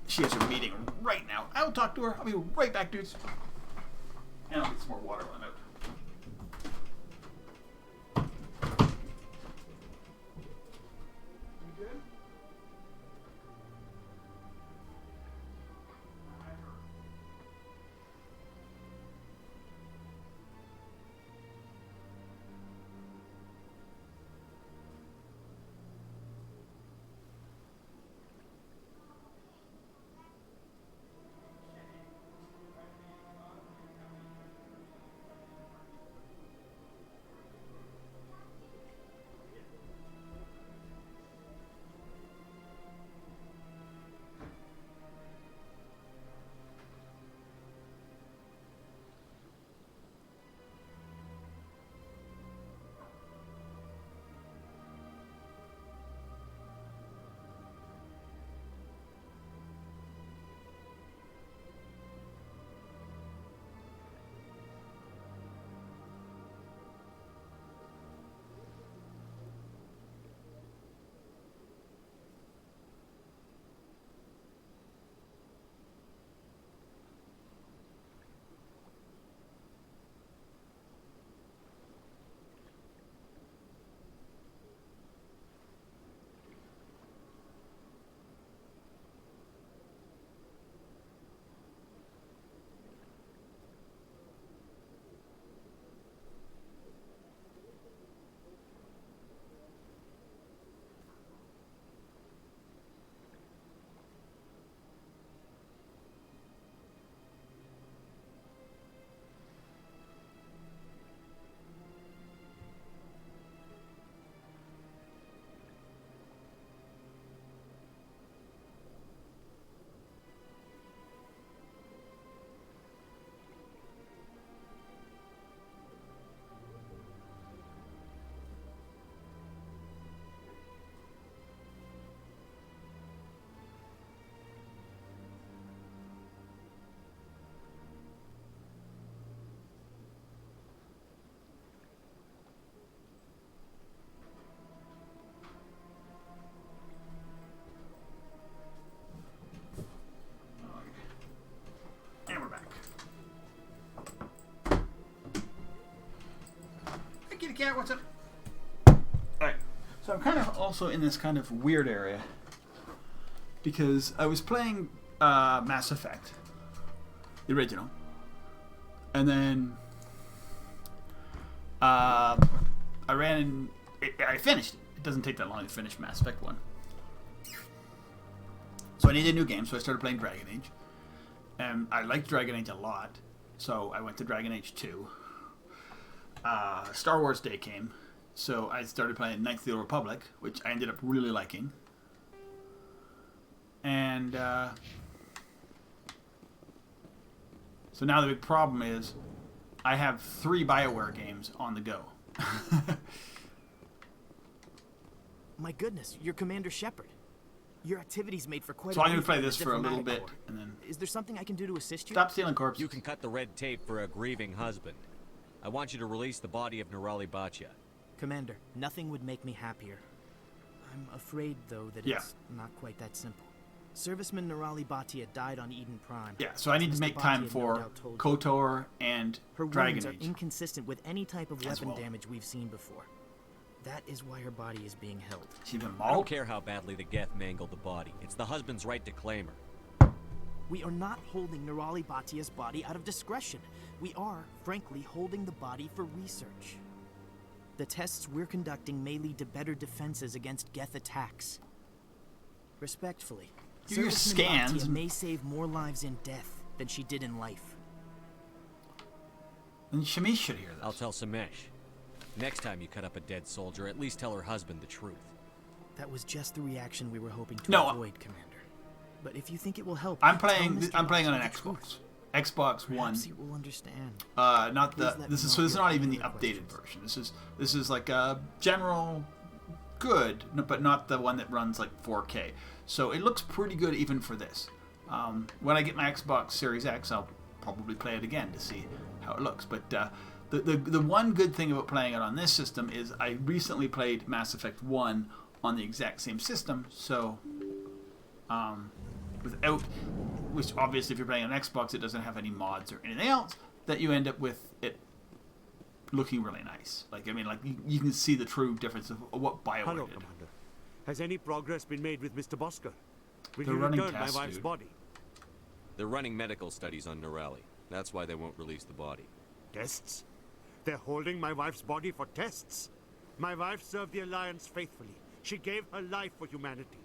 She has her meeting right now. I will talk to her. I'll be right back, dudes. And I'll get some more water when I'm out. And we're back. Hey, kitty cat, what's up? Alright, so I'm kind of also in this kind of weird area because I was playing Mass Effect, the original, and then I ran I finished it. It doesn't take that long to finish Mass Effect 1. So I needed a new game, so I started playing Dragon Age. And I liked Dragon Age a lot, so I went to Dragon Age 2. Star Wars Day came, so I started playing Knights of the Old Republic, which I ended up really liking. And so now the big problem is I have 3 BioWare games on the go. My goodness, you're Commander Shepard. Your activities made for quite So a I'm going to brief play in the this for a little diplomatic bit, corps. and then... Is there something I can do to assist you? Stop stealing corpses. You can cut the red tape for a grieving husband. I want you to release the body of Nerali Bachya. Commander, nothing would make me happier. I'm afraid, though, that it's not quite that simple. Serviceman Nerali Bachya died on Eden Prime. Yeah, so I need to make time for KOTOR and her Dragon wounds are Age. inconsistent with any type of weapon well. damage we've seen before. That is why her body is being held. She's been I mauled? don't care how badly the Geth mangled the body. It's the husband's right to claim her. We are not holding Nerali Bachya's body out of discretion. We are, frankly, holding the body for research. The tests we're conducting may lead to better defenses against Geth attacks. Respectfully, You use Serviceman scans. Bachya may save more lives in death than she did in life. And Shamish should hear this. I'll tell Samesh. Next time you cut up a dead soldier, at least tell her husband the truth. That was just the reaction we were hoping to No. avoid, Commander. But if you think it will help, I'm tell playing Mr. on an Bachya the Xbox. truth. Xbox One. Perhaps he will understand. Not Please the let this me is know so this is if you not have even any the other updated version. This is like a general good, but not the one that runs like 4K. So it looks pretty good even for this. When I get my Xbox Series X, I'll probably play it again to see how it looks. But the one good thing about playing it on this system is I recently played Mass Effect 1 on the exact same system, so without, which obviously if you're playing on Xbox it doesn't have any mods or anything else, that you end up with it looking really nice. Like, I mean, like you can see the true difference of what BioWare Hello, did. Commander. Has any progress been made with Mr. Bosker? Will They're you running return my tests, wife's dude. body? They're running medical studies on Nerali. That's why they won't release the body. Tests? They're holding my wife's body for tests. My wife served the Alliance faithfully. She gave her life for humanity.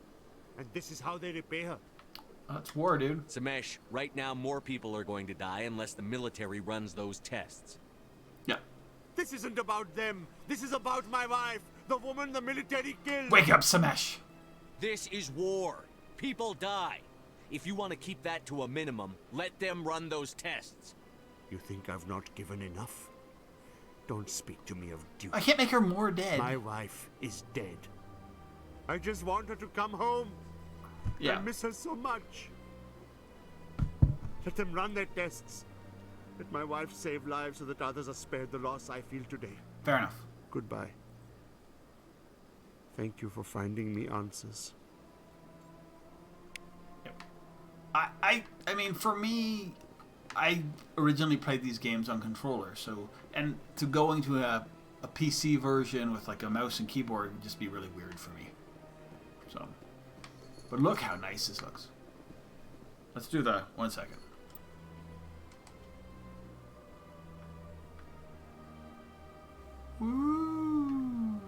And this is how they repay her. That's war, dude. Samesh, right now more people are going to die unless the military runs those tests. Yeah. This isn't about them. This is about my wife, the woman the military killed. Wake up, Samesh. This is war. People die. If you want to keep that to a minimum, let them run those tests. You think I've not given enough? Don't speak to me of duty. I can't make her more dead. My wife is dead. I just want her to come home. Yeah. I miss her so much. Let them run their tests. Let my wife save lives so that others are spared the loss I feel today. Fair enough. Goodbye. Thank you for finding me answers. I mean, for me, I originally played these games on controller, so, and to go into a PC version with like a mouse and keyboard would just be really weird for me. So, but look how nice this looks. Let's do the 1 second. Woo!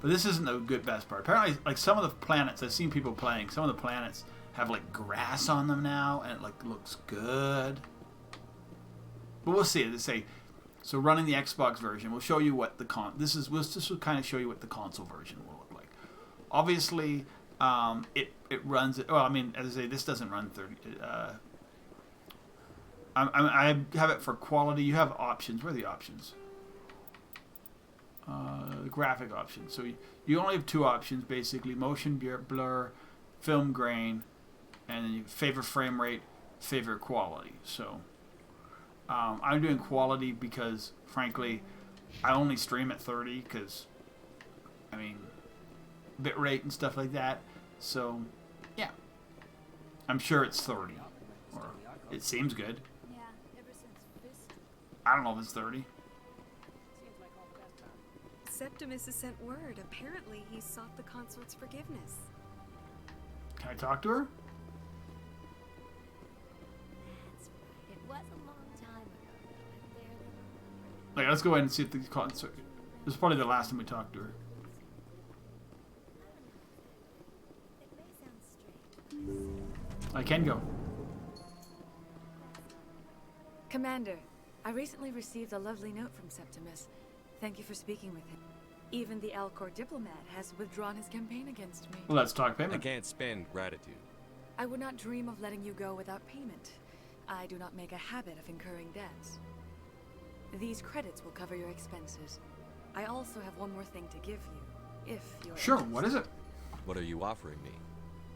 But this isn't the good best part. Apparently, like some of the planets, I've seen people playing, some of the planets have like grass on them now, and it like looks good. But we'll see. They say, so running the Xbox version, we'll show you what the we'll just kind of show you what the console version will look like. Obviously, it runs. Well, I mean, as I say, this doesn't run 30. I have it for quality. You have options. Where are the options? The graphic options. So you only have 2 options basically: motion blur, film grain, and then you favor frame rate, favor quality. So I'm doing quality because, frankly, I only stream at 30 because, I mean, bit rate and stuff like that. So yeah, I'm sure it's 30, or it seems good. Yeah, ever since Fist. I don't know if it's 30. Septimus has sent word. Apparently, he sought the consort's forgiveness. Can I talk to her? It was a long time ago, though. I barely remember. Like, let's go ahead and see if the consort. This is probably the last time we talked to her. I can go. Commander, I recently received a lovely note from Septimus. Thank you for speaking with him. Even the Alcor diplomat has withdrawn his campaign against me. Let's talk payment. I can't spend gratitude. I would not dream of letting you go without payment. I do not make a habit of incurring debts. These credits will cover your expenses. I also have one more thing to give you, if you're Sure, interested. what is it? What are you offering me?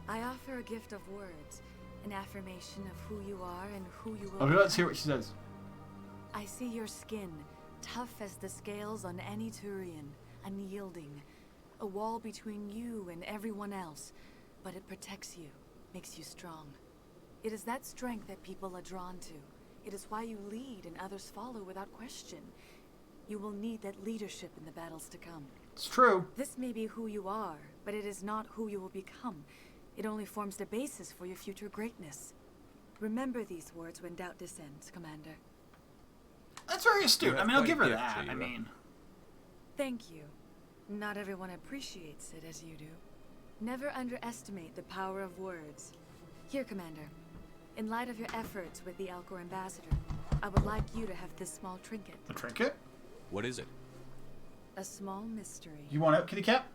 I offer a gift of words, an affirmation of who you are and who you will Okay, let's become. hear what she says. I see your skin, tough as the scales on any Turian, unyielding. A wall between you and everyone else, but it protects you, makes you strong. It is that strength that people are drawn to. It is why you lead and others follow without question. You will need that leadership in the battles to come. It's true. This may be who you are, but it is not who you will become. It only forms the basis for your future greatness. Remember these words when doubt descends, Commander. That's very astute. I mean, I'll give her that. I mean... Thank you. Not everyone appreciates it as you do. Never underestimate the power of words. Here, Commander. In light of your efforts with the Alcor ambassador, I would like you to have this small trinket. A trinket? What is it? A small mystery. You want out, kitty cat?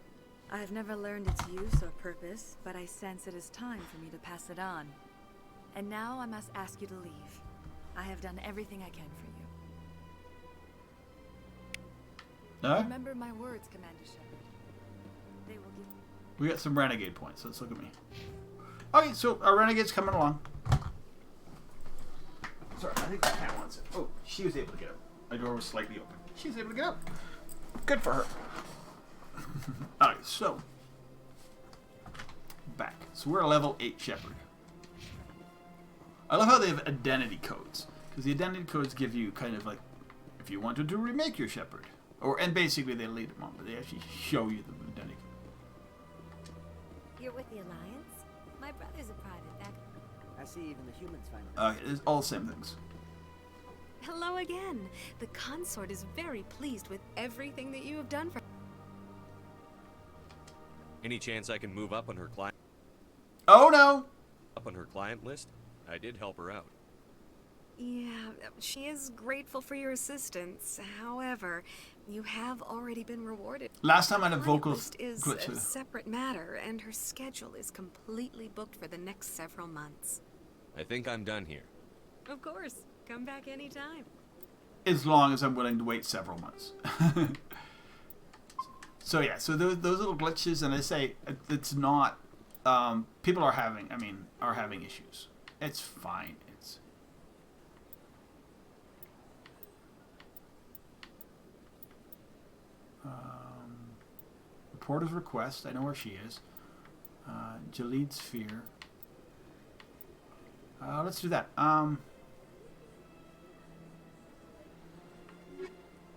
I have never learned its use or purpose, but I sense it is time for me to pass it on. And now I must ask you to leave. I have done everything I can for you. No? Remember my words, Commander Shepard. They will give... We got some renegade points. Let's look at me. Okay, so our renegade's coming along. Sorry, I think the cat wants it. Oh, she was able to get up. My door was slightly open. She was able to get up. Good for her. Alright, so. Back. So we're a level 8 Shepherd. I love how they have identity codes. Because the identity codes give you kind of like, if you wanted to remake your Shepherd. And basically they lead them on, but they actually show you the identity code. You're with the Alliance? My brother's a private back. I see even the humans find it. It's all the same things. Hello again. The consort is very pleased with everything that you have done for... Any chance I can move up on her client? Oh no! Up on her client list? I did help her out. Yeah, she is grateful for your assistance. However, you have already been rewarded. Last time I had a vocal List is glitch a with it. separate matter, and her schedule is completely booked for the next several months. I think I'm done here. Of course. Come back anytime. As long as I'm willing to wait several months. So yeah, so those little glitches, and I say it's not. People are having issues. It's fine. It's. Reporter's request. I know where she is. Jaleed's fear. Let's do that.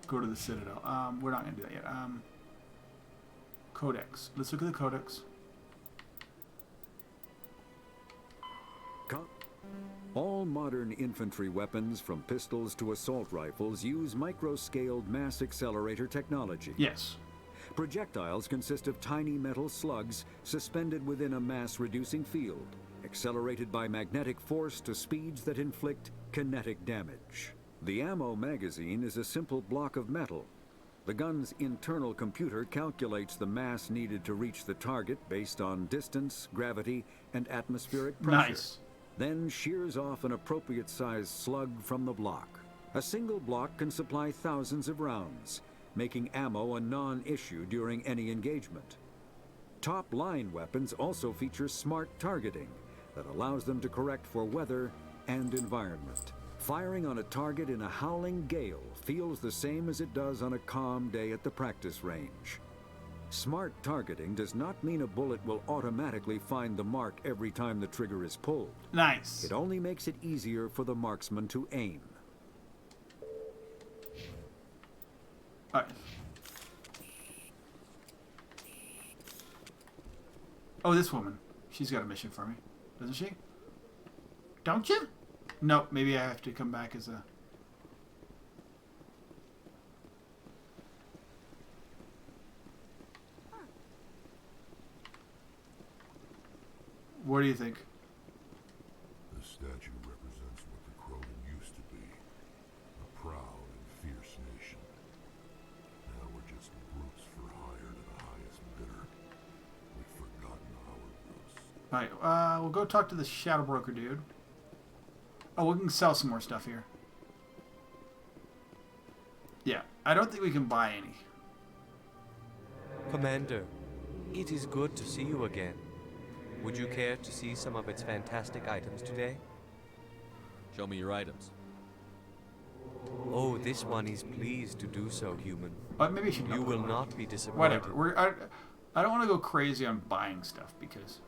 Go to the Citadel. We're not going to do that yet. Codex. Let's look at the Codex. All modern infantry weapons, from pistols to assault rifles, use micro-scaled mass accelerator technology. Yes. Projectiles consist of tiny metal slugs suspended within a mass-reducing field, accelerated by magnetic force to speeds that inflict kinetic damage. The ammo magazine is a simple block of metal. The gun's internal computer calculates the mass needed to reach the target based on distance, gravity, and atmospheric pressure. Nice. Then shears off an appropriate-sized slug from the block. A single block can supply thousands of rounds, making ammo a non-issue during any engagement. Top-line weapons also feature smart targeting that allows them to correct for weather and environment. Firing on a target in a howling gale feels the same as it does on a calm day at the practice range. Smart targeting does not mean a bullet will automatically find the mark every time the trigger is pulled. Nice. It only makes it easier for the marksman to aim. All right. Oh, this woman. She's got a mission for me, doesn't she? Don't you? No, maybe I have to come back as a... What do you think? This statue represents what the Krogan used to be. A proud and fierce nation. Now we're just brutes for hire to the highest bidder. We've forgotten our roots. Alright, we'll go talk to the Shadow Broker dude. Oh, we can sell some more stuff here. Yeah, I don't think we can buy any. Commander, it is good to see you again. Would you care to see some of its fantastic items today? Show me your items. Oh, this one is pleased to do so, human. Maybe I should You will not be disappointed. Whatever. I don't want to go crazy on buying stuff because...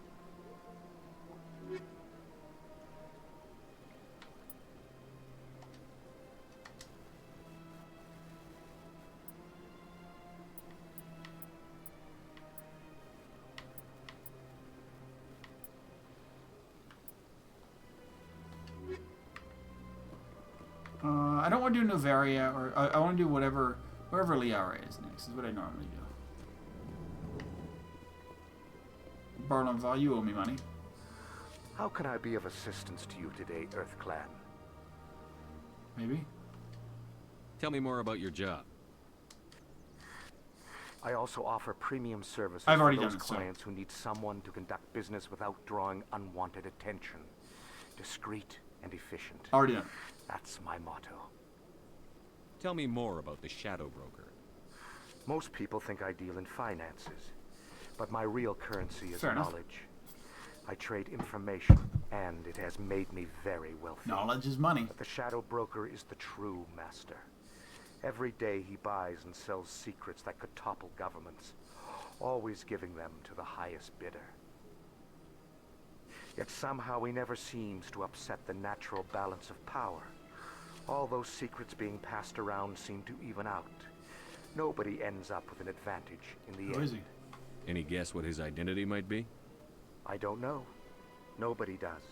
I don't want to do Novaria, or I want to do wherever Liara is next, is what I normally do. Barlon Val, you owe me money. How can I be of assistance to you today, Earth Clan? Maybe. Tell me more about your job. I also offer premium services I've already for those done it, so. clients who need someone to conduct business without drawing unwanted attention. Discreet and efficient. Already done. That's my motto. Tell me more about the Shadow Broker. Most people think I deal in finances, but my real currency is Fair enough. knowledge. I trade information, and it has made me very wealthy. Knowledge is money. But the Shadow Broker is the true master. Every day he buys and sells secrets that could topple governments, always giving them to the highest bidder. Yet somehow he never seems to upset the natural balance of power. All those secrets being passed around seem to even out. Nobody ends up with an advantage in the end. Who is he? Any guess what his identity might be? I don't know. Nobody does.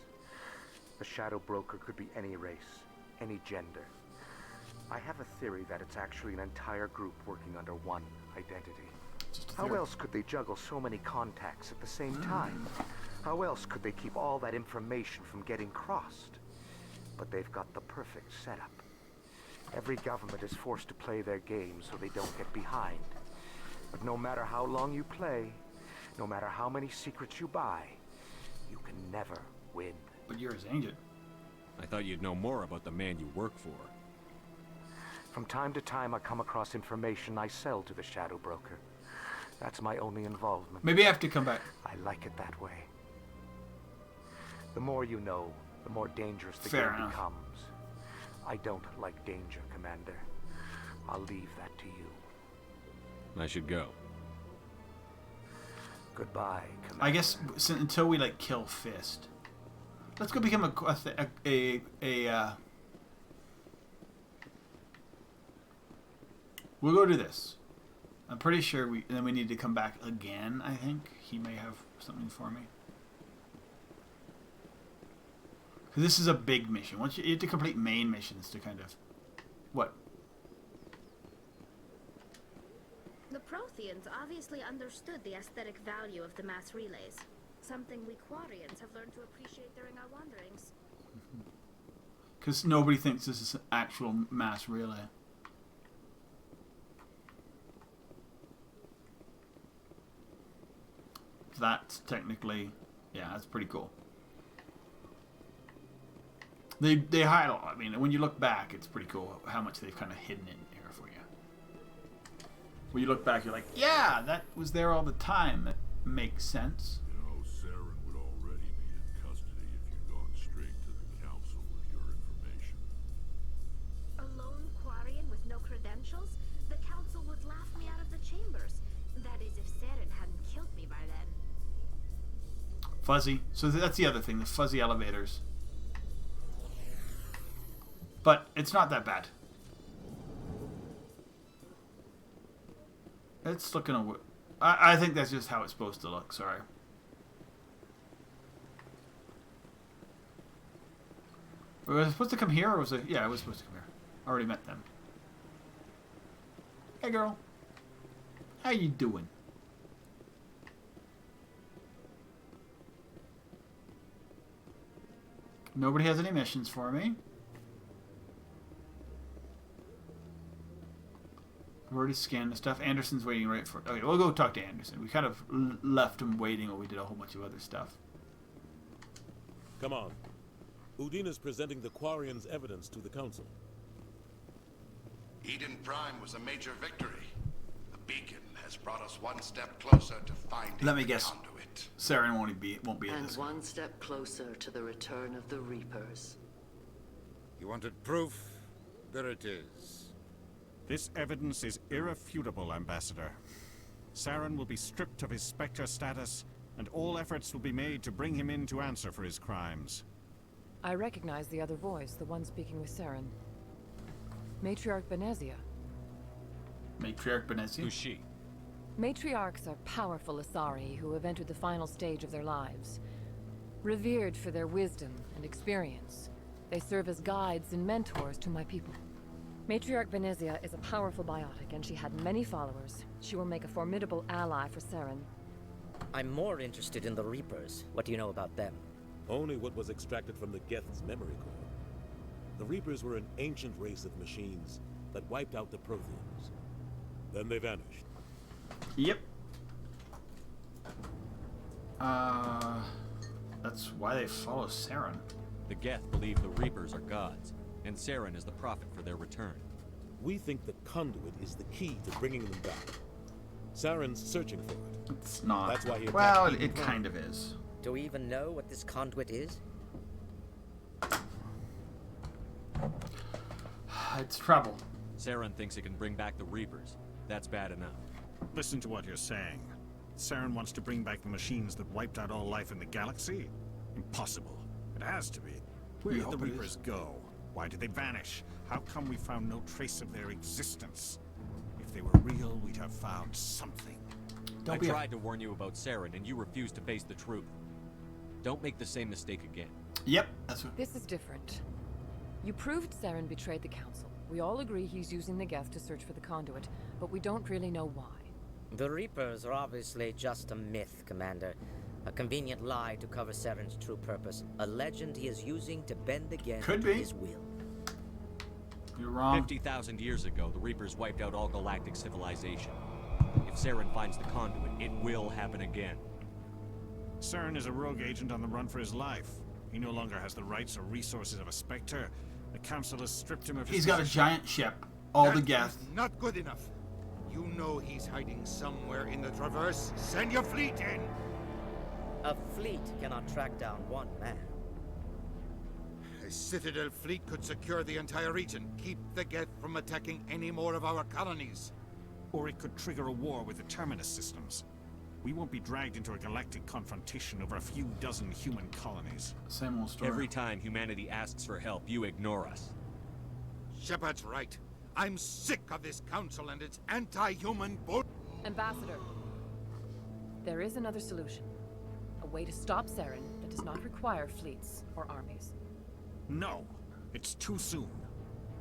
The Shadow Broker could be any race, any gender. I have a theory that it's actually an entire group working under one identity. How else could they juggle so many contacts at the same time? How else could they keep all that information from getting crossed? But they've got the perfect setup. Every government is forced to play their game so they don't get behind. But no matter how long you play, no matter how many secrets you buy, you can never win. But you're his agent. I thought you'd know more about the man you work for. From time to time, I come across information I sell to the Shadow Broker. That's my only involvement. Maybe I have to come back. I like it that way. The more you know, the more dangerous the Fair game enough. becomes. I don't like danger, Commander. I'll leave that to you. I should go. Goodbye, Commander. I guess until we like kill Fist. Let's go become we'll go do this. I'm pretty sure then we need to come back again, I think. He may have something for me. Because this is a big mission. Once you have to complete main missions to kind of... What? The Protheans obviously understood the aesthetic value of the mass relays. Something we Quarians have learned to appreciate during our wanderings. Because nobody thinks this is an actual mass relay. That's technically... Yeah, that's pretty cool. They hide a lot. I mean, when you look back, it's pretty cool how much they've kind of hidden in here for you. When you look back, you're like, yeah, that was there all the time. That makes sense. You know, Saren would already be in custody if you'd gone straight to the council with your information. A lone Quarian with no credentials? The council would laugh me out of the chambers. That is, if Saren hadn't killed me by then. Fuzzy. So that's the other thing, the fuzzy elevators. But it's not that bad. It's looking a... I think that's just how it's supposed to look. Sorry. Was it supposed to come here, or was it... Yeah, it was supposed to come here. I already met them. Hey, girl. How you doing? Nobody has any missions for me. I've already scanned the stuff. Anderson's waiting right for... Okay, we'll go talk to Anderson. We kind of left him waiting while we did a whole bunch of other stuff. Come on. Udina's presenting the Quarian's evidence to the Council. Eden Prime was a major victory. The beacon has brought us one step closer to finding Let me the guess. conduit. Saren won't be at And this. one step closer to the return of the Reapers. You wanted proof? There it is. This evidence is irrefutable, Ambassador. Saren will be stripped of his Spectre status, and all efforts will be made to bring him in to answer for his crimes. I recognize the other voice, the one speaking with Saren. Matriarch Benezia. Matriarch Benezia? Who's she? Matriarchs are powerful Asari who have entered the final stage of their lives. Revered for their wisdom and experience, they serve as guides and mentors to my people. Matriarch Benezia is a powerful biotic, and she had many followers. She will make a formidable ally for Saren. I'm more interested in the Reapers. What do you know about them? Only what was extracted from the Geth's memory core. The Reapers were an ancient race of machines that wiped out the Protheans. Then they vanished. Yep. That's why they follow Saren. The Geth believe the Reapers are gods, and Saren is the prophet for their return. We think the conduit is the key to bringing them back. Saren's searching for it. It's not. That's why he well, attacked it kind of is. Do we even know what this conduit is? It's trouble. Saren thinks it can bring back the Reapers. That's bad enough. Listen to what you're saying. Saren wants to bring back the machines that wiped out all life in the galaxy? Impossible. It has to be. Where did the Reapers go? Why did they vanish? How come we found no trace of their existence? If they were real, we'd have found something. I tried to warn you about Saren, and you refused to face the truth. Don't make the same mistake again. Yep, that's what... This is different. You proved Saren betrayed the Council. We all agree he's using the Geth to search for the conduit, but we don't really know why. The Reapers are obviously just a myth, Commander. A convenient lie to cover Saren's true purpose. A legend he is using to bend the Geth to his will. You're wrong. 50,000 years ago, the Reapers wiped out all galactic civilization. If Saren finds the conduit, it will happen again. Saren is a rogue agent on the run for his life. He no longer has the rights or resources of a Spectre. The Council has stripped him of his He's got a giant ship. All the Geth. Not good enough. You know he's hiding somewhere in the Traverse. Send your fleet in! A fleet cannot track down one man. A Citadel fleet could secure the entire region, keep the Geth from attacking any more of our colonies. Or it could trigger a war with the Terminus systems. We won't be dragged into a galactic confrontation over a few dozen human colonies. Same old story. Every time humanity asks for help, you ignore us. Shepard's right. I'm sick of this council and its anti-human bull... Ambassador, there is another solution. A way to stop Saren that does not require fleets or armies. No, it's too soon.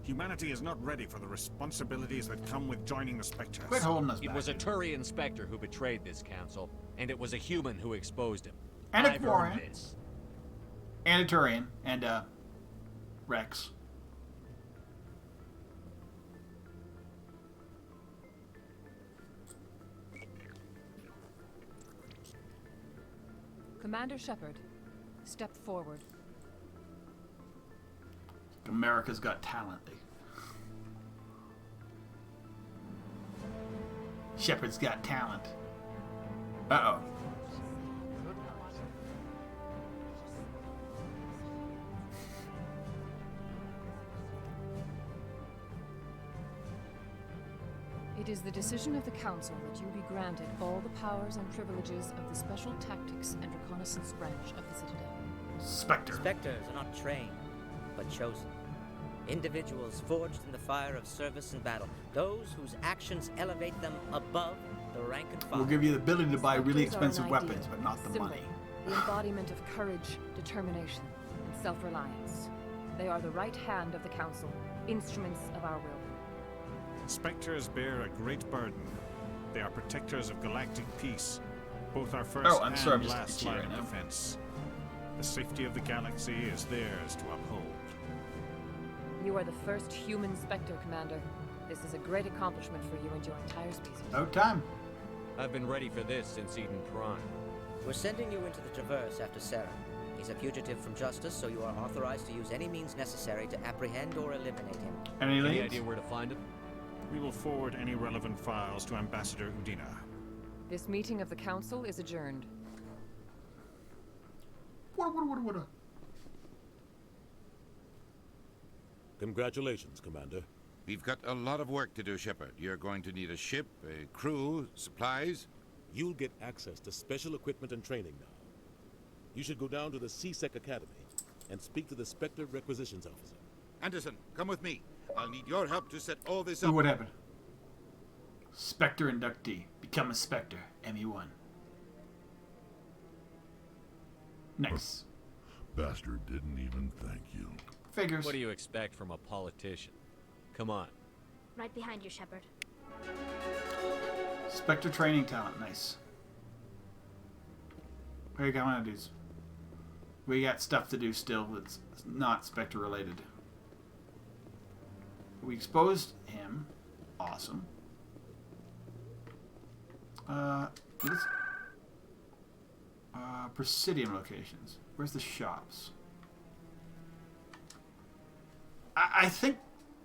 Humanity is not ready for the responsibilities that come with joining the Spectres. Quit holding us It back. was a Turian Spectre who betrayed this council, and it was a human who exposed him. And a I've Quarian. earned this. And a Turian. And, Rex. Commander Shepard, step forward. America's Got Talent. Shepard's got talent. Uh-oh. It is the decision of the Council that you be granted all the powers and privileges of the Special Tactics and Reconnaissance branch of the Citadel. Spectre. Spectres are not trained, but chosen. Individuals forged in the fire of service and battle. Those whose actions elevate them above the rank and file. We'll give you the ability to buy really Spectres are an expensive ideal, weapons, but not the symbol, money. The embodiment of courage, determination, and self-reliance. They are the right hand of the Council, instruments of our will. Spectres bear a great burden. They are protectors of galactic peace, both our first I'm sorry, I'm and just last itchy line right of now. defense. The safety of the galaxy is theirs to uphold. You are the first human Spectre, Commander. This is a great accomplishment for you and your entire species. About time. I've been ready for this since Eden Prime. We're sending you into the Traverse after Saren. He's a fugitive from justice, so you are authorized to use any means necessary to apprehend or eliminate him. Any idea where to find him? We will forward any relevant files to Ambassador Udina. This meeting of the Council is adjourned. What? Congratulations, Commander. We've got a lot of work to do, Shepard. You're going to need a ship, a crew, supplies. You'll get access to special equipment and training now. You should go down to the CSEC Academy and speak to the Spectre Requisitions Officer. Anderson, come with me. I'll need your help to set all this up. Ooh, what happened? Spectre inductee. Become a Spectre. ME1. Nice. Bastard didn't even thank you. Figures. What do you expect from a politician? Come on. Right behind you, Shepard. Spectre training talent. Nice. What you got, dudes? We got stuff to do still that's not Spectre related. We exposed him. Awesome. Presidium locations. Where's the shops? I think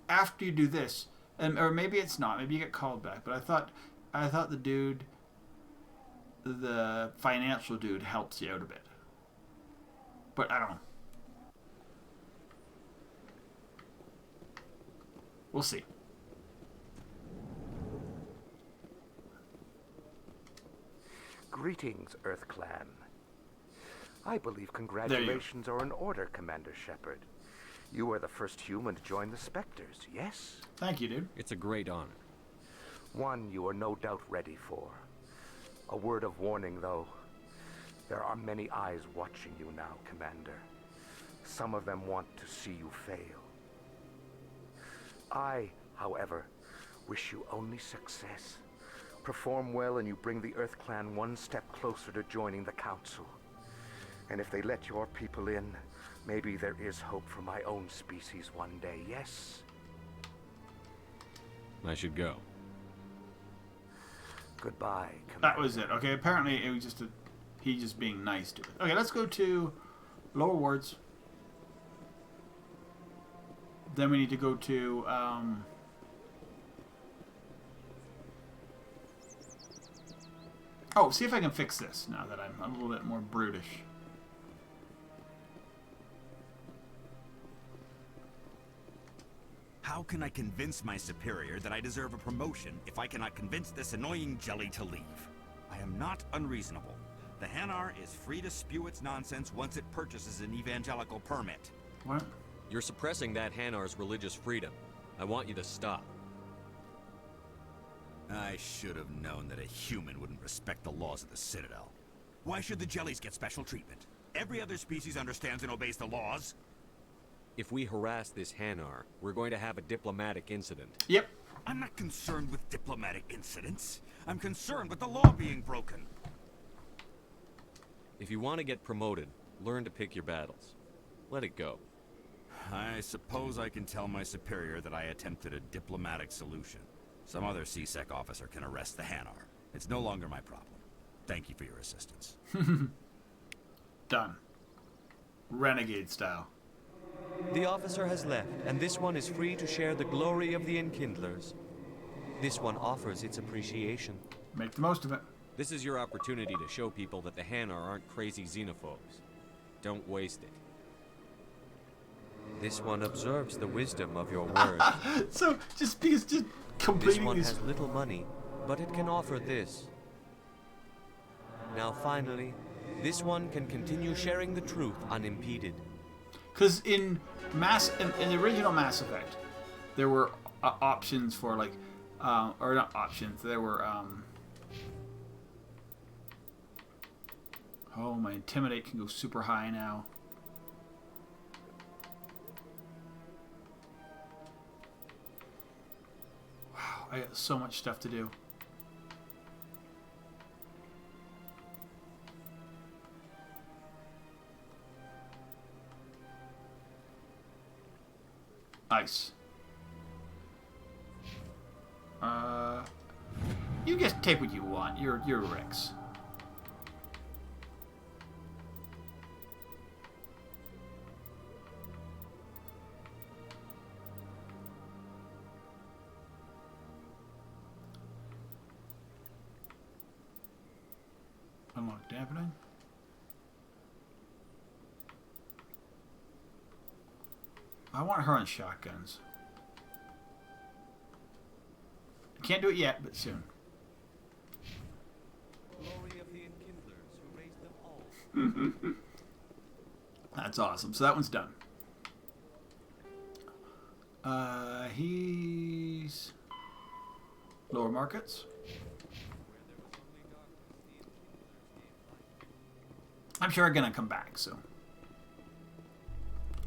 after you do this, or maybe it's not. Maybe you get called back. But I thought the dude, the financial dude, helps you out a bit. But I don't know. We'll see. Greetings, Earth Clan. I believe congratulations are in order, Commander Shepard. You are the first human to join the Spectres, yes? Thank you, dude. It's a great honor. One you are no doubt ready for. A word of warning, though. There are many eyes watching you now, Commander. Some of them want to see you fail. I, however, wish you only success. Perform well and you bring the Earth Clan one step closer to joining the Council. And if they let your people in, maybe there is hope for my own species one day, yes? I should go. Goodbye, Commander. That was it. Okay, apparently it was just he just being nice to it. Okay, let's go to lower wards. Then we need to go to oh, see if I can fix this now that I'm a little bit more brutish. How can I convince my superior that I deserve a promotion if I cannot convince this annoying jelly to leave? I am not unreasonable. The Hanar is free to spew its nonsense once it purchases an evangelical permit. What? You're suppressing that Hanar's religious freedom. I want you to stop. I should have known that a human wouldn't respect the laws of the Citadel. Why should the jellies get special treatment? Every other species understands and obeys the laws. If we harass this Hanar, we're going to have a diplomatic incident. Yep. I'm not concerned with diplomatic incidents. I'm concerned with the law being broken. If you want to get promoted, learn to pick your battles. Let it go. I suppose I can tell my superior that I attempted a diplomatic solution. Some other CSEC officer can arrest the Hanar. It's no longer my problem. Thank you for your assistance. Done. Renegade style. The officer has left, and this one is free to share the glory of the Enkindlers. This one offers its appreciation. Make the most of it. This is your opportunity to show people that the Hanar aren't crazy xenophobes. Don't waste it. This one observes the wisdom of your words. So, just because just completing this one these... has little money, but it can offer this. Now finally, this one can continue sharing the truth unimpeded. Because in the original Mass Effect, there were options for like, or not options. There were oh, my Intimidate can go super high now. Wow, I got so much stuff to do. Ice. You just take what you want. You're Rex. Unlock dampening. I want her on shotguns. Can't do it yet, but soon. Glory of the Enkindlers who raised them all. That's awesome. So that one's done. He's lower markets. I'm sure I'm gonna come back, so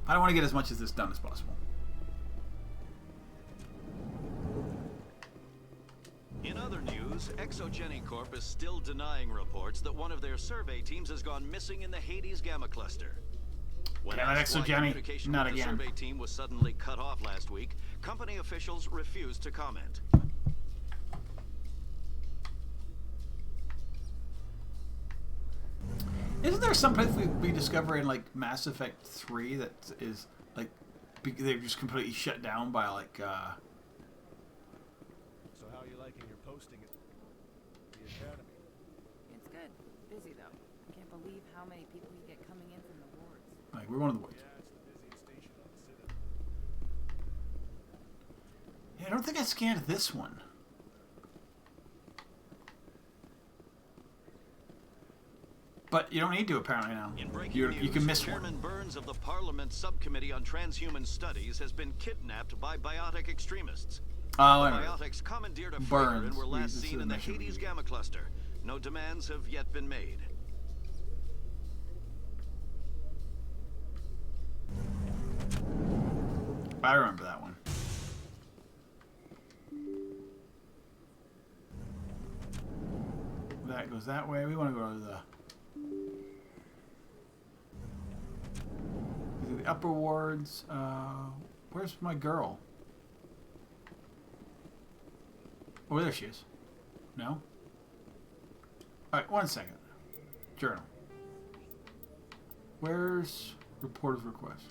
I don't want to get as much of this done as possible. In other news, Exogeny Corp is still denying reports that one of their survey teams has gone missing in the Hades Gamma Cluster. When asked why communication with the survey team was suddenly cut off last week, company officials refused to comment. Isn't there some place we discover in like Mass Effect 3 that is like they're just completely shut down by like So how are you liking your posting at the academy? It's good. Busy though. I can't believe how many people you get coming in from the wards. Like we're one of the wards. Yeah, it's the busiest station on the Citadel. Yeah, I don't think I scanned this one. But you don't need to apparently now. In breaking news, you can miss Chairman one. Burns of the Parliament Subcommittee on Transhuman Studies has been kidnapped by biotic extremists. Oh, the biotics commandeered a freighter and were last seen in the Hades Gamma Cluster. No demands have yet been made. I remember that one. That goes that way. We want to go to the upper wards. Where's my girl? Oh, there she is. No? Alright, 1 second. Journal. Where's report of request?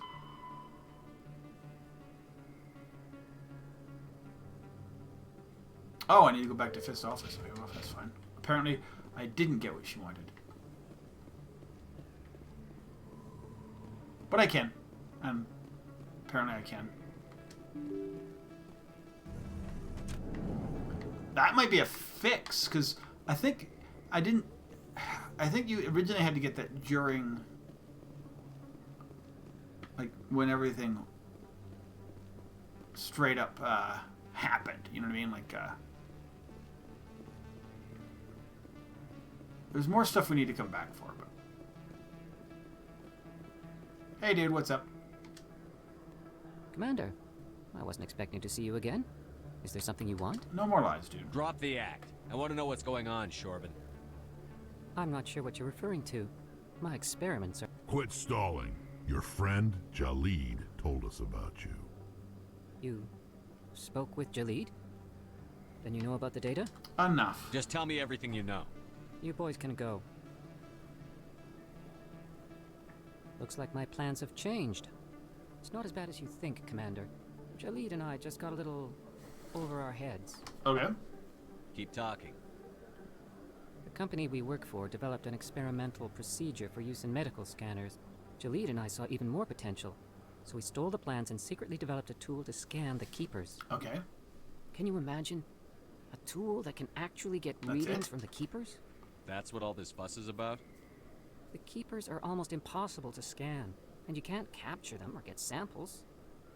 Oh, I need to go back to Fist office. Okay, well, that's fine. Apparently, I didn't get what she wanted. But I can. And apparently I can. That might be a fix, because I think I didn't... I think you originally had to get that during... like, when everything straight up happened. You know what I mean? Like, there's more stuff we need to come back for, but... Hey, dude, what's up? Commander, I wasn't expecting to see you again. Is there something you want? No more lies, dude. Drop the act. I want to know what's going on, Shorban. I'm not sure what you're referring to. My experiments are... Quit stalling. Your friend, Jalid, told us about you. You spoke with Jalid? Then you know about the data? Enough. Just tell me everything you know. You boys can go. Looks like my plans have changed. It's not as bad as you think, Commander. Jalid and I just got a little over our heads. Okay. Keep talking. The company we work for developed an experimental procedure for use in medical scanners. Jalid and I saw even more potential, so we stole the plans and secretly developed a tool to scan the Keepers. Okay. Can you imagine? A tool that can actually get readings from the Keepers? That's what all this fuss is about? The Keepers are almost impossible to scan, and you can't capture them or get samples.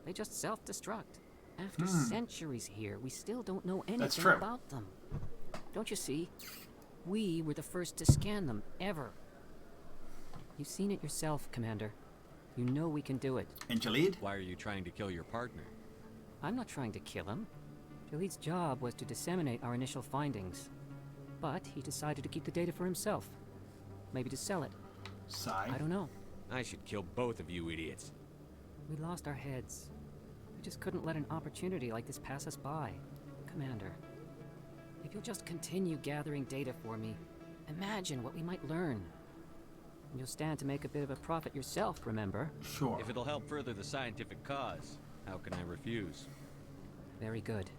They just self-destruct. After centuries here, we still don't know anything about them. Don't you see? We were the first to scan them, ever. You've seen it yourself, Commander. You know we can do it. And Jalid? Why are you trying to kill your partner? I'm not trying to kill him. Jalid's job was to disseminate our initial findings. But he decided to keep the data for himself. Maybe to sell it. Sigh. I don't know. I should kill both of you idiots. We lost our heads. We just couldn't let an opportunity like this pass us by. Commander, if you'll just continue gathering data for me, imagine what we might learn. And you'll stand to make a bit of a profit yourself, remember? Sure. If it'll help further the scientific cause, how can I refuse? Very good.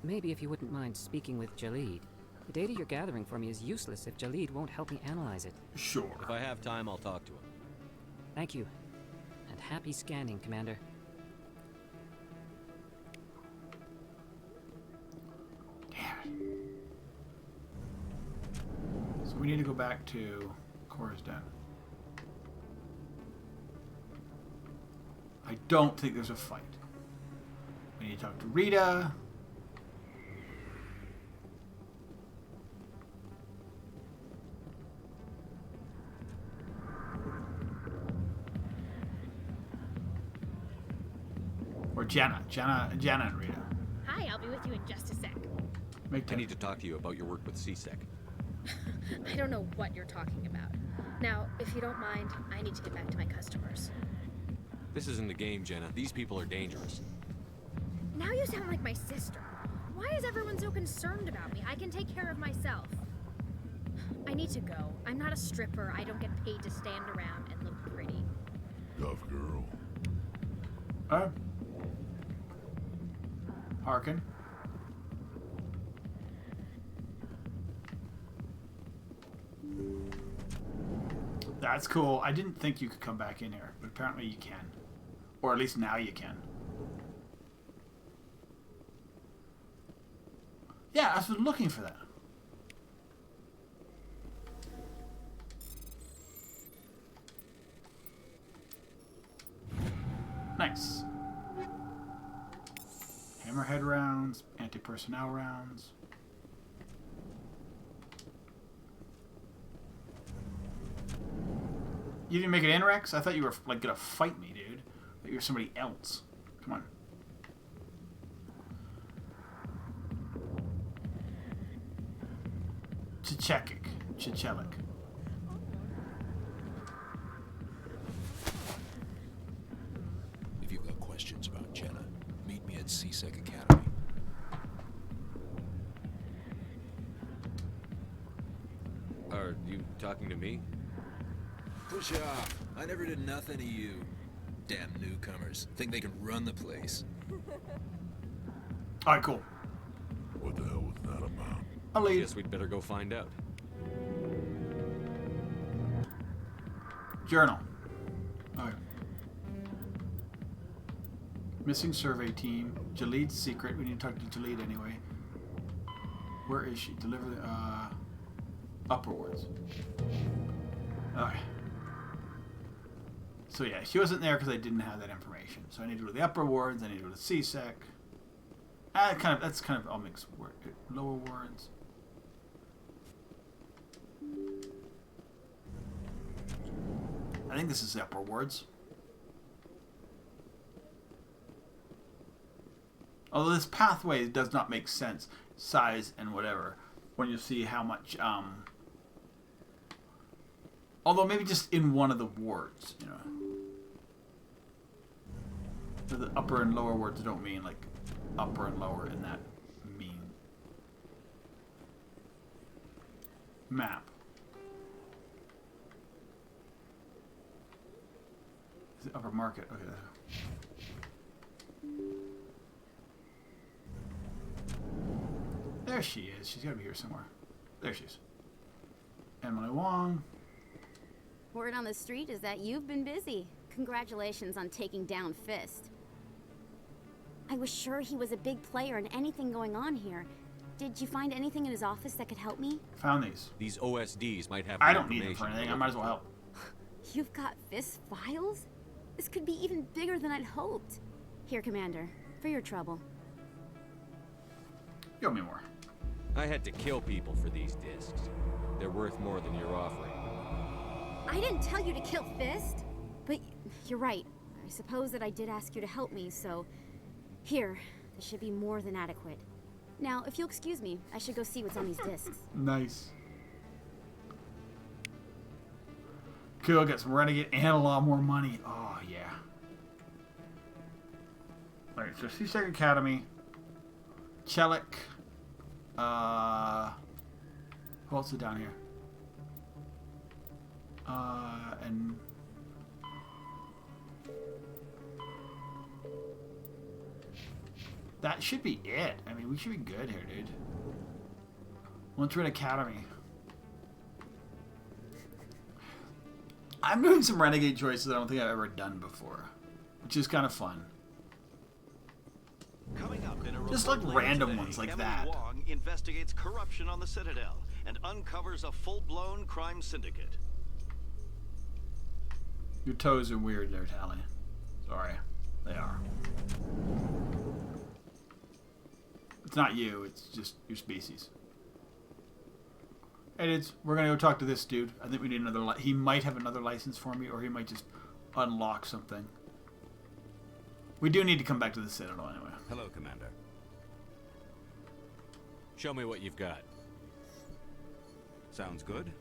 Maybe if you wouldn't mind speaking with Jalid. The data you're gathering for me is useless if Jalid won't help me analyze it. Sure. If I have time, I'll talk to him. Thank you. And happy scanning, Commander. Damn it. So we need to go back to Cora's Den. I don't think there's a fight. We need to talk to Rita. Or Jenna and Rita. Hi, I'll be with you in just a sec. I need to talk to you about your work with CSEC. I don't know what you're talking about. Now, if you don't mind, I need to get back to my customers. This isn't a game, Jenna. These people are dangerous. Now you sound like my sister. Why is everyone so concerned about me? I can take care of myself. I need to go. I'm not a stripper. I don't get paid to stand around and look pretty. Tough girl. Harkin. That's cool. I didn't think you could come back in here, but apparently you can. Or at least now you can. Yeah, I was looking for that. Nice. Hammerhead rounds, anti-personnel rounds. You didn't make it in, Rex? I thought you were like gonna fight me, dude. I thought you were somebody else. Come on. Chichelik. If you've got questions about Jenna, meet me at CSEC Academy. Are you talking to me? Push off. I never did nothing to you. Damn newcomers. Think they can run the place. Alright, cool. What the hell was that about? I'll leave. Guess we'd better go find out. Journal. Okay. Missing survey team. Jalid's secret. We need to talk to Jalid anyway. Where is she? Deliver the upper wards. Okay. So yeah, she wasn't there because I didn't have that information. So I need to go to the upper wards. I need to go to CSEC. That's kind of all mixed. Lower wards. I think this is the upper wards. Although this pathway does not make sense, size and whatever, when you see how much, although maybe just in one of the wards, you know. So the upper and lower wards don't mean like upper and lower in that mean. Map. Is it upper market? Okay. There she is. She's got to be here somewhere. There she is. Emily Wong. Word on the street is that you've been busy. Congratulations on taking down Fist. I was sure he was a big player in anything going on here. Did you find anything in his office that could help me? Found these. These OSDs might have. I don't need them for anything. I might as well help. You've got Fist files? This could be even bigger than I'd hoped. Here, Commander, for your trouble. You owe me more. I had to kill people for these discs. They're worth more than you're offering. I didn't tell you to kill Fist, but you're right. I suppose that I did ask you to help me, so... Here, this should be more than adequate. Now, if you'll excuse me, I should go see what's on these discs. Nice. Cool, get some renegade and a lot more money. Oh, yeah. Alright, so C-Sec Academy. Chelik. Who else is down here? And... that should be it. I mean, we should be good here, dude. Once we're in Academy. I'm doing some Renegade choices I don't think I've ever done before. Which is kind of fun. Coming up in a Just like report random today, ones like Emily that. Wong investigates corruption on the Citadel and uncovers a full-blown crime syndicate. Your toes are weird there, Tally. Sorry. They are. It's not you, it's just your species. Hey dudes, we're gonna go talk to this dude. I think we need another he might have another license for me, or he might just unlock something. We do need to come back to the Citadel anyway. Hello, Commander. Show me what you've got. Sounds good.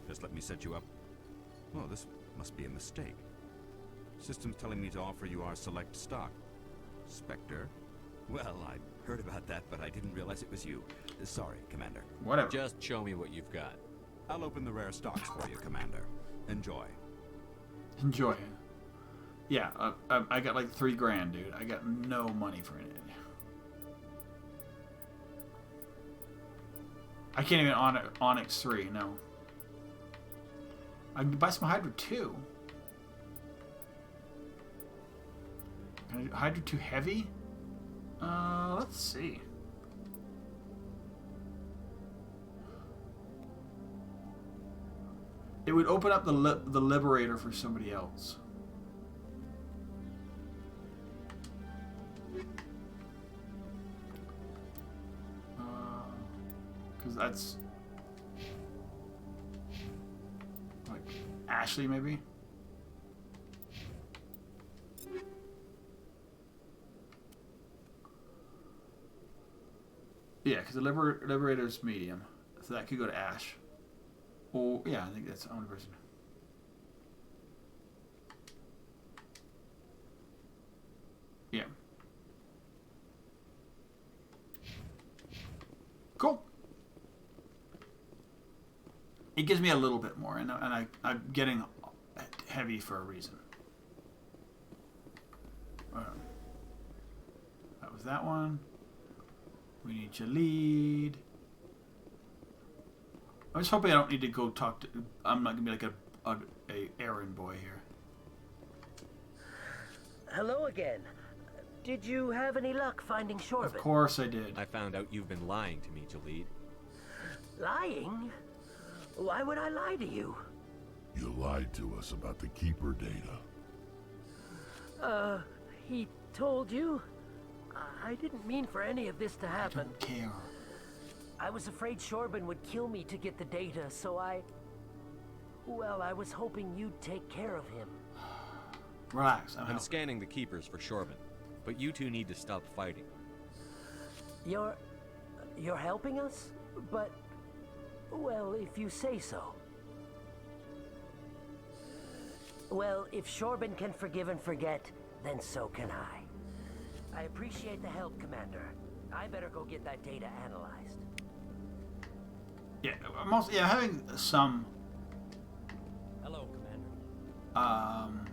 Just let me set you up. Oh, this must be a mistake. System's telling me to offer you our select stock. Spectre? Well, I heard about that, but I didn't realize it was you. Sorry, Commander. Whatever. Just show me what you've got. I'll open the rare stocks for you, Commander. Enjoy. Enjoy. Yeah, I got like $3 grand, dude. I got no money for anything. I can't even Onyx 3, no. I can buy some Hydra 2. Hydra 2 heavy? Let's see. It would open up the Liberator for somebody else. Because that's like Ashley, maybe. Yeah, because the Liberator's medium, so that could go to Ash. Oh, yeah, I think that's the only person. Yeah. Cool. It gives me a little bit more, and I'm getting heavy for a reason. That was that one. We need to lead. I'm just hoping I don't need to go talk to... I'm not going to be like a errand boy here. Hello again. Did you have any luck finding Shorvin? Of course I did. I found out you've been lying to me, Jalid. Lying? Why would I lie to you? You lied to us about the Keeper data. He told you? I didn't mean for any of this to happen. I don't care. I was afraid Shorvin would kill me to get the data, so well, I was hoping you'd take care of him. Relax. I'm scanning the Keepers for Shorvin, but you two need to stop fighting. You're helping us? But, well, if you say so. Well, if Shorvin can forgive and forget, then so can I. I appreciate the help, Commander. I better go get that data analyzed. Yeah, I'm also having some Hello, Commander.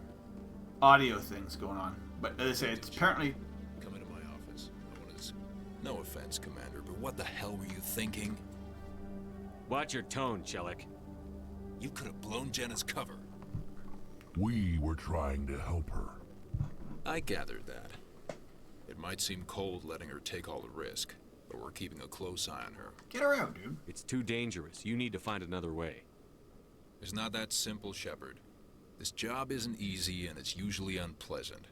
Audio things going on. But as I say, it's apparently... Come into my office. No offense, Commander, but what the hell were you thinking? Watch your tone, Chelik. You could have blown Jenna's cover. We were trying to help her. I gathered that. It might seem cold letting her take all the risk, but we're keeping a close eye on her. Get her out, dude. It's too dangerous. You need to find another way. It's not that simple, Shepard. This job isn't easy, and it's usually unpleasant.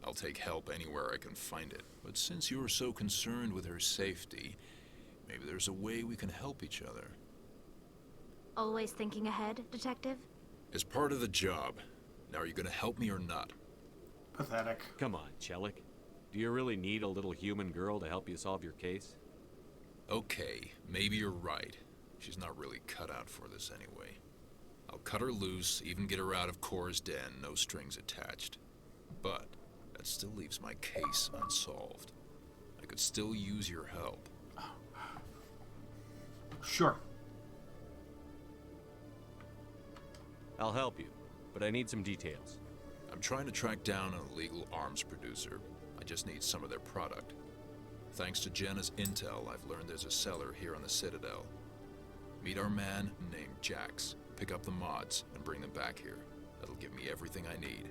I'll take help anywhere I can find it. But since you're so concerned with her safety, maybe there's a way we can help each other. Always thinking ahead, Detective? As part of the job. Now, are you gonna help me or not? Pathetic. Come on, Chelik. Do you really need a little human girl to help you solve your case? Okay, maybe you're right. She's not really cut out for this anyway. I'll cut her loose, even get her out of Cora's den, no strings attached. But, That still leaves my case unsolved. I could still use your help. Sure. I'll help you, but I need some details. I'm trying to track down an illegal arms producer. I just need some of their product. Thanks to Jenna's intel, I've learned there's a seller here on the Citadel. Meet our man named Jax. Pick up the mods and bring them back here. That'll give me everything I need.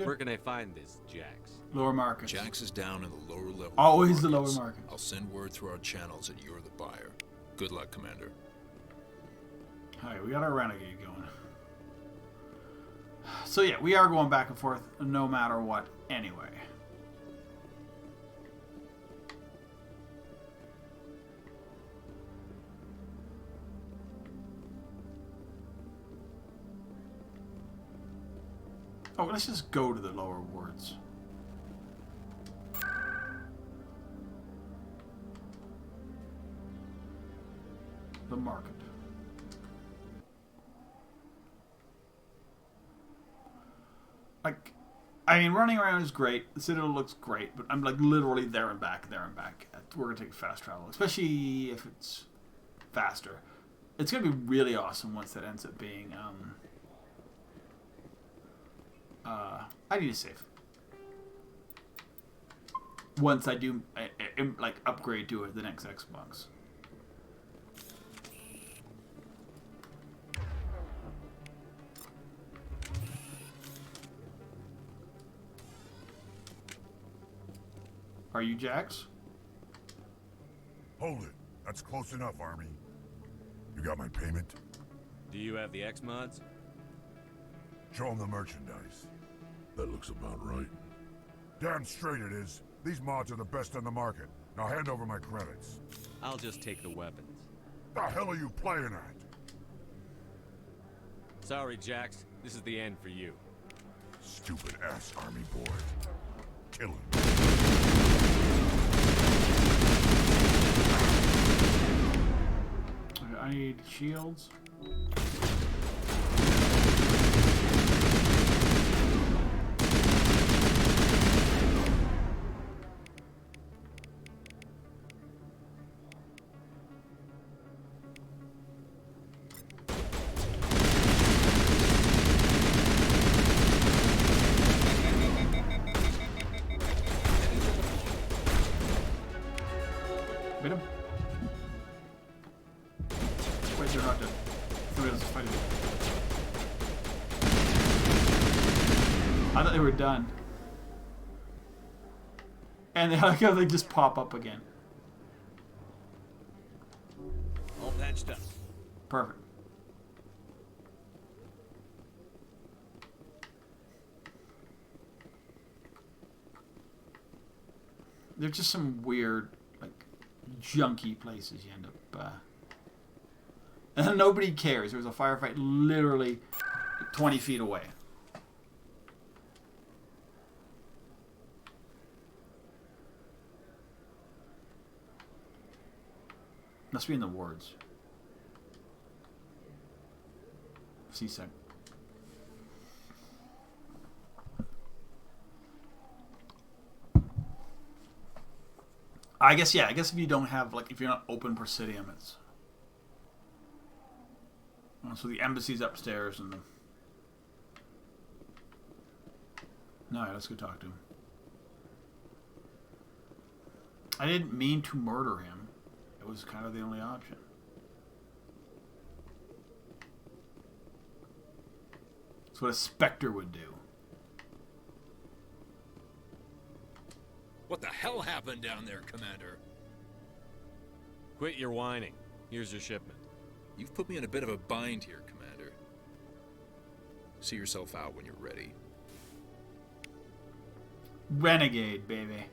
Where can I find this Jax? Lower markets. Jax is down in the lower level. Always the lower markets. I'll send word through our channels that you're the buyer. Good luck, Commander. Alright, we got our renegade going. So yeah, we are going back and forth no matter what anyway. Oh, let's just go to the lower wards. The market. Like, I mean, running around is great. The Citadel looks great, but I'm like literally there and back, there and back. We're gonna take fast travel, especially if it's faster. It's gonna be really awesome once that ends up being. I need a save. Once I do, like upgrade to the next Xbox. Are you Jax? Hold it. That's close enough, Army. You got my payment? Do you have the X mods? Show them the merchandise. That looks about right. Damn straight it is. These mods are the best on the market. Now hand over my credits. I'll just take the weapons. The hell are you playing at? Sorry, Jax. This is the end for you. Stupid ass Army boy. Kill him. I need shields. Beat him. Wait, they're not dead. Somebody else is fighting them. I thought they were done. And they just pop up again. All patched up. Perfect. There's just some weird, like, junky places you end up, and nobody cares. There was a firefight literally 20 feet away. Must be in the wards. C-sec. I guess, yeah, I guess if you don't have, like, if you're not open Presidium, it's... So the embassy's upstairs and the... No, yeah, let's go talk to him. I didn't mean to murder him. It was kind of the only option. That's what a Spectre would do. What the hell happened down there, Commander? Quit your whining. Here's your shipment. You've put me in a bit of a bind here, Commander. See yourself out when you're ready. Renegade, baby.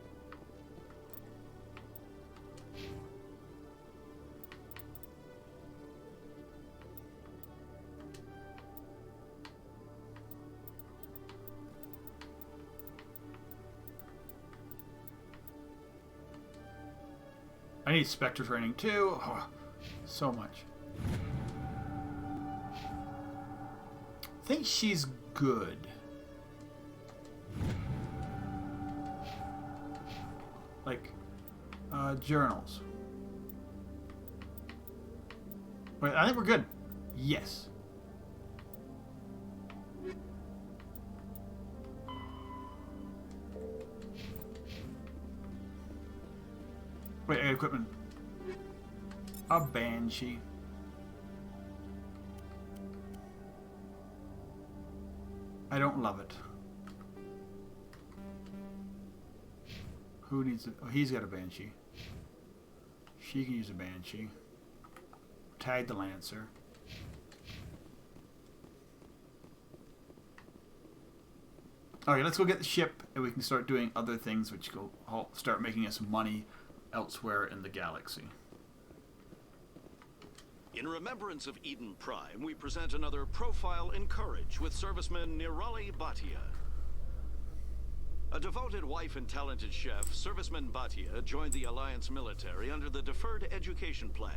I need Spectre training too. Oh, so much. I think she's good. Like, journals. Wait, I think we're good. Yes. Wait, equipment. A banshee. I don't love it. Who needs it? Oh, he's got a banshee. She can use a banshee. Tag the lancer. Okay, let's go get the ship, and we can start doing other things which go start making us money elsewhere in the galaxy. In remembrance of Eden Prime, we present another profile in courage with serviceman Nirali Bhatia. A devoted wife and talented chef, serviceman Bhatia joined the Alliance military under the Deferred Education Plan.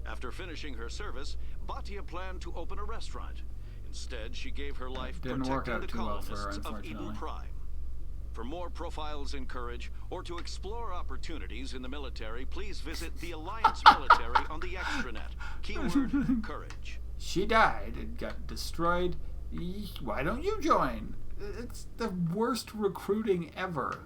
After finishing her service, Bhatia planned to open a restaurant. Instead, she gave her life protecting the colonists of Eden Prime. For more profiles in courage, or to explore opportunities in the military, please visit the Alliance military on the extranet. Keyword, courage. She died and got destroyed. Why don't you join? It's the worst recruiting ever.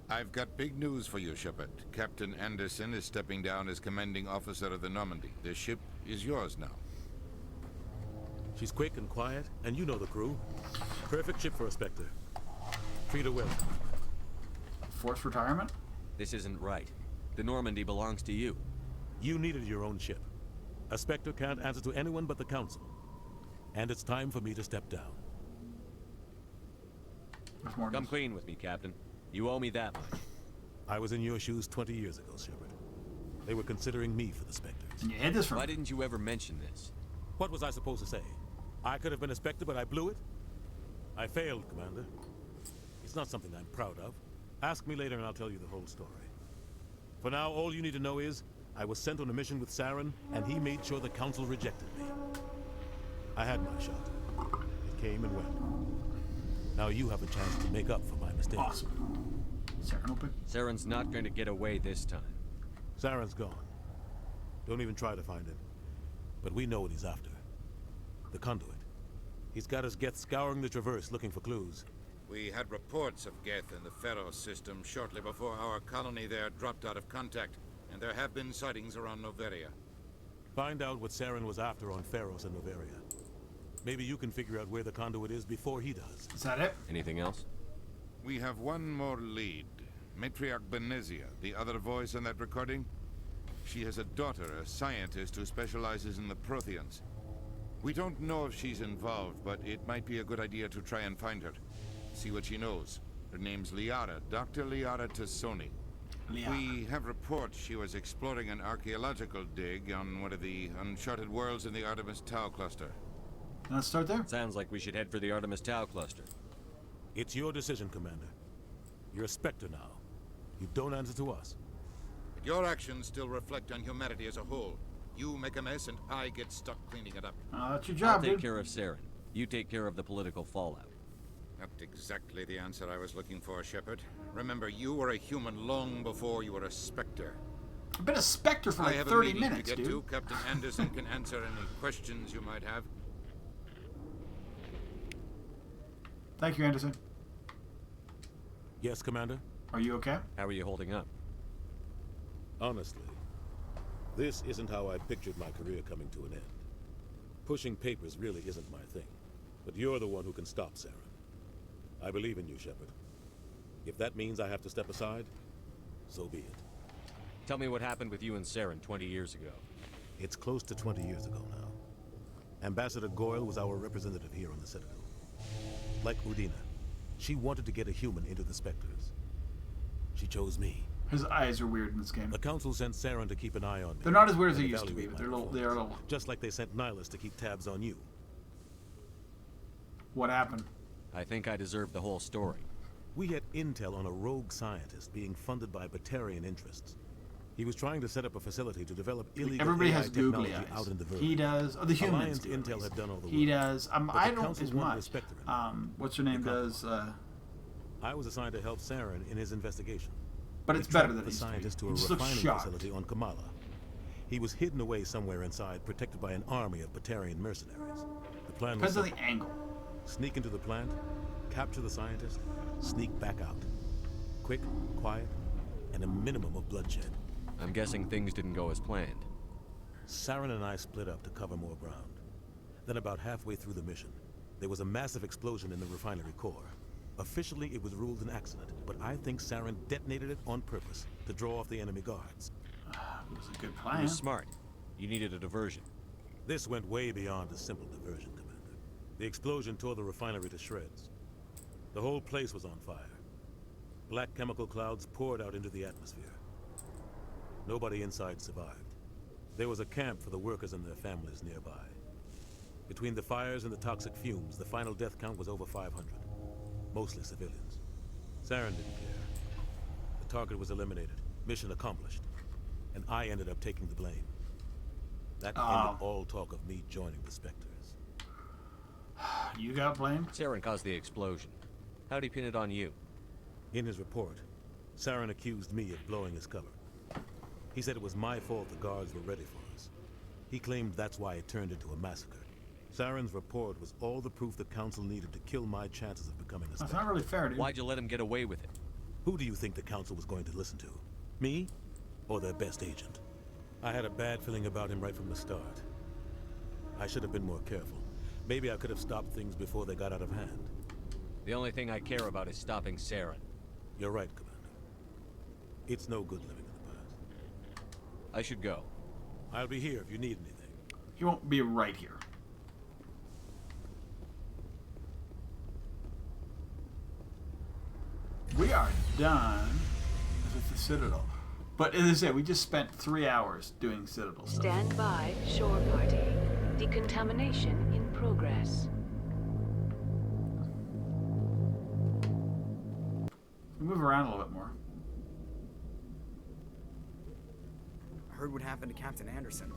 I've got big news for you, Shepard. Captain Anderson is stepping down as commanding officer of the Normandy. The ship is yours now. She's quick and quiet, and you know the crew. Perfect ship for a Spectre. Treat her well. Forced retirement? This isn't right. The Normandy belongs to you. You needed your own ship. A Spectre can't answer to anyone but the Council. And it's time for me to step down. Come clean with me, Captain. You owe me that much. I was in your shoes 20 years ago, Shepard. They were considering me for the Spectres. And you hid this from Why didn't you ever mention this? What was I supposed to say? I could have been a Spectre, but I blew it? I failed, Commander. It's not something I'm proud of. Ask me later and I'll tell you the whole story. For now, all you need to know is, I was sent on a mission with Saren, and he made sure the Council rejected me. I had my shot. It came and went. Now you have a chance to make up for my mistake. Awesome. Saren open? Saren's not going to get away this time. Saren's gone. Don't even try to find him. But we know what he's after. The conduit. He's got his Geth scouring the Traverse looking for clues. We had reports of Geth in the Pharos system shortly before our colony there dropped out of contact, and there have been sightings around Noveria. Find out what Saren was after on Pharos and Noveria. Maybe you can figure out where the conduit is before he does. Is that it? Anything else? We have one more lead. Matriarch Benezia, the other voice in that recording. She has a daughter, a scientist who specializes in the Protheans. We don't know if she's involved, but it might be a good idea to try and find her. See what she knows. Her name's Liara, Dr. Liara Tassoni. We have reports she was exploring an archaeological dig on one of the uncharted worlds in the Artemis Tau cluster. Let's start there. Sounds like we should head for the Artemis Tau cluster. It's your decision, Commander. You're a Spectre now. You don't answer to us. But your actions still reflect on humanity as a whole. You make a mess and I get stuck cleaning it up. That's your job, I'll take care of Saren. You take care of the political fallout. Not exactly the answer I was looking for, Shepard. Remember, you were a human long before you were a Spectre. I've been a Spectre for like 30 minutes, to get dude. To. Captain Anderson can answer any questions you might have. Thank you, Anderson. Yes, Commander? Are you okay? How are you holding up? Honestly, this isn't how I pictured my career coming to an end. Pushing papers really isn't my thing. But you're the one who can stop Saren. I believe in you, Shepard. If that means I have to step aside, so be it. Tell me what happened with you and Saren 20 years ago. It's close to 20 years ago now. Ambassador Goyle was our representative here on the Citadel. Like Udina, she wanted to get a human into the Spectres. She chose me. His eyes are weird in this game. The Council sent Saren to keep an eye on me. They're not as weird as they used to be, but they're a little... Just like they sent Nihilus to keep tabs on you. What happened? I think I deserve the whole story. We had intel on a rogue scientist being funded by Batarian interests. He was trying to set up a facility to develop illegal Everybody AI has googly technology eyes. out in the verge. He does. Oh, the humans Alliance do. Intel had done all the work. He does. I the don't council as won't much. respect her. What's her name does. I was assigned to help Saren in his investigation. But it's We better tracked than the these scientist to three. a He just looks refining shocked. facility on Kamala. He was hidden away somewhere inside, protected by an army of Batarian mercenaries. The plan was Depends on the simple. angle. Sneak into the plant, capture the scientist, sneak back out. Quick, quiet, and a minimum of bloodshed. I'm guessing things didn't go as planned. Saren and I split up to cover more ground. Then about halfway through the mission, there was a massive explosion in the refinery core. Officially, it was ruled an accident, but I think Saren detonated it on purpose to draw off the enemy guards. It was a good It plan. was smart. You needed a diversion. This went way beyond a simple diversion, Commander. The explosion tore the refinery to shreds. The whole place was on fire. Black chemical clouds poured out into the atmosphere. Nobody inside survived. There was a camp for the workers and their families nearby. Between the fires and the toxic fumes, the final death count was over 500. Mostly civilians. Saren didn't care. The target was eliminated. Mission accomplished. And I ended up taking the blame. That ended all talk of me joining the Spectres. You got blamed? Saren caused the explosion. How'd he pin it on you? In his report, Saren accused me of blowing his cover. He said it was my fault the guards were ready for us. He claimed that's why it turned into a massacre. Saren's report was all the proof the Council needed to kill my chances of becoming a Spectre. That's not really fair, dude. Why'd you let him get away with it? Who do you think the Council was going to listen to? Me? Or their best agent? I had a bad feeling about him right from the start. I should have been more careful. Maybe I could have stopped things before they got out of hand. The only thing I care about is stopping Saren. You're right, Commander. It's no good living in the past. I should go. I'll be here if you need anything. He won't be right here. We are done with the Citadel. But as I said, we just spent 3 hours doing Citadel stuff. Stand by, shore party. Decontamination in progress. Move around a little bit more. I heard what happened to Captain Anderson.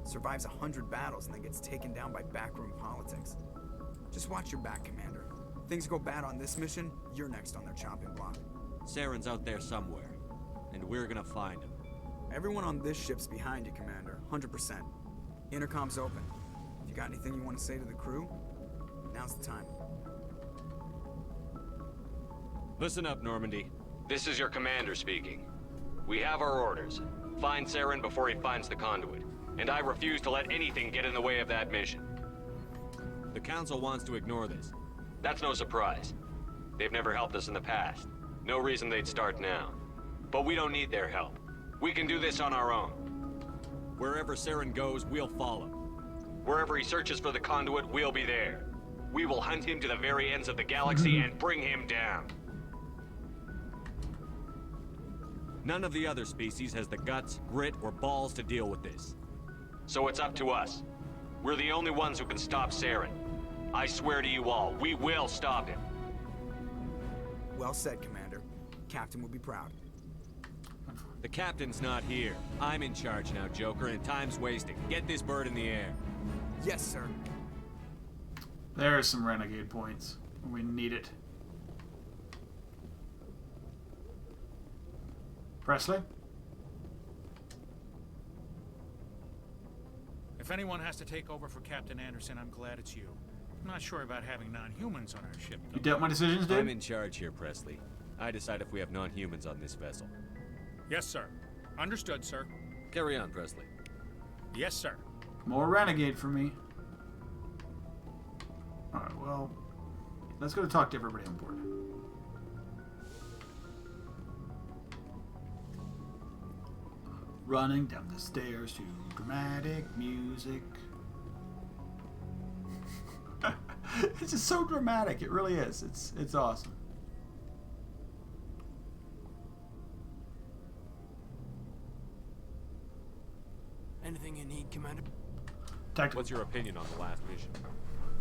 Survives 100 battles and then gets taken down by backroom politics. Just watch your back, Commander. Things go bad on this mission, you're next on their chopping block. Saren's out there somewhere, and we're gonna find him. Everyone on this ship's behind you, Commander. 100%. Intercom's open. If you got anything you want to say to the crew, now's the time. Listen up, Normandy. This is your commander speaking. We have our orders. Find Saren before he finds the conduit. And I refuse to let anything get in the way of that mission. The Council wants to ignore this. That's no surprise. They've never helped us in the past. No reason they'd start now. But we don't need their help. We can do this on our own. Wherever Saren goes, we'll follow. Wherever he searches for the conduit, we'll be there. We will hunt him to the very ends of the galaxy and bring him down. None of the other species has the guts, grit, or balls to deal with this. So it's up to us. We're the only ones who can stop Saren. I swear to you all, we will stop him. Well said, Commander. Captain will be proud. The captain's not here. I'm in charge now, Joker, and time's wasting. Get this bird in the air. Yes, sir. There's some renegade points. We need it. Presley? If anyone has to take over for Captain Anderson, I'm glad it's you. I'm not sure about having non-humans on our ship, though. You doubt my decisions, dude? I'm in charge here, Presley. I decide if we have non-humans on this vessel. Yes, sir. Understood, sir. Carry on, Presley. Yes, sir. More renegade for me. Alright, well, let's go talk to everybody on board. Running down the stairs to dramatic music. It's just so dramatic. It really is. It's awesome. Anything you need, Commander? What's your opinion on the last mission?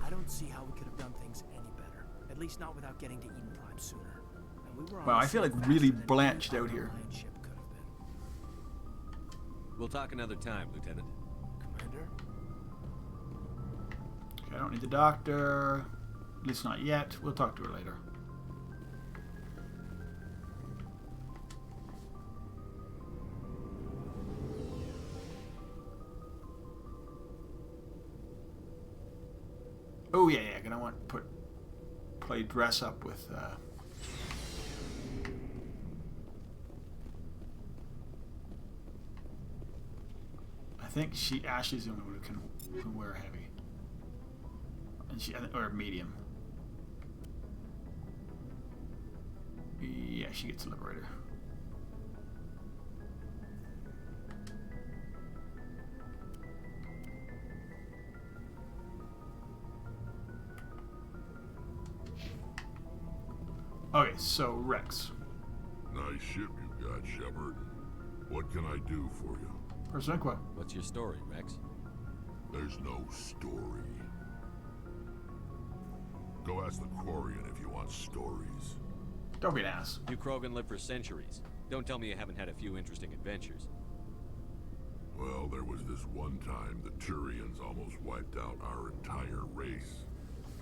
I don't see how we could have done things any better. At least not without getting to Eden Prime sooner. And we were Wow, I feel like really blanched out here. We'll talk another time, Lieutenant. Commander? Okay, I don't need the doctor. At least not yet. We'll talk to her later. Oh yeah, gonna want to play dress up with I think Ashley's the only one who can wear heavy. And or medium. Yeah, she gets a liberator. Okay, so Rex. Nice ship you've got, Shepard. What can I do for you? Personiqua. What's your story, Rex? There's no story. Go ask the Quarian if you want stories. Don't be an ass. You Krogan live for centuries. Don't tell me you haven't had a few interesting adventures. Well, there was this one time the Turians almost wiped out our entire race.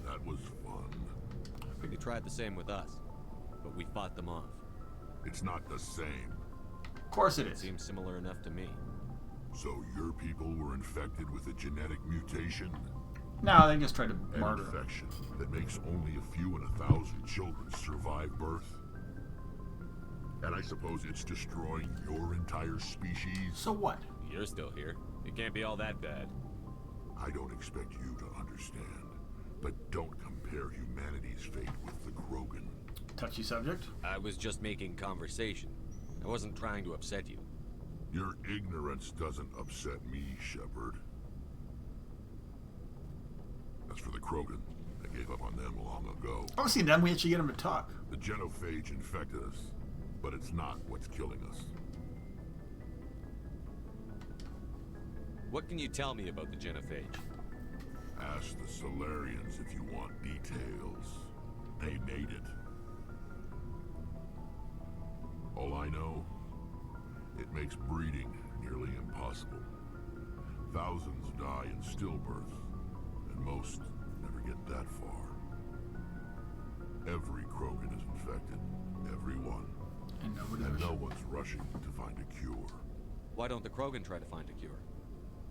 That was fun. They tried the same with us, but we fought them off. It's not the same. Of course it is. Seems similar enough to me. So your people were infected with a genetic mutation? No, they just tried to An murder. infection that makes only a few in 1,000 children survive birth? And I suppose it's destroying your entire species? So what? You're still here. It can't be all that bad. I don't expect you to understand, but don't compare humanity's fate with the Krogan. Touchy subject? I was just making conversation. I wasn't trying to upset you. Your ignorance doesn't upset me, Shepard. As for the Krogan, I gave up on them long ago. Oh, see, then we actually get them to talk. The genophage infected us, but it's not what's killing us. What can you tell me about the genophage? Ask the Solarians if you want details. They made it. All I know, it makes breeding nearly impossible. Thousands die in stillbirth, and most never get that far. Every Krogan is infected. Everyone. And no one's rushing to find a cure. Why don't the Krogan try to find a cure?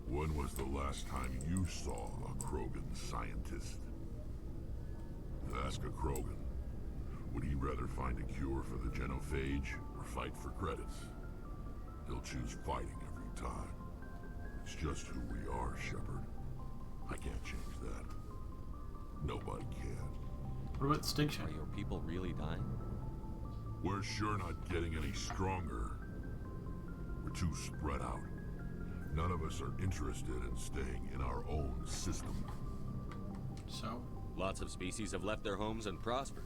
When was the last time you saw a Krogan scientist? Ask a Krogan. Would he rather find a cure for the genophage or fight for credits? He'll choose fighting every time. It's just who we are, Shepard. I can't change that. Nobody can. What about extinction? Are your people really dying? We're sure not getting any stronger. We're too spread out. None of us are interested in staying in our own system. So? Lots of species have left their homes and prospered.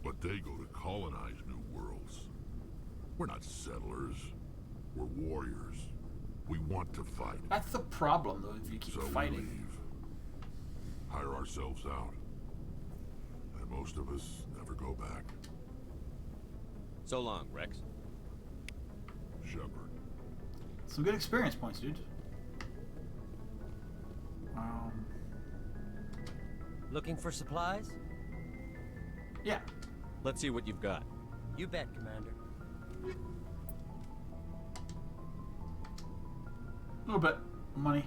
But they go to colonize new worlds. We're not settlers. We're warriors. We want to fight. That's the problem, though, if you keep fighting. We leave. Hire ourselves out. And most of us never go back. So long, Rex. Shepard. Some good experience points, dude. Looking for supplies? Yeah. Let's see what you've got. You bet, Commander. A little bit of money.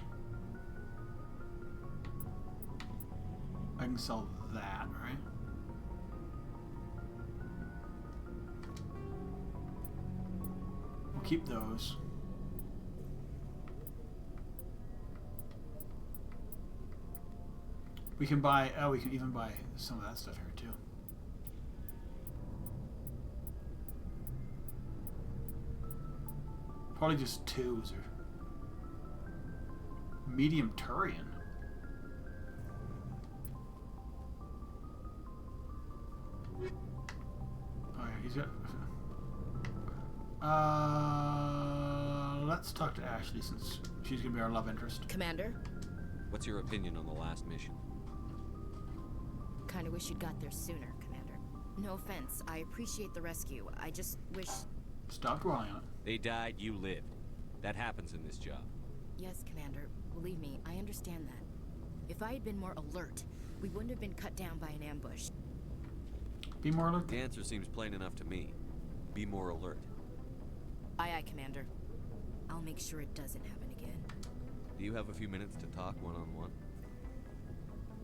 I can sell that, right? We'll keep those. We can buy, oh, we can even buy some of that stuff here too. Probably just twos or medium Turian. Oh yeah, he's got. Let's talk to Ashley since she's gonna be our love interest. Commander? What's your opinion on the last mission? Kinda wish you'd got there sooner, Commander. No offense, I appreciate the rescue. I just wish... Stop dwelling on it. They died, you lived. That happens in this job. Yes, Commander. Believe me, I understand that. If I had been more alert, we wouldn't have been cut down by an ambush. Be more alert? The answer seems plain enough to me. Be more alert. Aye, aye, Commander. I'll make sure it doesn't happen again. Do you have a few minutes to talk one-on-one?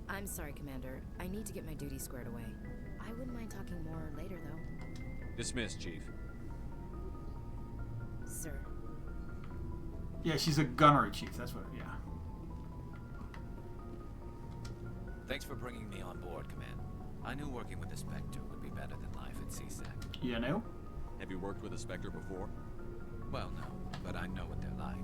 I'm sorry, Commander. I need to get my duties squared away. I wouldn't mind talking more later, though. Dismissed, Chief. Sir. Yeah, she's a gunnery chief. That's what. Yeah. Thanks for bringing me on board, Command. I knew working with the Spectre would be better than life at CSEC. You know? Have you worked with a Spectre before? Well, no, but I know what they're like.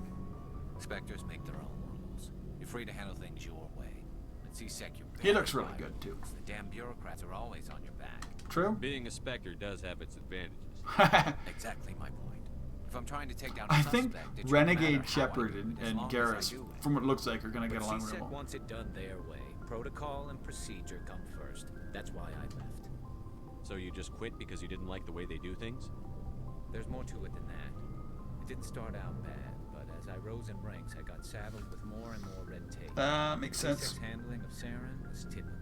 Spectres make their own rules. You're free to handle things your way. At CSEC, you're He looks really good, too. The damn bureaucrats are always on your back. True. Being a Spectre does have its advantages. Exactly my point. If I'm trying to take down a I suspect, think Renegade Shepard and Garrus, from what it looks like, are going to get along CSEC real well. wants it done their way. Protocol and procedure come first. That's why I left. So you just quit because you didn't like the way they do things? There's more to it than that. It didn't start out bad, but as I rose in ranks, I got saddled with more and more red tape. Makes sense. CSEC's handling of Saren was typical.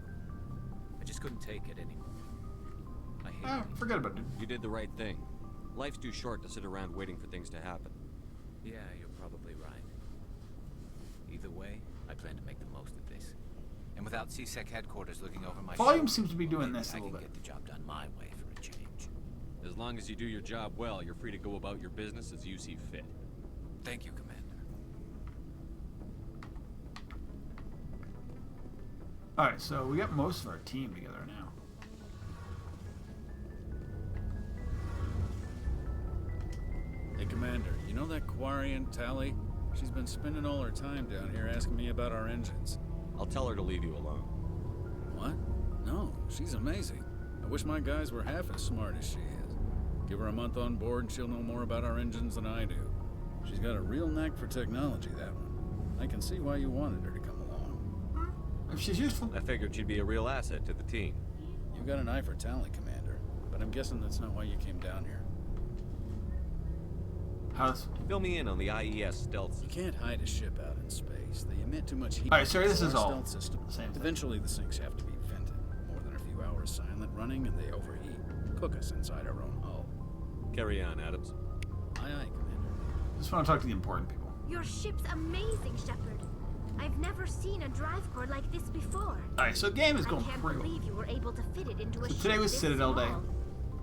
I just couldn't take it anymore. I hated it. Forget about it. You did the right thing. Life's too short to sit around waiting for things to happen. Yeah, you're probably right. Either way, I plan to make the most of this. And without CSEC headquarters looking over my Volume shoulder, seems to be doing maybe this a little I can bit. get the job done my way for a change. As long as you do your job well, you're free to go about your business as you see fit. Thank you, Commander. Alright, so we got most of our team together now. Hey, Commander, you know that Quarian, Tally? She's been spending all her time down here asking me about our engines. I'll tell her to leave you alone. What? No, she's amazing. I wish my guys were half as smart as she is. Give her a month on board and she'll know more about our engines than I do. She's got a real knack for technology, that one. I can see why you wanted her to come along. If she's useful. I figured she'd be a real asset to the team. You got an eye for Tally, Commander, but I'm guessing that's not why you came down here. Fill me in on the IES stealth system. You can't hide a ship out in space. They emit too much heat. Alright, sorry, this is all stealth system. same thing. Eventually, the sinks have to be vented. More than a few hours silent running, and they overheat. Cook us inside our own hull. Carry on, Adams. Aye, aye, Commander. Just want to talk to the important people. Your ship's amazing, Shepard. I've never seen a drive core like this before. Alright, so game is going I can't pretty well. believe you were able to fit it into a So ship today was this Citadel Day. small.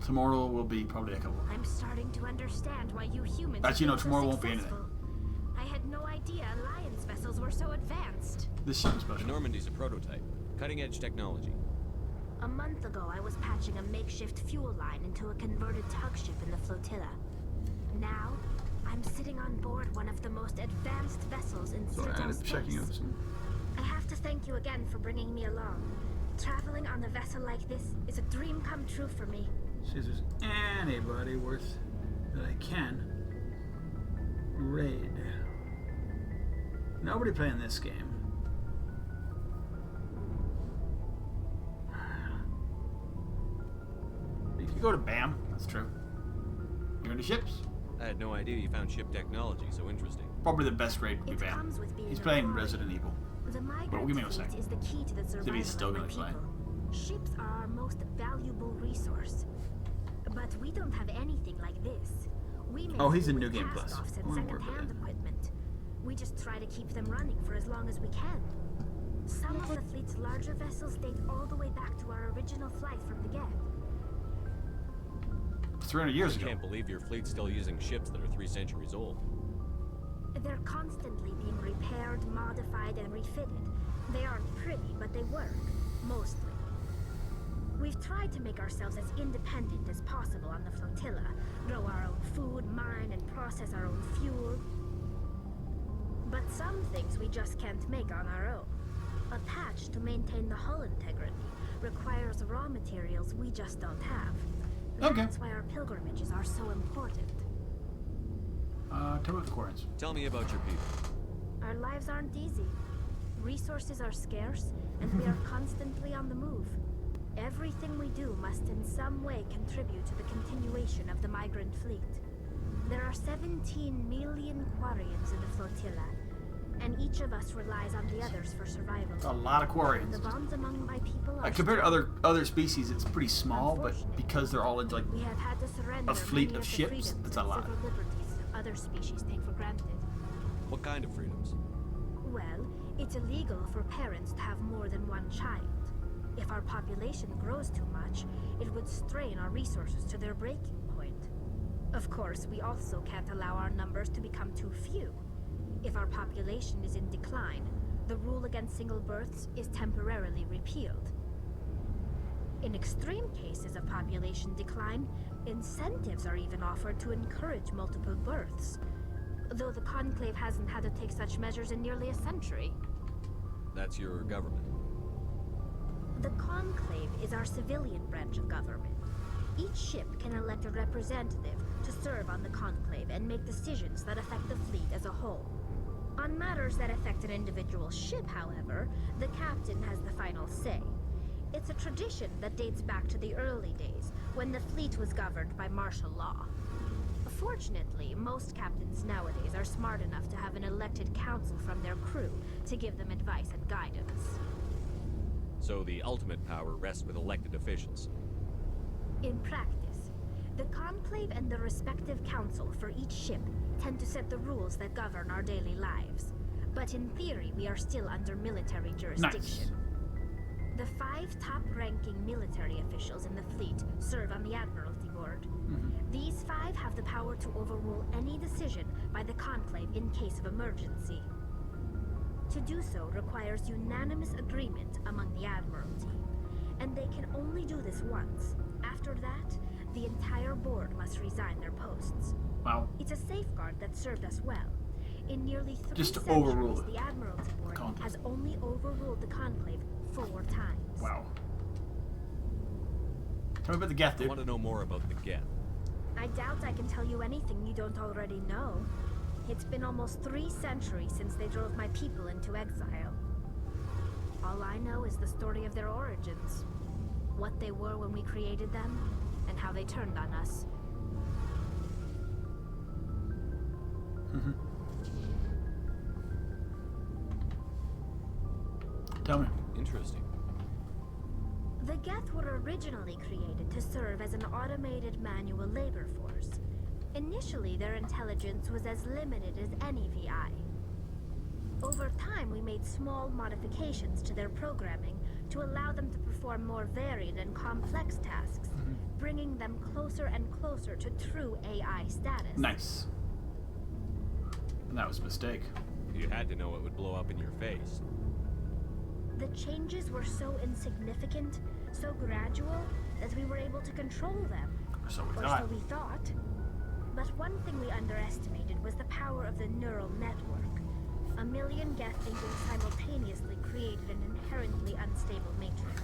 Tomorrow will be probably a couple. I'm starting to understand why you humans Actually, no, have been tomorrow so won't be anything. successful. I had no idea Alliance vessels were so advanced. This ship is special. Normandy's a prototype. Cutting-edge technology. A month ago, I was patching a makeshift fuel line into a converted tug ship in the flotilla. Now, I'm sitting on board one of the most advanced vessels in So I Citadel ended up checking space. out some. I have to thank you again for bringing me along. Traveling on a vessel like this is a dream come true for me. See if there's anybody worth that I can raid. Nobody playing this game. You can go to BAM. That's true. You're into ships? I had no idea you found ship technology so interesting. Probably the best raid would be BAM. comes with being He's a playing foreigner. Resident Evil. The But migrant give me a sec. fleet is the key to the See if survival he's still of my gonna play. people. Ships are our most valuable resource. But we don't have anything like this. We make Oh, he's in do New with Game Plus. cast-offs and I wanna work with second-hand it. equipment. We just try to keep them running for as long as we can. Some of the fleet's larger vessels date all the way back to our original flight from the Geth. 300 years I ago. can't believe your fleet's still using ships that are 3 centuries old. They're constantly being repaired, modified, and refitted. They aren't pretty, but they work. Mostly. We've tried to make ourselves as independent as possible on the flotilla. Grow our own food, mine, and process our own fuel. But some things we just can't make on our own. A patch to maintain the hull integrity requires raw materials we just don't have. That's why our pilgrimages are so important. Tell me the Quarians. Tell me about your people. Our lives aren't easy. Resources are scarce, and we are constantly on the move. Everything we do must in some way contribute to the continuation of the migrant fleet. There are 17 million Quarians in the flotilla, and each of us relies on the others for survival. A lot of Quarians. The bonds among my people are compared to other species, it's pretty small, but because they're all in like we have had to surrender a fleet many of the ships, freedoms that's a and lot. civil liberties other species take for granted. What kind of freedoms? Well, it's illegal for parents to have more than one child. If our population grows too much, it would strain our resources to their breaking point. Of course, we also can't allow our numbers to become too few. If our population is in decline, the rule against single births is temporarily repealed. In extreme cases of population decline, incentives are even offered to encourage multiple births, though the Conclave hasn't had to take such measures in nearly a century. That's your government. The Conclave is our civilian branch of government. Each ship can elect a representative to serve on the Conclave and make decisions that affect the fleet as a whole. On matters that affect an individual ship, however, the captain has the final say. It's a tradition that dates back to the early days, when the fleet was governed by martial law. Fortunately, most captains nowadays are smart enough to have an elected council from their crew to give them advice and guidance. So the ultimate power rests with elected officials. In practice, the Conclave and the respective council for each ship tend to set the rules that govern our daily lives. But in theory, we are still under military jurisdiction. Nice. The 5 top-ranking military officials in the fleet serve on the Admiralty Board. These 5 have the power to overrule any decision by the Conclave in case of emergency. To do so requires unanimous agreement among the Admiralty, and they can only do this once. After that, the entire board must resign their posts. Wow. It's a safeguard that served us well. In nearly 3 Just to centuries, overrule the Admiralty Board has only overruled the Conclave 4 times. Wow. Tell me about the Geth, dude. I want to know more about the Geth. I doubt I can tell you anything you don't already know. It's been almost 3 centuries since they drove my people into exile. All I know is the story of their origins. What they were when we created them, and how they turned on us. Tell me. Interesting. The Geth were originally created to serve as an automated manual labor force. Initially, their intelligence was as limited as any VI. Over time, we made small modifications to their programming to allow them to perform more varied and complex tasks, bringing them closer and closer to true AI status. Nice. And that was a mistake. You had to know it would blow up in your face. The changes were so insignificant, so gradual, that we were able to control them. So we or thought. so we thought. But one thing we underestimated was the power of the neural network. A million Geth thinking simultaneously created an inherently unstable matrix.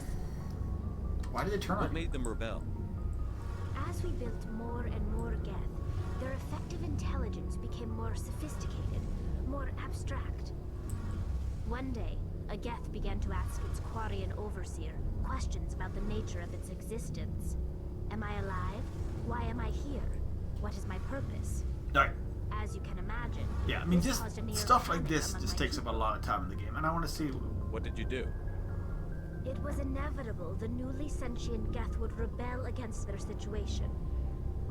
Why did they turn on? What made them rebel? As we built more and more Geth, their effective intelligence became more sophisticated, more abstract. One day, a Geth began to ask its Quarian overseer questions about the nature of its existence. Am I alive? Why am I here? What is my purpose? Alright. As you can imagine. Yeah, I mean, this just caused a near stuff like panic this among just my takes up a lot of time in the game, and I want to see. What did you do? It was inevitable the newly sentient Geth would rebel against their situation.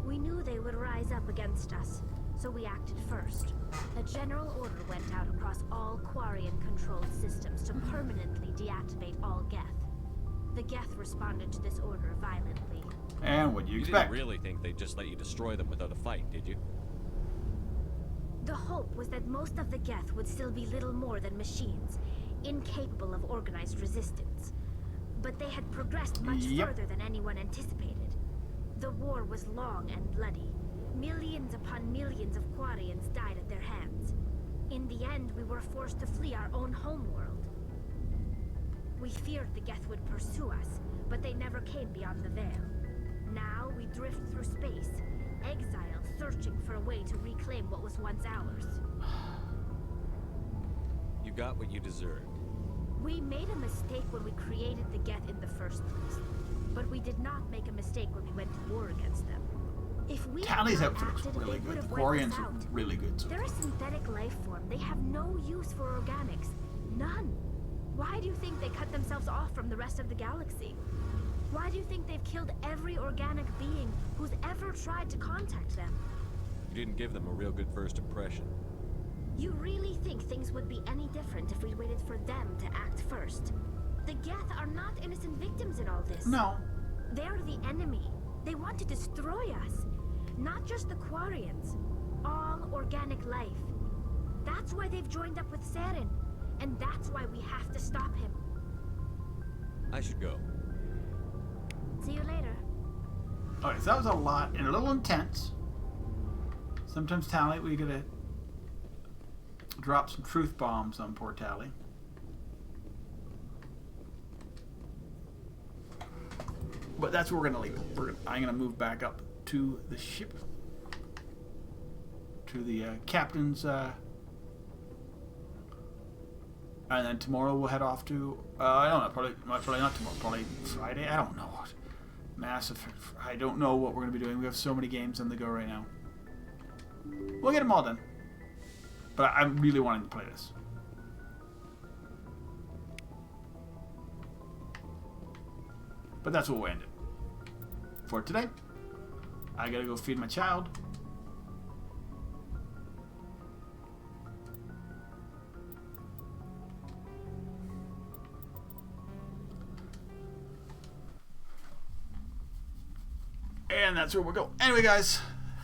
We knew they would rise up against us, so we acted first. A general order went out across all Quarian-controlled systems to permanently deactivate all Geth. The Geth responded to this order violently. And what do you expect? You didn't really think they'd just let you destroy them without a fight, did you? The hope was that most of the Geth would still be little more than machines, incapable of organized resistance. But they had progressed much further than anyone anticipated. The war was long and bloody. Millions upon millions of Quarians died at their hands. In the end, we were forced to flee our own homeworld. We feared the Geth would pursue us, but they never came beyond the Veil. Now we drift through space, exile, searching for a way to reclaim what was once ours. You got what you deserved. We made a mistake when we created the Geth in the first place, but we did not make a mistake when we went to war against them. If we Tally's had outfit looks acted, really they good. would The have wiped us Quarians are out. really good. So They're a synthetic life form. They have no use for organics. None. Why do you think they cut themselves off from the rest of the galaxy? Why do you think they've killed every organic being who's ever tried to contact them? You didn't give them a real good first impression. You really think things would be any different if we waited for them to act first? The Geth are not innocent victims in all this. no. They're the enemy. They want to destroy us. Not just the Quarians. All organic life. That's why they've joined up with Saren. And that's why we have to stop him. I should go. See you later. Alright, so that was a lot and a little intense. Sometimes Tally, we gotta drop some truth bombs on poor Tally. But that's where we're gonna leave it. I'm gonna move back up to the ship, to the captain's, and then tomorrow we'll head off to I don't know, probably not tomorrow, probably Friday. I don't know what. Mass Effect. I don't know what we're gonna be doing. We have so many games on the go right now. We'll get them all done. But I'm really wanting to play this. But that's what we'll end it. For today, I gotta go feed my child. And that's where we'll go. Anyway, guys,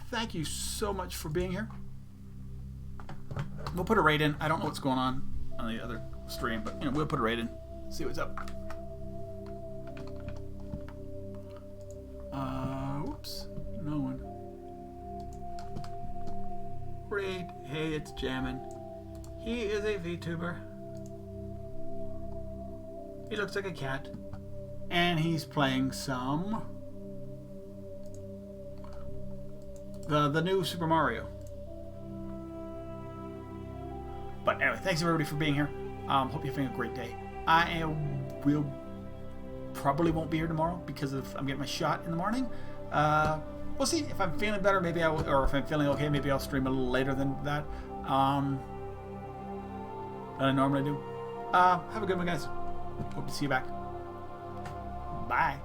thank you so much for being here. We'll put a raid in. I don't know what's going on the other stream, but we'll put a raid in. See what's up. Whoops. No one. Raid. Hey, it's Jammin. He is a VTuber. He looks like a cat. And he's playing some... The new Super Mario. But anyway, thanks everybody for being here. Hope you're having a great day. I probably won't be here tomorrow because I'm getting my shot in the morning. We'll see if I'm feeling better. Maybe I will, or if I'm feeling okay, maybe I'll stream a little later than that. Than I normally do. Have a good one, guys. Hope to see you back. Bye.